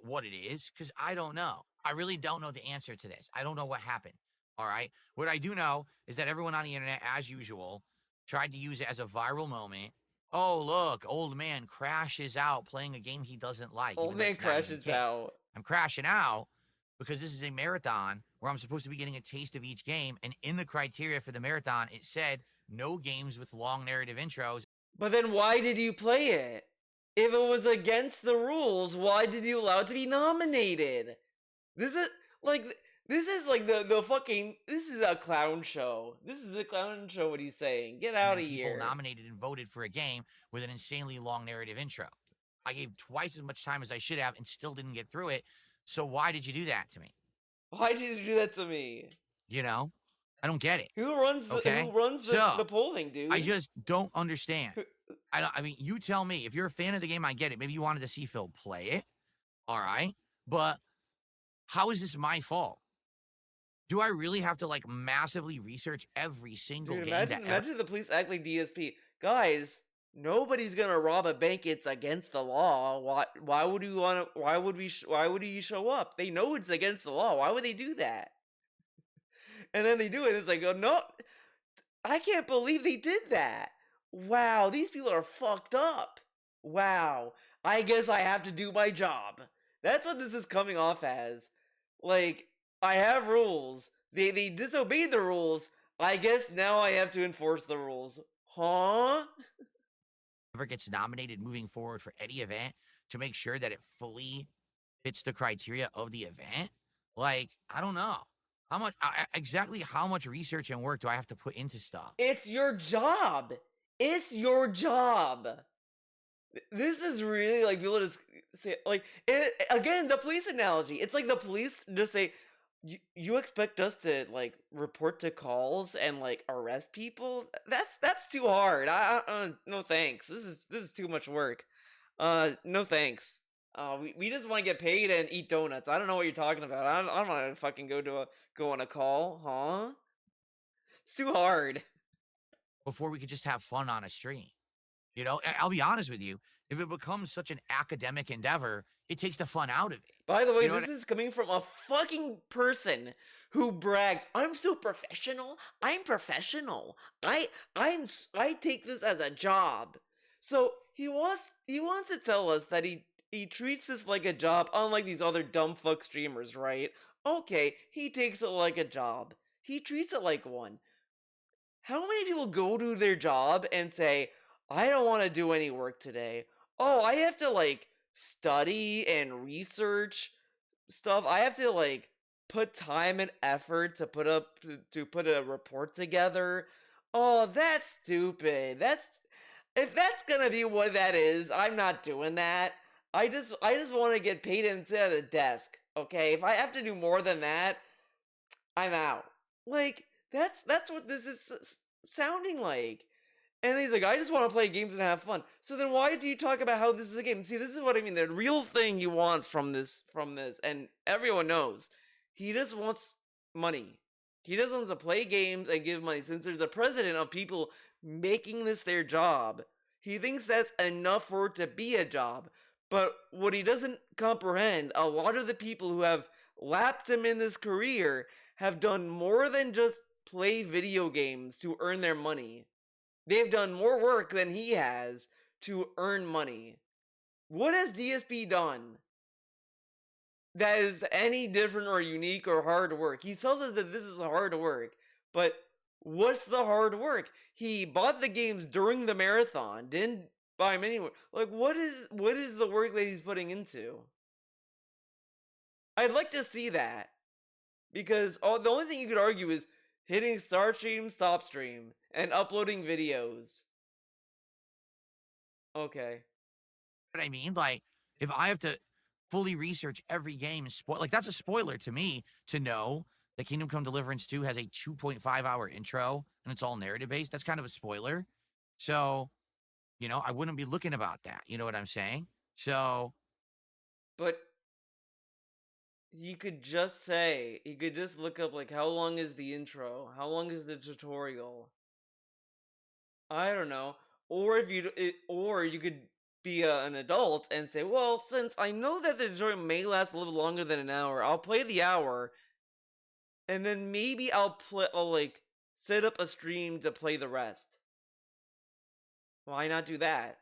what it is, because I don't know. I really don't know the answer to this. I don't know what happened. All right. What I do know is that everyone on the internet, as usual, tried to use it as a viral moment. Oh, look, old man crashes out playing a game he doesn't like. Old even though man that's not even the crashes case. out. I'm crashing out because this is a marathon where I'm supposed to be getting a taste of each game. And in the criteria for the marathon, it said no games with long narrative intros. But then why did you play it? If it was against the rules, why did you allow it to be nominated? This is like the fucking, this is a clown show. This is a clown show, what he's saying. Get out of here. People nominated and voted for a game with an insanely long narrative intro. I gave twice as much time as I should have and still didn't get through it. So why did you do that to me? Why did you do that to me? I don't get it. Who runs the polling, dude? I just don't understand. I mean, you tell me. If you're a fan of the game, I get it. Maybe you wanted to see Phil play it. All right. But how is this my fault? Do I really have to like massively research every single Dude, game? imagine the police act like DSP. Guys, nobody's gonna rob a bank. It's against the law. Why would you want to? Why would you show up? They know it's against the law. Why would they do that? And then they do it. It's like, oh no, I can't believe they did that. Wow, these people are fucked up. Wow, I guess I have to do my job. That's what this is coming off as. Like, I have rules. They disobeyed the rules. I guess now I have to enforce the rules. Huh? Ever gets nominated moving forward for any event to make sure that it fully fits the criteria of the event? Like, I don't know. Exactly how much research and work do I have to put into stuff? It's your job. It's your job. This is really like people just say, like, again, the police analogy. It's like the police just say, you expect us to like report to calls and like arrest people? That's too hard. No thanks. This is too much work. No thanks. We just want to get paid and eat donuts. I don't know what you're talking about. I don't want to fucking go on a call, huh? It's too hard. Before we could just have fun on a stream. I'll be honest with you. If it becomes such an academic endeavor, it takes the fun out of it. By the way, this is coming from a fucking person who bragged, I'm so professional. I'm professional. I take this as a job. So he wants to tell us that he treats this like a job, unlike these other dumb fuck streamers, right? Okay, he takes it like a job. He treats it like one. How many people go to their job and say, I don't want to do any work today. Oh, I have to like study and research stuff. I have to like put time and effort to put a report together. Oh, that's stupid. If that's gonna be what that is, I'm not doing that. I just want to get paid and sit at a desk. Okay, if I have to do more than that, I'm out. Like, that's what this is sounding like. And he's like, I just want to play games and have fun. So then why do you talk about how this is a game? See, this is what I mean. The real thing he wants from this, and everyone knows, he just wants money. He just wants to play games and give money. Since there's a precedent of people making this their job, he thinks that's enough for it to be a job. But what he doesn't comprehend, a lot of the people who have lapped him in this career have done more than just play video games to earn their money. They've done more work than he has to earn money. What has DSP done that is any different or unique or hard work? He tells us that this is hard work, but what's the hard work? He bought the games during the marathon, didn't buy them anywhere. Like, what is the work that he's putting into? I'd like to see that because the only thing you could argue is hitting start stream, stop stream, and uploading videos. Okay. What I mean, like, if I have to fully research every game and spoil, like, that's a spoiler to me to know that Kingdom Come Deliverance 2 has a 2.5-hour intro and it's all narrative based. That's kind of a spoiler. So, I wouldn't be looking about that. You know what I'm saying? So, But you could just look up like how long is the intro? How long is the tutorial? I don't know. Or you could be an adult and say, well, since I know that the tutorial may last a little longer than an hour, I'll play the hour, and then maybe I'll like set up a stream to play the rest. Why not do that?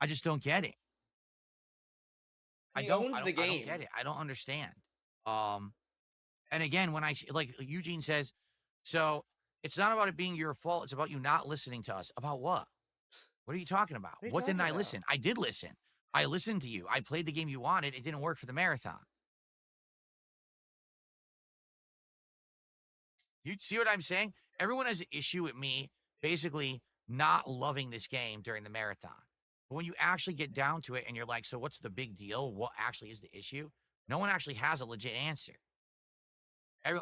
I just don't get it. He owns the I don't game. get it. I don't understand. And again, when like Eugene says, so it's not about it being your fault. It's about you not listening to us. About what? What are you talking about? What are you What didn't talking I about? listen? I did listen. I listened to you. I played the game you wanted. It didn't work for the marathon. You see what I'm saying? Everyone has an issue with me basically not loving this game during the marathon. But when you actually get down to it and you're like, so what's the big deal? What actually is the issue? No one actually has a legit answer.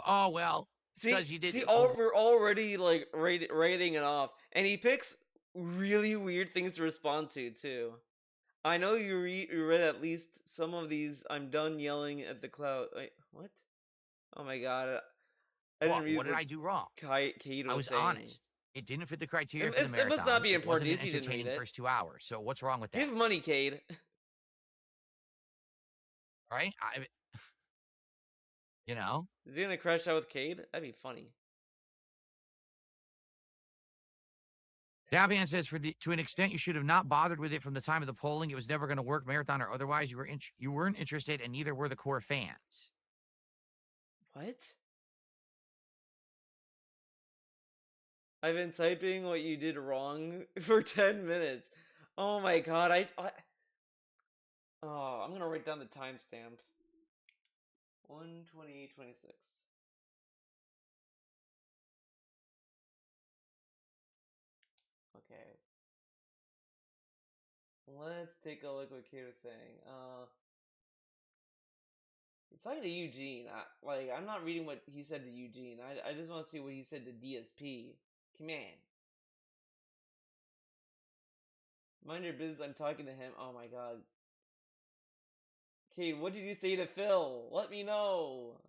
Oh, well, it's because you did. We're already like rating it off, and he picks really weird things to respond to too. I know you read at least some of these. I'm done yelling at the cloud. Wait, what? Oh my god! I didn't read what did I do wrong? Kate I was saying. honest. It didn't fit the criteria for the marathon. It must not be important It wasn't if an you didn't entertaining read it. first 2 hours. So what's wrong with that? Give money, Cade. Right? Is he gonna crash out with Cade? That'd be funny. Davian says, to an extent, you should have not bothered with it from the time of the polling. It was never going to work, marathon or otherwise. You weren't interested, and neither were the core fans. What? I've been typing what you did wrong for 10 minutes. Oh my god, Oh, I'm gonna write down the timestamp. 1:28:26. Okay. Let's take a look what Kate was saying. It's talking to Eugene. I'm not reading what he said to Eugene. I just want to see what he said to DSP. Come on. Mind your business, I'm talking to him. Oh my god. Kate, what did you say to Phil? Let me know.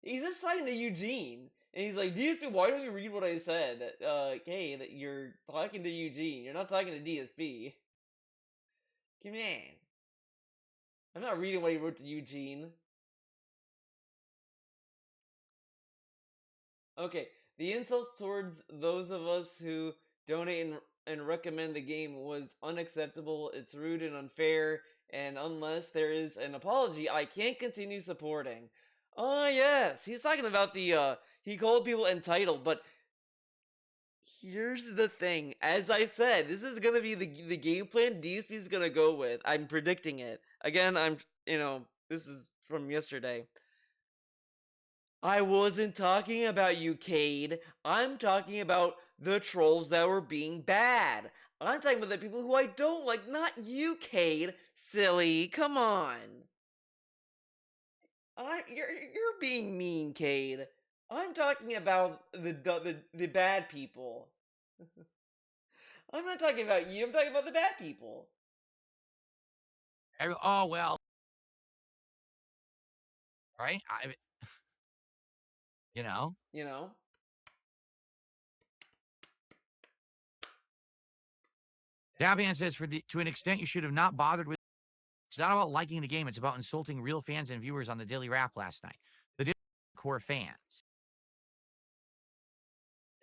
He's just talking to Eugene. And he's like, DSP, why don't you read what I said? Kate, that you're talking to Eugene. You're not talking to DSP. Come on. I'm not reading what he wrote to Eugene. Okay, the insults towards those of us who donate and recommend the game was unacceptable. It's rude and unfair, and unless there is an apology, I can't continue supporting. Oh, yes, he's talking about he called people entitled, but here's the thing. As I said, this is gonna be the game plan DSP is gonna go with. I'm predicting it. Again, this is from yesterday. I wasn't talking about you, Cade. I'm talking about the trolls that were being bad. I'm talking about the people who I don't like, not you, Cade. Silly, come on. You're being mean, Cade. I'm talking about the bad people. I'm not talking about you. I'm talking about the bad people. Oh, well. Right? You know? Davian says, to an extent, you should have not bothered with. It's not about liking the game. It's about insulting real fans and viewers on the Daily Wrap last night. The core fans.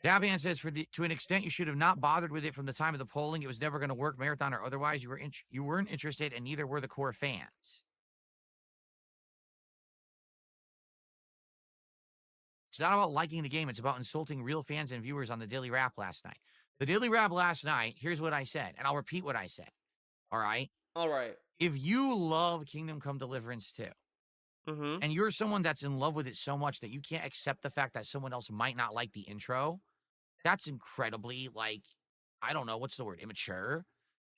Davian says, to an extent, you should have not bothered with it from the time of the polling. It was never going to work, marathon or otherwise. You weren't interested, and neither were the core fans. It's not about liking the game. It's about insulting real fans and viewers on the Daily Wrap last night. The Daily Rap last night, here's what I said, and I'll repeat what I said. All right? All right. If you love Kingdom Come Deliverance 2, Mm-hmm. and you're someone that's in love with it so much that you can't accept the fact that someone else might not like the intro, that's incredibly, like, I don't know, what's the word? Immature,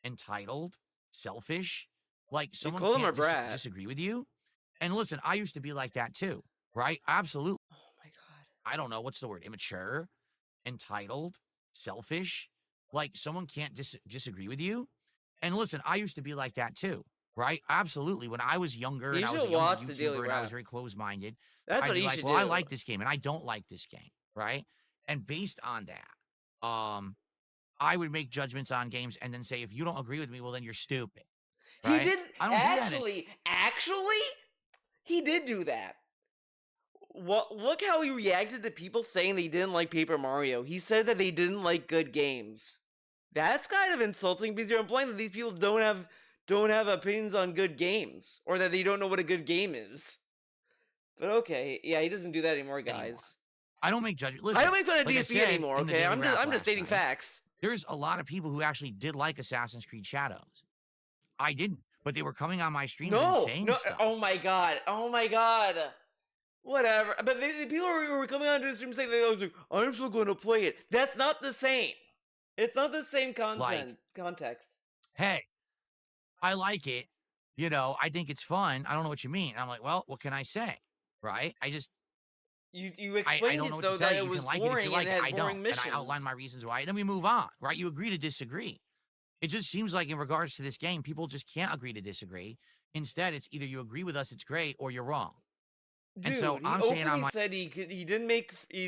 entitled, selfish. Like, someone call him can't a brat. disagree with you. And listen, I used to be like that too, right? Absolutely. Oh my god. I don't know, what's the word? Immature, entitled, selfish. Like, someone can't disagree with you. And listen, I used to be like that too, right? Absolutely. When I was younger You and I was a should younger watch the Daily YouTuber and I was Rap. very closed-minded, That's I'd what be you like, should well, I do. like this game and I don't like this game, right? And based on that, I would make judgments on games and then say, if you don't agree with me, well, then you're stupid. Right? He did I don't do that actually, he did do that. What? Look how he reacted to people saying they didn't like Paper Mario. He said that they didn't like good games. That's kind of insulting because you're implying that these people don't have opinions on good games, or that they don't know what a good game is. But okay, yeah, he doesn't do that anymore, guys. I don't make judgments. Listen, I don't make fun of like I DSP said anymore. in the Okay, Daily I'm Rap just last stating night, facts. There's a lot of people who actually did like Assassin's Creed Shadows. I didn't, but they were coming on my streams and saying stuff. Oh my god, whatever. But the people who were coming on to the stream saying I'm still going to play it. That's not the same. It's not the same context. Hey, I like it. You know, I think it's fun. I don't know what you mean. And I'm like, well, what can I say? Right? You I explained don't it know what though to tell that you. it You was can like boring it if you like and it. had I boring don't. missions. And I outline my reasons why. Then we move on, right? You agree to disagree. It just seems like in regards to this game, people just can't agree to disagree. Instead, it's either you agree with us, it's great, or you're wrong. Dude, and so I'm he saying openly said he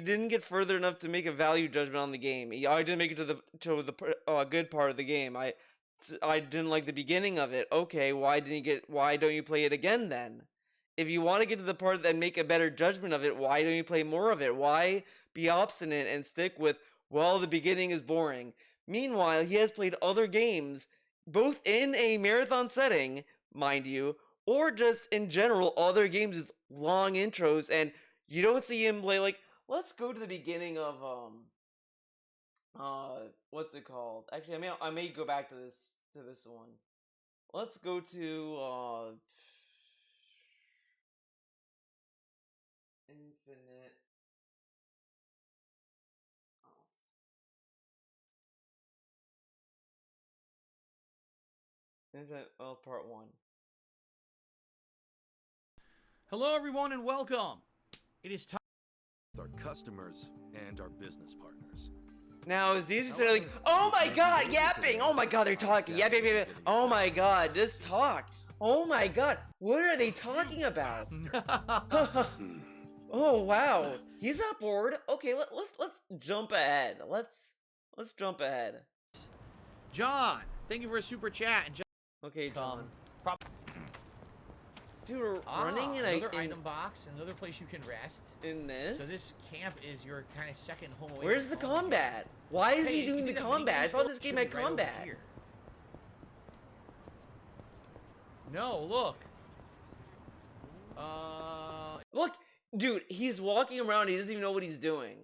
didn't get further enough to make a value judgment on the game. I didn't make it to the good part of the game. I didn't like the beginning of it. Okay, why don't you play it again then? If you want to get to the part and make a better judgment of it, why don't you play more of it? Why be obstinate and stick with, well, the beginning is boring? Meanwhile, he has played other games, both in a marathon setting, mind you, or just in general, other games with long intros, and you don't see him play like, let's go to the beginning of what's it called? Actually, I may go back to this one. Let's go to Infinite. Infinite, part 1. Hello, everyone, and welcome. It is time. Our customers and our business partners. Now, is these just like, oh my god, yapping! Oh my god, they're talking. Yap, yap, yap. Oh my god, just talk. Oh my god, what are they talking about? Oh wow, he's not bored. Okay, let's jump ahead. Let's jump ahead. John, thank you for a super chat. And Okay, John. Prop- Dude, we're running in another item box, another place you can rest. in this. So this camp is your kind of second home away. Where's from the home. combat? Why is Hey, he you doing the think that combat? I maintenance thought this game should had be right over combat. here. No, look. Look, dude, he's walking around. He doesn't even know what he's doing,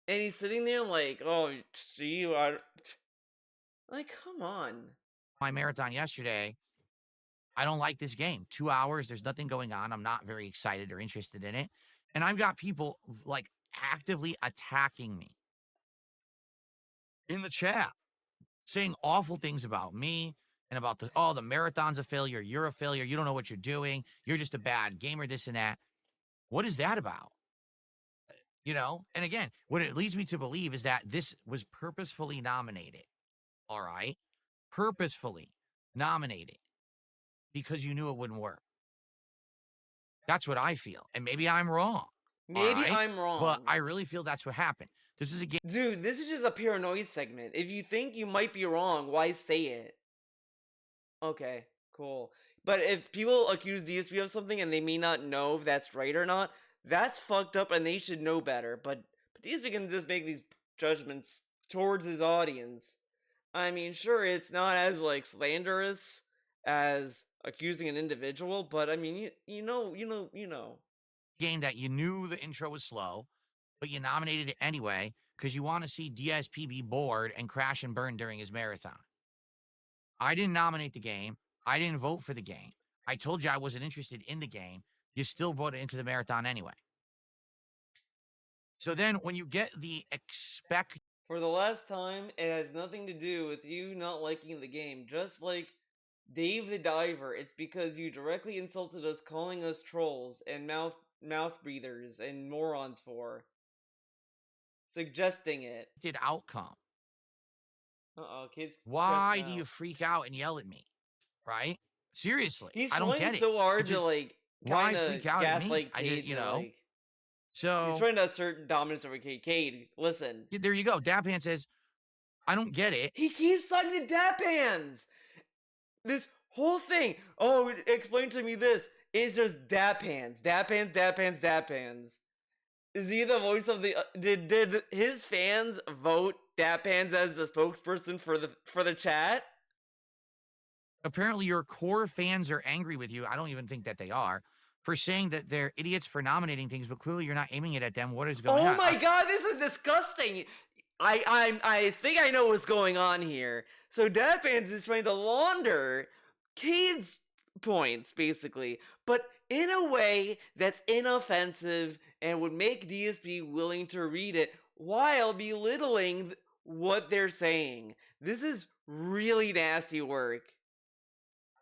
and he's sitting there like, oh, see, like, come on. my marathon yesterday, I don't like this game. 2 hours, there's nothing going on. I'm not very excited or interested in it. And I've got people like actively attacking me in the chat, saying awful things about me and about the marathon's a failure. You're a failure. You don't know what you're doing. You're just a bad gamer, this and that. What is that about? You know? And again, what it leads me to believe is that this was purposefully nominated. All right? Purposefully nominated because you knew it wouldn't work. That's what I feel. And maybe I'm wrong. Maybe right? I'm wrong. But I really feel that's what happened. This is a game. Dude, this is just a paranoid segment. If you think you might be wrong, why say it? Okay, cool. But if people accuse DSP of something and they may not know if that's right or not, that's fucked up and they should know better. But DSP can just make these judgments towards his audience. I mean, sure, it's not as, like, slanderous as accusing an individual, but I mean, you know. Game that you knew the intro was slow, but you nominated it anyway because you want to see DSP be bored and crash and burn during his marathon. I didn't nominate the game. I didn't vote for the game. I told you I wasn't interested in the game. You still brought it into the marathon anyway. So then when you get the expect For the last time, it has nothing to do with you not liking the game. Just like Dave the Diver, it's because you directly insulted us, calling us trolls and mouth breathers and morons for suggesting it. outcome, Kids. why stressed do you out. freak out and yell at me? Right? Seriously, He's I don't trying get it. so hard It just- to like why kind of freak out at me? gaslight I Cade did, you to, know. like, So he's trying to assert dominance over Cade. Cade, listen. there you go. Daphne says, I don't get it. He keeps citing the Dap Hands. This whole thing. Oh, explain to me this. It's just Dap Hands. Dap Hands, Dap Hands, Dap Hands. Is he the voice of the did his fans vote Dap Hands as the spokesperson for the chat? Apparently your core fans are angry with you. I don't even think that they are, for saying that they're idiots for nominating things, but clearly you're not aiming it at them. What is going on? Oh my god, this is disgusting. I think I know what's going on here. So Dap Hands is trying to launder Cade's points, basically, but in a way that's inoffensive and would make DSP willing to read it while belittling what they're saying. This is really nasty work.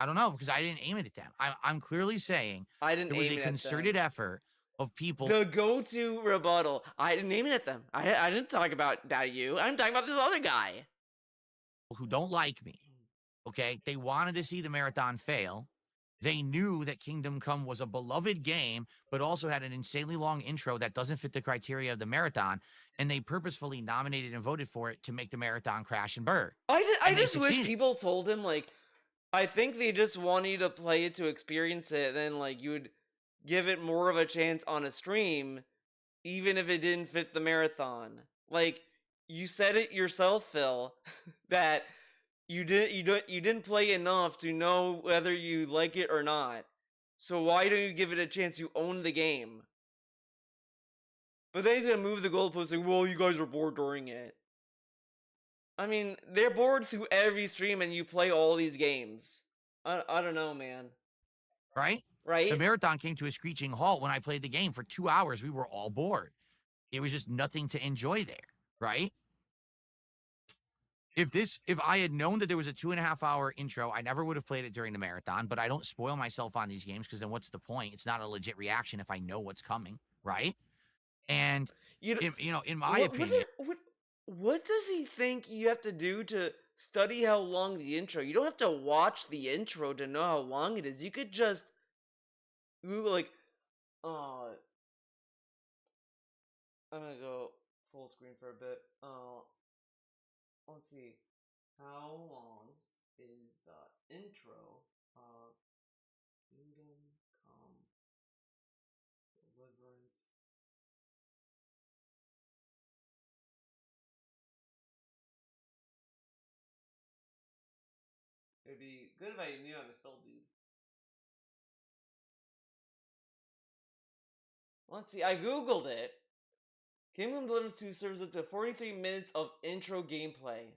I don't know, because I didn't aim it at them. I'm clearly saying I didn't it was aim a it at them. concerted effort of people The go-to rebuttal. I didn't aim it at them. I didn't talk about that you. I'm talking about this other guy. who don't like me. Okay, they wanted to see the marathon fail. They knew that Kingdom Come was a beloved game, but also had an insanely long intro that doesn't fit the criteria of the marathon, and they purposefully nominated and voted for it to make the marathon crash and burn. I And they just wish succeeded. people told him, like, I think they just want you to play it to experience it, then, like, you would give it more of a chance on a stream, even if it didn't fit the marathon. Like, you said it yourself, Phil, that you didn't play enough to know whether you like it or not. So why don't you give it a chance? You own the game. But then he's gonna move the goalpost saying, well, you guys were bored during it. I mean, they're bored through every stream and you play all these games. I don't know, man. Right? Right? The marathon came to a screeching halt when I played the game for 2 hours. We were all bored. It was just nothing to enjoy there, right? If I had known that there was a 2.5-hour intro, I never would have played it during the marathon, but I don't spoil myself on these games because then what's the point? It's not a legit reaction if I know what's coming, right? And, You in my opinion, what does he think you have to do to study how long the intro? You don't have to watch the intro to know how long it is. You could just Google, like, I'm gonna go full screen for a bit. Let's see. How long is the intro of Kingdom Come Deliverance? It'd be good if I knew how to spell dude. Let's see, I googled it. Kingdom Deliverance 2 serves up to 43 minutes of intro gameplay.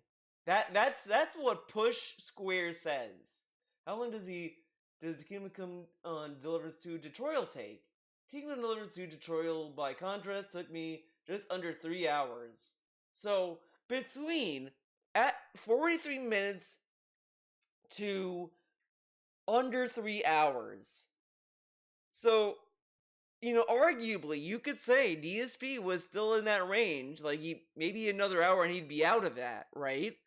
That's what Push Square says. How long does the Kingdom Come Deliverance 2 tutorial take? Kingdom Deliverance 2 tutorial, by contrast, took me just under 3 hours. So, between at 43 minutes to under 3 hours. So, arguably, you could say DSP was still in that range. Like, maybe another hour and he'd be out of that, right?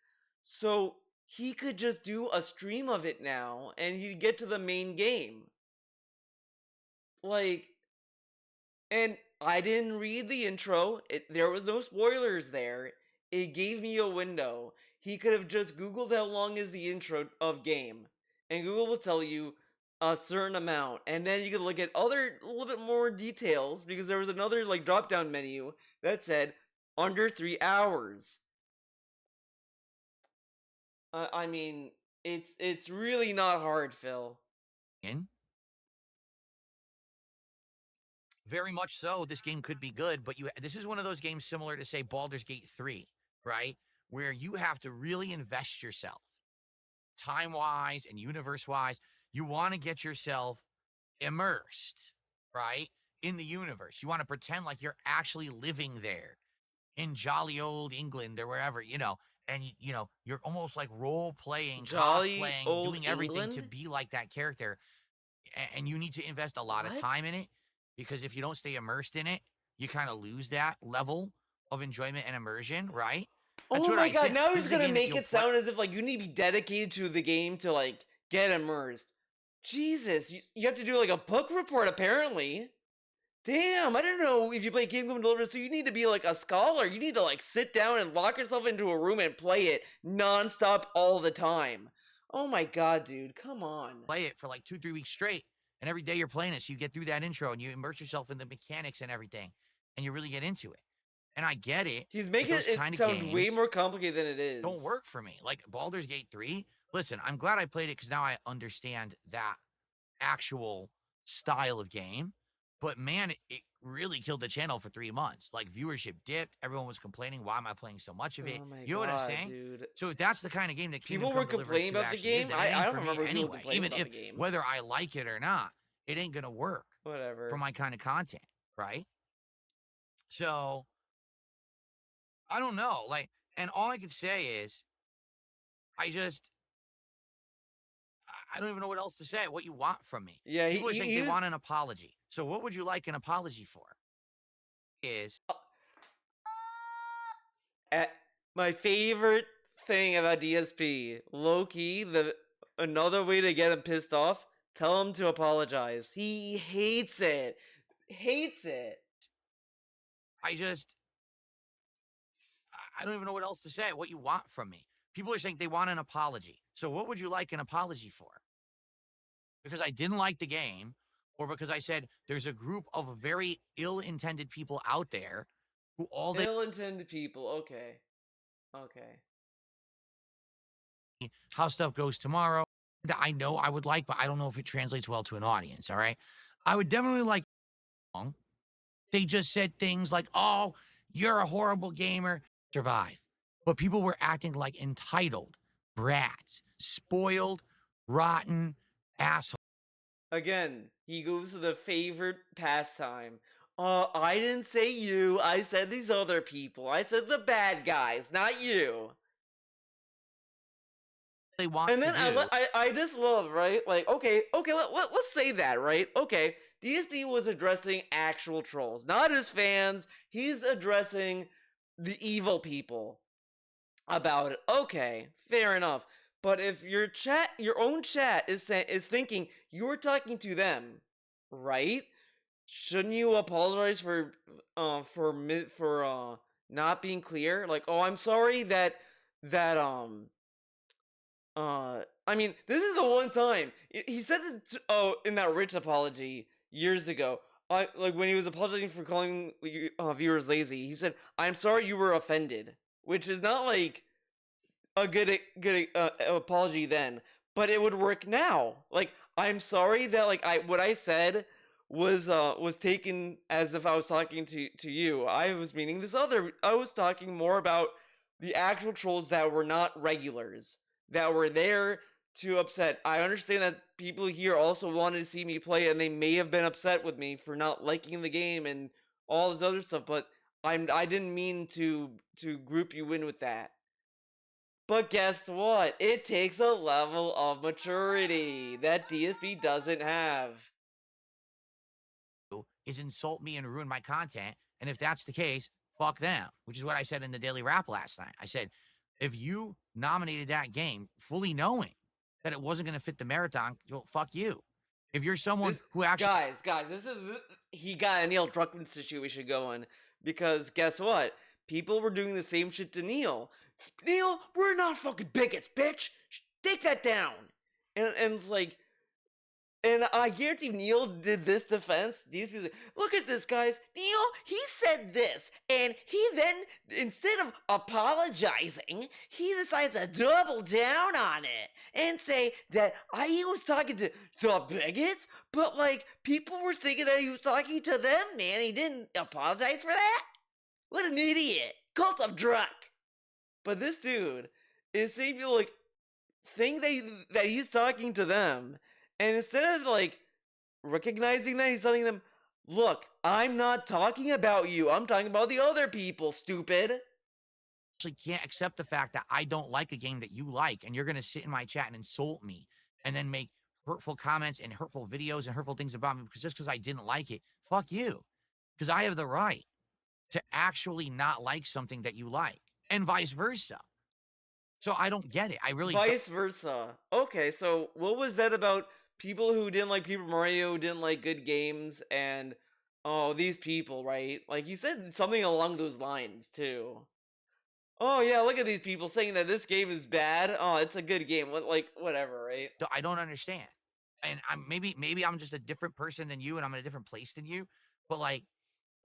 So, he could just do a stream of it now and he'd get to the main game. Like, and I didn't read the intro. There was no spoilers there. It gave me a window. He could have just Googled how long is the intro of game. And Google will tell you a certain amount. And then you could look at a little bit more details, because there was another, like, drop down menu that said under 3 hours. I mean, it's really not hard, Phil. very much so, this game could be good, but this is one of those games similar to, say, Baldur's Gate 3, right? Where you have to really invest yourself, time-wise and universe-wise. You want to get yourself immersed, right, in the universe. You want to pretend like you're actually living there in jolly old England or wherever, and you're almost like role-playing, Jolly cosplaying, old doing everything to England? be like that character. And you need to invest a lot of What? time in it, because if you don't stay immersed in it, you kind of lose that level of enjoyment and immersion, right? That's Oh what my I god, think. now This he's is a gonna game that make you'll it play. sound as if like you need to be dedicated to the game to like get immersed. Jesus, you have to do like a book report apparently. Damn, I didn't know if you play Game Come Deliverance, so you need to be like a scholar. You need to like sit down and lock yourself into a room and play it nonstop all the time. Oh my god, dude, come on. Play it for like 2-3 weeks straight, and every day you're playing it, so you get through that intro and you immerse yourself in the mechanics and everything, and you really get into it. And I get it. He's but making those it kind of sound way games more complicated than it is. don't work for me. Like Baldur's Gate 3. Listen, I'm glad I played it because now I understand that actual style of game. But man, it really killed the channel for 3 months. Like viewership dipped. Everyone was complaining, why am I playing so much of it? Oh my You know what I'm god, saying? dude. So if that's the kind of game that People Kingdom were Come Deliverance complaining 2 about the actually is, game? then I it ain't don't for me remember people anyway. complaining Even about if the game. whether I like it or not, it ain't gonna work Whatever. for my kind of content, right? So I don't know. Like, and all I could say is I don't even know what else to say. What you want from me? Yeah, People are saying they was- want an apology. So what would you like an apology for? Is my favorite thing about DSP, low-key, another way to get him pissed off, tell him to apologize. He hates it. Hates it. I don't even know what else to say. What you want from me? People are saying they want an apology. So what would you like an apology for? Because I didn't like the game, or because I said there's a group of very ill-intended people out there who all they Ill-intended people. Okay. how stuff goes tomorrow that I know I would like, but I don't know if it translates well to an audience. All right. I would definitely like. They just said things like, oh, you're a horrible gamer, survive. But people were acting like entitled brats, spoiled, rotten assholes. Again, he goes to the favorite pastime. I didn't say you. I said these other people. I said the bad guys, not you. They want And then to do. I just love, right? Like, okay, let's say that, right? Okay, DSP was addressing actual trolls, not his fans. He's addressing the evil people about it. Okay, fair enough. But if your own chat is thinking you're talking to them, right? Shouldn't you apologize for not being clear? Like, oh, I'm sorry that I mean, this is the one time he said this. In that Rich apology years ago, like when he was apologizing for calling viewers lazy, he said, "I'm sorry you were offended," which is not like a good apology then, but it would work now. Like, I'm sorry that like what I said was taken as if I was talking to you. I was meaning this other. I was talking more about the actual trolls that were not regulars, that were there to upset. I understand that people here also wanted to see me play, and they may have been upset with me for not liking the game and all this other stuff. But I didn't mean to group you in with that. But guess what? It takes a level of maturity that DSP doesn't have. Is insult me and ruin my content. And if that's the case, fuck them, which is what I said in the Daily Rap last night. I said, if you nominated that game fully knowing that it wasn't going to fit the marathon, well, fuck you. If you're someone who actually... Guys, he got a Neil Druckmann situation going, because guess what? People were doing the same shit to Neil. Neil, we're not fucking bigots, bitch. Take that down. And it's like, And I guarantee Neil did this defense. These people, look at this, guys. Neil, he said this, and he then, instead of apologizing, he decides to double down on it and say that he was talking to the bigots, but like people were thinking that he was talking to them, man. He didn't apologize for that. What an idiot! Cult of drunk. But this dude is saying people like think that he's talking to them. And instead of like recognizing that, he's telling them, look, I'm not talking about you. I'm talking about the other people, stupid. Actually can't accept the fact that I don't like a game that you like, and you're going to sit in my chat and insult me and then make hurtful comments and hurtful videos and hurtful things about me because I didn't like it. Fuck you. Because I have the right to actually not like something that you like, and vice versa. So I don't get it. I really Vice versa. Okay, so what was that about people who didn't like Paper Mario, didn't like good games, and these people, right? Like he said something along those lines too. Oh yeah, look at these people saying that this game is bad. Oh, it's a good game. Like whatever, right? I don't understand. And maybe I'm just a different person than you, and I'm in a different place than you. But like,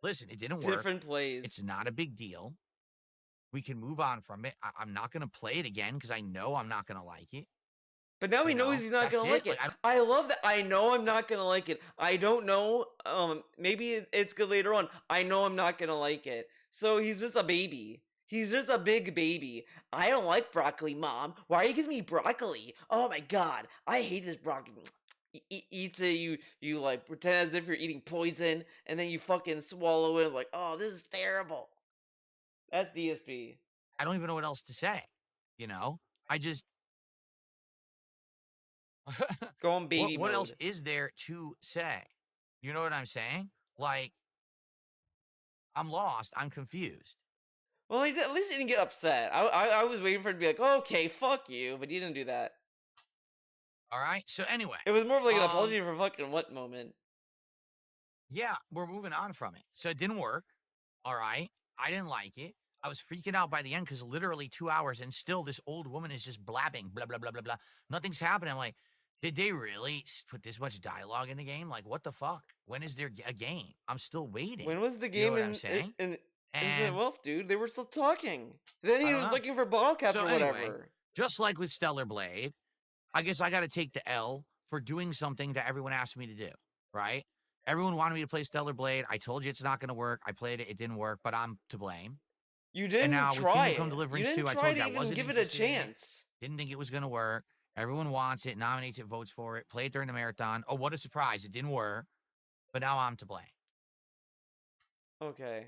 listen, it didn't work. Different plays. It's not a big deal. We can move on from it. I'm not gonna play it again because I know I'm not gonna like it. But now he knows he's not gonna like it. I love that. I know I'm not gonna like it. I don't know. Maybe it's good later on. I know I'm not gonna like it. So he's just a baby. He's just a big baby. I don't like broccoli, Mom. Why are you giving me broccoli? Oh my god, I hate this broccoli. Eats it. You like pretend as if you're eating poison, and then you fucking swallow it. Like, oh, this is terrible. That's DSP. I don't even know what else to say. You know, I just go on baby what mode. else is there to say? You know what I'm saying? Like, I'm lost. I'm confused. Well, at least he didn't get upset. I was waiting for it to be like, okay, fuck you, but he didn't do that. All right. So anyway, it was more of like an apology for fucking what moment. Yeah, we're moving on from it. So it didn't work. All right. I didn't like it. I was freaking out by the end because literally 2 hours and still this old woman is just blabbing, blah, blah, blah, blah, blah. Nothing's happening. I'm like, did they really put this much dialogue in the game? Like, what the fuck? When is there a game? I'm still waiting. When was the game you know what I'm saying? in Infinite Wealth, dude? They were still talking. Then he was looking for bottle caps or whatever. Anyway, just like with Stellar Blade, I guess I got to take the L for doing something that everyone asked me to do, right? Everyone wanted me to play Stellar Blade. I told you it's not going to work. I played it. It didn't work, but I'm to blame. You didn't now, try it. Deliverance you didn't 2, try I told to you I even wasn't give it a chance. Didn't think it was going to work. Everyone wants it, nominates it, votes for it. Played during the marathon. Oh, what a surprise. It didn't work. But now I'm to blame. Okay.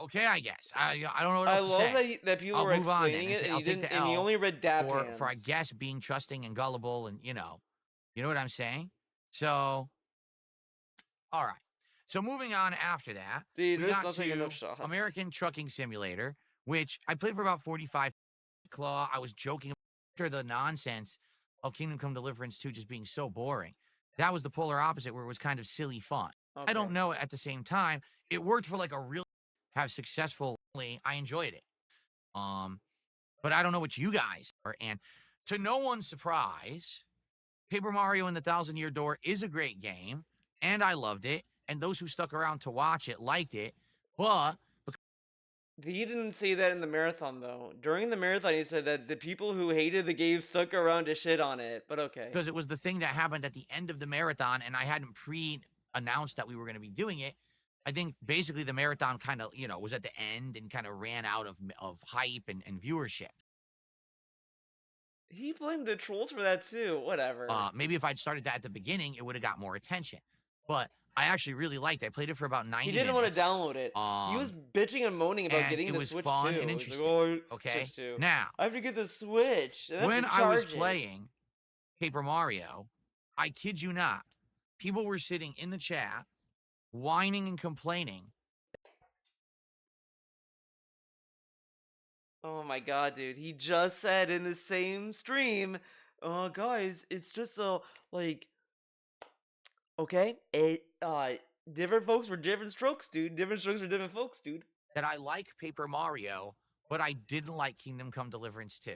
Okay, I guess. I don't know what else to say. I love that people were explaining it, and you only read dab hands. For, I guess, being trusting and gullible and, you know what I'm saying? So, all right. So moving on after that, Dude, we got to enough shots. American Trucking Simulator, which I played for about 45. Claw, I was joking after the nonsense of Kingdom Come Deliverance 2 just being so boring. That was the polar opposite where it was kind of silly fun. Okay. I don't know at the same time. It worked for like a real successfully. I enjoyed it. But I don't know what you guys are. And to no one's surprise, Paper Mario and the Thousand Year Door is a great game, and I loved it. And those who stuck around to watch it liked it. But he didn't say that in the marathon, though. During the marathon, he said that the people who hated the game stuck around to shit on it. But okay. Because it was the thing that happened at the end of the marathon, and I hadn't pre-announced that we were going to be doing it. I think basically the marathon kind of, was at the end and kind of ran out of hype and viewership. He blamed the trolls for that, too. Whatever. Maybe if I'd started that at the beginning, it would have got more attention. But I actually really liked it. I played it for about 90 minutes. He didn't want to download it. He was bitching and moaning about getting the Switch, fun too. And interesting. Like, okay, Switch 2. Now, I have to get the Switch. When I was playing Paper Mario, I kid you not, people were sitting in the chat, whining and complaining. Oh my god, dude. He just said in the same stream, guys, it's just like, okay, different folks for different strokes, dude. Different strokes for different folks, dude. That I like Paper Mario, but I didn't like Kingdom Come Deliverance 2.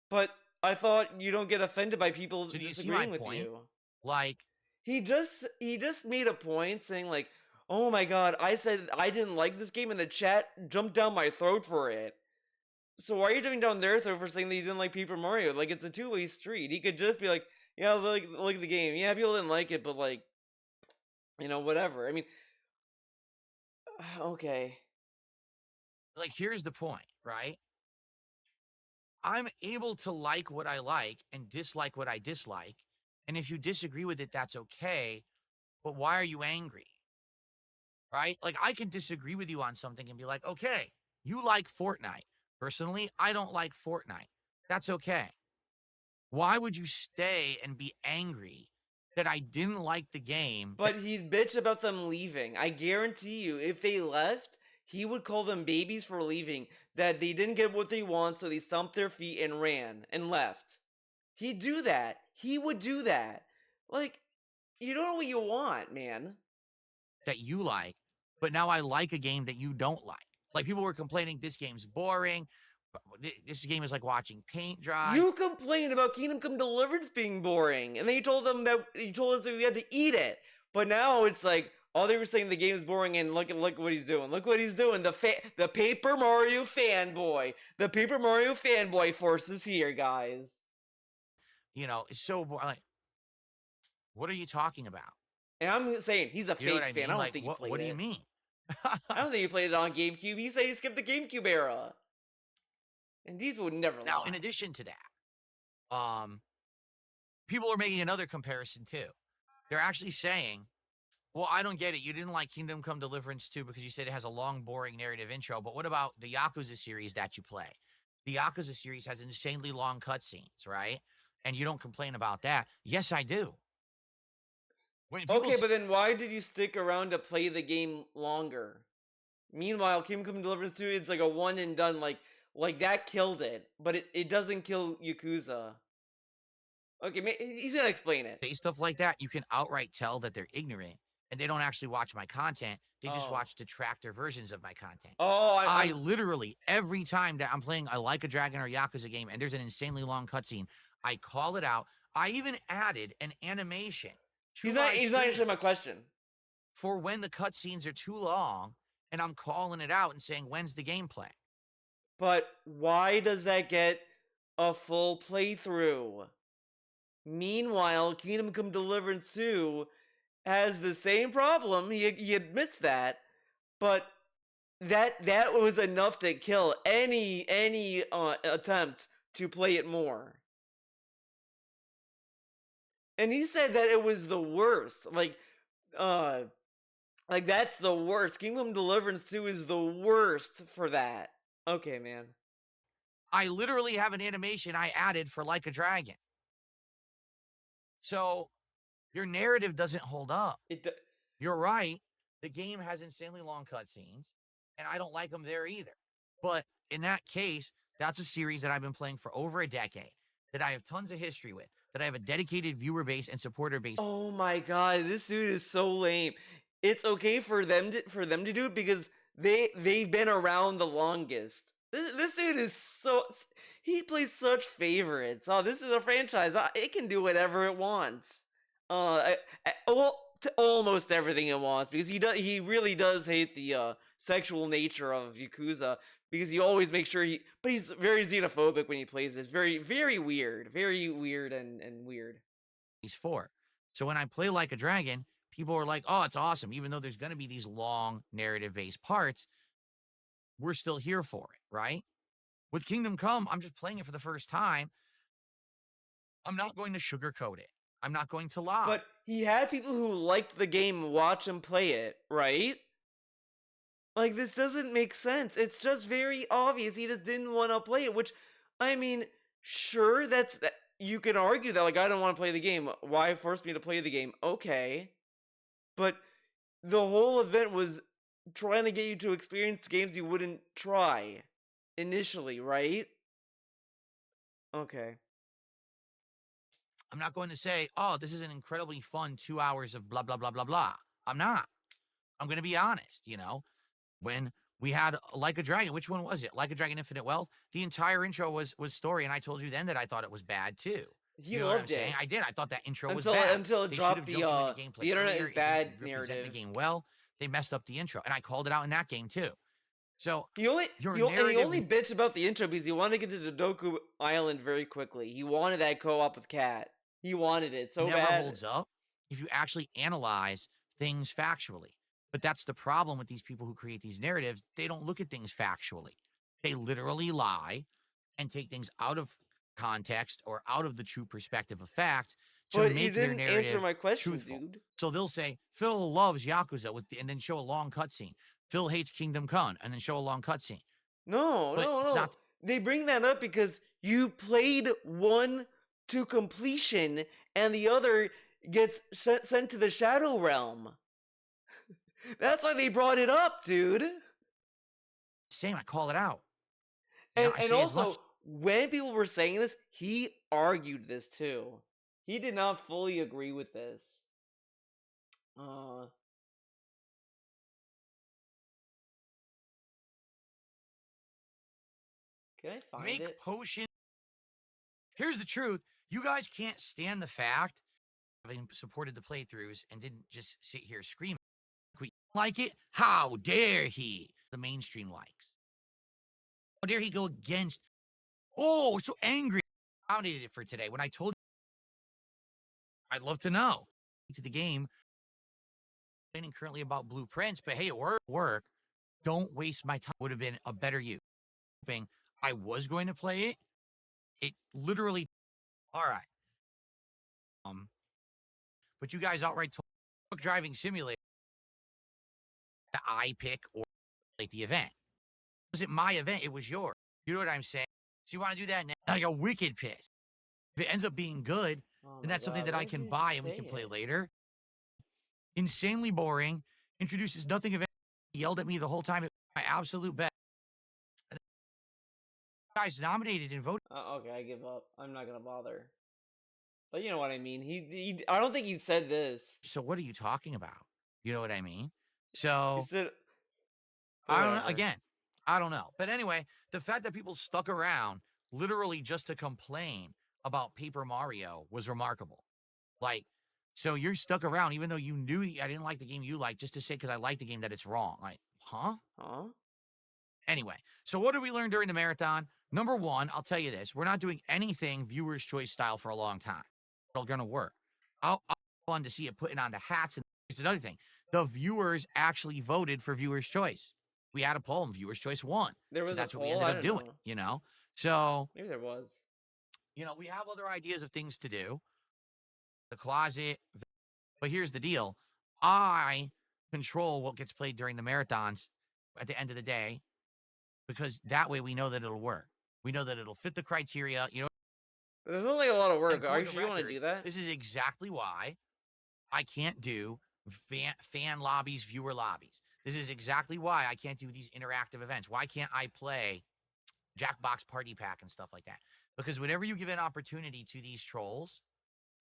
But I thought you don't get offended by people So do you see my disagreeing with point? you. Like, He just made a point saying like, "Oh my god, I said I didn't like this game and the chat jumped down my throat for it." So why are you jumping down their throat for saying that you didn't like Paper Mario? Like it's a two-way street. He could just be like, "Yeah, like the game. Yeah, people didn't like it, but like, whatever." I mean, okay. here's the point, right? I'm able to like what I like and dislike what I dislike. And if you disagree with it, that's okay. But why are you angry? Right? Like, I can disagree with you on something and be like, okay, you like Fortnite. Personally, I don't like Fortnite. That's okay. Why would you stay and be angry that I didn't like the game? But he'd bitch about them leaving. I guarantee you, if they left, he would call them babies for leaving. That they didn't get what they want, so they stomped their feet and ran and left. He'd do that. He would do that. Like, you don't know what you want, man. That you like, but now I like a game that you don't like. Like, people were complaining this game's boring. This game is like watching paint dry. You complained about Kingdom Come Deliverance being boring, and then you told us that we had to eat it. But now it's like all they were saying the game's boring, and look what he's doing. Look what he's doing. The Paper Mario fanboy. The Paper Mario fanboy force is here, guys. It's so boring. Like, what are you talking about? And I'm saying he's a You know fake what I fan. mean? I don't Like, think he played what do it. you mean? I don't think he played it on GameCube. He said he skipped the GameCube era. And these would never Now, lie. in addition to that, people are making another comparison too. They're actually saying, well, I don't get it. You didn't like Kingdom Come Deliverance 2 because you said it has a long, boring narrative intro. But what about the Yakuza series that you play? The Yakuza series has insanely long cutscenes, right? And you don't complain about that. Yes, I do. When people Okay, but then why did you stick around to play the game longer? Meanwhile, Kingdom Come Deliverance 2, it's like a one and done, like that killed it, but it doesn't kill Yakuza. Okay, he's gonna explain it. say stuff like that, you can outright tell that they're ignorant and they don't actually watch my content. They just Oh. watch detractor versions of my content. Oh, I literally, every time that I'm playing I Like a Dragon or Yakuza game and there's an insanely long cutscene, I call it out. I even added an animation to he's my not answering my streams question. for when the cutscenes are too long, and I'm calling it out and saying, when's the gameplay? But why does that get a full playthrough? Meanwhile, Kingdom Come Deliverance 2 has the same problem. He admits that, but that was enough to kill any attempt to play it more. And he said that it was the worst. Like that's the worst. Kingdom Deliverance 2 is the worst for that. Okay, man. I literally have an animation I added for Like a Dragon. So your narrative doesn't hold up. You're right. The game has insanely long cutscenes, and I don't like them there either. But in that case, that's a series that I've been playing for over a decade, that I have tons of history with, that I have a dedicated viewer base and supporter base. Oh my god, this dude is so lame. It's okay for them to do it because they've been around the longest. This dude is he plays such favorites. Oh, this is a franchise. It can do whatever it wants. Well, almost everything it wants because he really does hate the sexual nature of Yakuza because he always makes sure but he's very xenophobic when he plays it. It's very weird and weird. He's for. So when I play Like a Dragon, people are like, oh, it's awesome. Even though there's going to be these long narrative-based parts, we're still here for it, right? With Kingdom Come, I'm just playing it for the first time. I'm not going to sugarcoat it. I'm not going to lie. But he had people who liked the game watch him play it, right? Like, this doesn't make sense. It's just very obvious he just didn't want to play it, which, I mean, sure, you can argue that, like, I don't want to play the game. Why force me to play the game? Okay. But the whole event was trying to get you to experience games you wouldn't try initially, right? Okay. I'm not going to say, oh, this is an incredibly fun 2 hours of blah, blah, blah, blah, blah. I'm not. I'm going to be honest, When We had Like a Dragon. Which one was it? Like a Dragon Infinite Wealth. The entire intro was story, and I told you then that I thought it was bad too. He You know what I'm loved saying? it I did. I thought that intro was until bad. until it They should dropped have jumped you into gameplay the internet earlier. is It bad didn't represent the narrative. game well. They messed up the intro, and I called it out in that game too. So He only your he, o- and he narrative only bitched about the intro because he wanted to get to Dodoku Island very quickly. He wanted that co-op with Cat. He wanted it so never bad. holds up if you actually analyze things factually. But that's the problem with these people who create these narratives. They don't look at things factually. They literally lie and take things out of context or out of the true perspective of facts to But you make their didn't narrative answer my question, truthful. dude. So they'll say Phil loves Yakuza and then show a long cutscene. Phil hates Kingdom Come and then show a long cutscene. No, But no, it's no. not- They bring that up because you played one to completion and the other gets sent to the Shadow Realm. That's why they brought it up, dude. Same, I call it out. And, I and say as much- also, when people were saying this, he argued this too. He did not fully agree with this. Can I find make it? potions. Here's the truth. You guys can't stand the fact, having supported the playthroughs and didn't just sit here screaming. We like it? How dare he? The mainstream likes. How dare he go against? Oh, so angry. I needed it for today. When I told you, I'd love to know. To the game, complaining currently about blueprints, but hey, it work. Don't waste my time. Would have been a better use. I was going to play it. It literally, all right. But you guys outright told truck driving simulator that I pick or like the event. It wasn't my event, it was yours. You know what I'm saying? So you want to do that now? I got wicked pissed. If it ends up being good, Oh then my that's something God, that I why can did buy he and we can say play it? later. Insanely boring. Introduces nothing of it. He yelled at me the whole time. It was my absolute best. Guys nominated and voted. Okay, I give up. I'm not gonna bother. But you know what I mean. I don't think he said this. So what are you talking about? You know what I mean? He So said, I don't know. whatever. Again, I don't know. But anyway, the fact that people stuck around literally just to complain about Paper Mario was remarkable. Like, so you're stuck around even though you knew I didn't like the game you liked, just to say because I like the game that it's wrong. Like, huh? Huh? Anyway, so what did we learn during the marathon? Number one, I'll tell you this. We're not doing anything viewer's choice style for a long time. It's going to work. I'll fun to see it putting on the hats. And it's another thing. The viewers actually voted for viewer's choice. We had a poll and viewer's choice won. There was So that's a what we poll? ended I up don't doing, know. you know? So, Maybe there was. you know, we have other ideas of things to do. The closet. But here's the deal. I control what gets played during the marathons at the end of the day because that way we know that it'll work. We know that it'll fit the criteria. You know, This is like a lot of and work. for Are you the sure you want to record, do that? this is exactly why I can't do fan lobbies, viewer lobbies. This is exactly why I can't do these interactive events. Why can't I play Jackbox Party Pack and stuff like that? Because whenever you give an opportunity to these trolls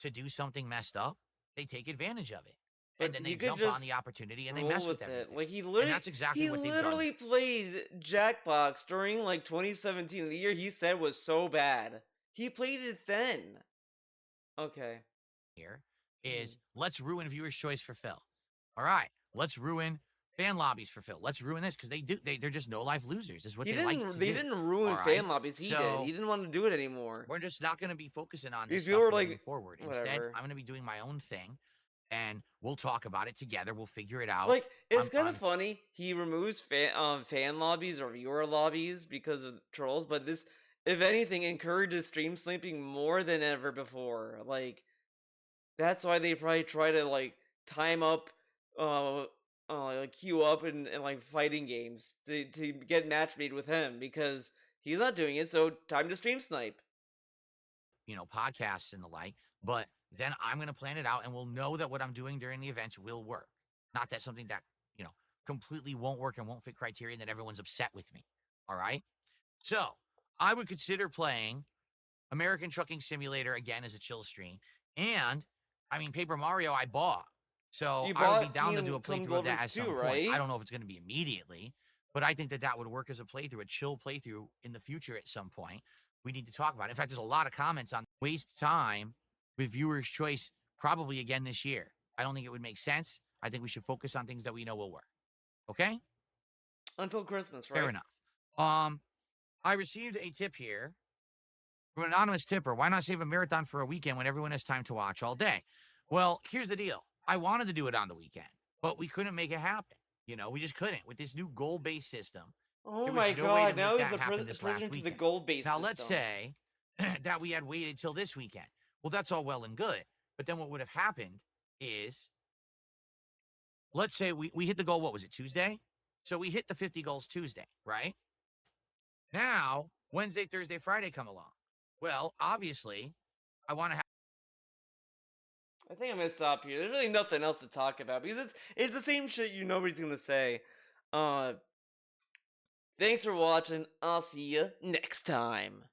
to do something messed up, they take advantage of it. But And then they you could jump just on the opportunity and they roll mess with it. everything. Like he And literally, that's exactly what they've done. literally played Jackbox during like 2017, the year he said was so bad. He played it then. Okay. Here is let's ruin viewer's choice for Phil. All right, let's ruin fan lobbies for Phil. Let's ruin this because they're just no life losers. This is what He they like didn't. to They do. didn't ruin All fan right, lobbies. He so- did. He didn't want to do it anymore. We're just not going to be focusing on These this people stuff were moving like, forward. Instead, whatever. I'm going to be doing my own thing, and we'll talk about it together. We'll figure it out. Like it's I'm- kind of I'm- funny. He removes fan lobbies or viewer lobbies because of trolls, but this, if anything, encourages stream sniping more than ever before. Like that's why they probably try to like time up, like queue up and like fighting games to get match made with him because he's not doing it. So time to stream snipe. you know, podcasts and the like, but then I'm going to plan it out and we'll know that what I'm doing during the events will work. Not that something that, you know, completely won't work and won't fit criteria and that everyone's upset with me. All right. So I would consider playing American Trucking Simulator again as a chill stream. And I mean, Paper Mario I bought. So You I would bought be down to do a Kingdom playthrough of that Deliverance at some too, point. right? I don't know if it's going to be immediately, but I think that that would work as a playthrough, a chill playthrough in the future at some point. We need to talk about it. In fact, there's a lot of comments on waste time with viewers' choice probably again this year. I don't think it would make sense. I think we should focus on things that we know will work. Okay? Until Christmas, right? Fair enough. I received a tip here from an anonymous tipper. Why not save a marathon for a weekend when everyone has time to watch all day? Well, here's the deal. I wanted to do it on the weekend, but we couldn't make it happen. You know, we just couldn't with this new goal-based system. Oh There my was no way to god, now make he's that a happen this last prisoner to the weekend. gold-based Now, system. let's say that we had waited till this weekend. Well, that's all well and good. But then what would have happened is, let's say we hit the goal, what was it, Tuesday? So we hit the 50 goals Tuesday, right? Now, Wednesday, Thursday, Friday come along. Well, obviously, I want to have. I think I'm gonna stop here. There's really nothing else to talk about because it's the same shit you know what he's gonna say. Thanks for watching. I'll see you next time.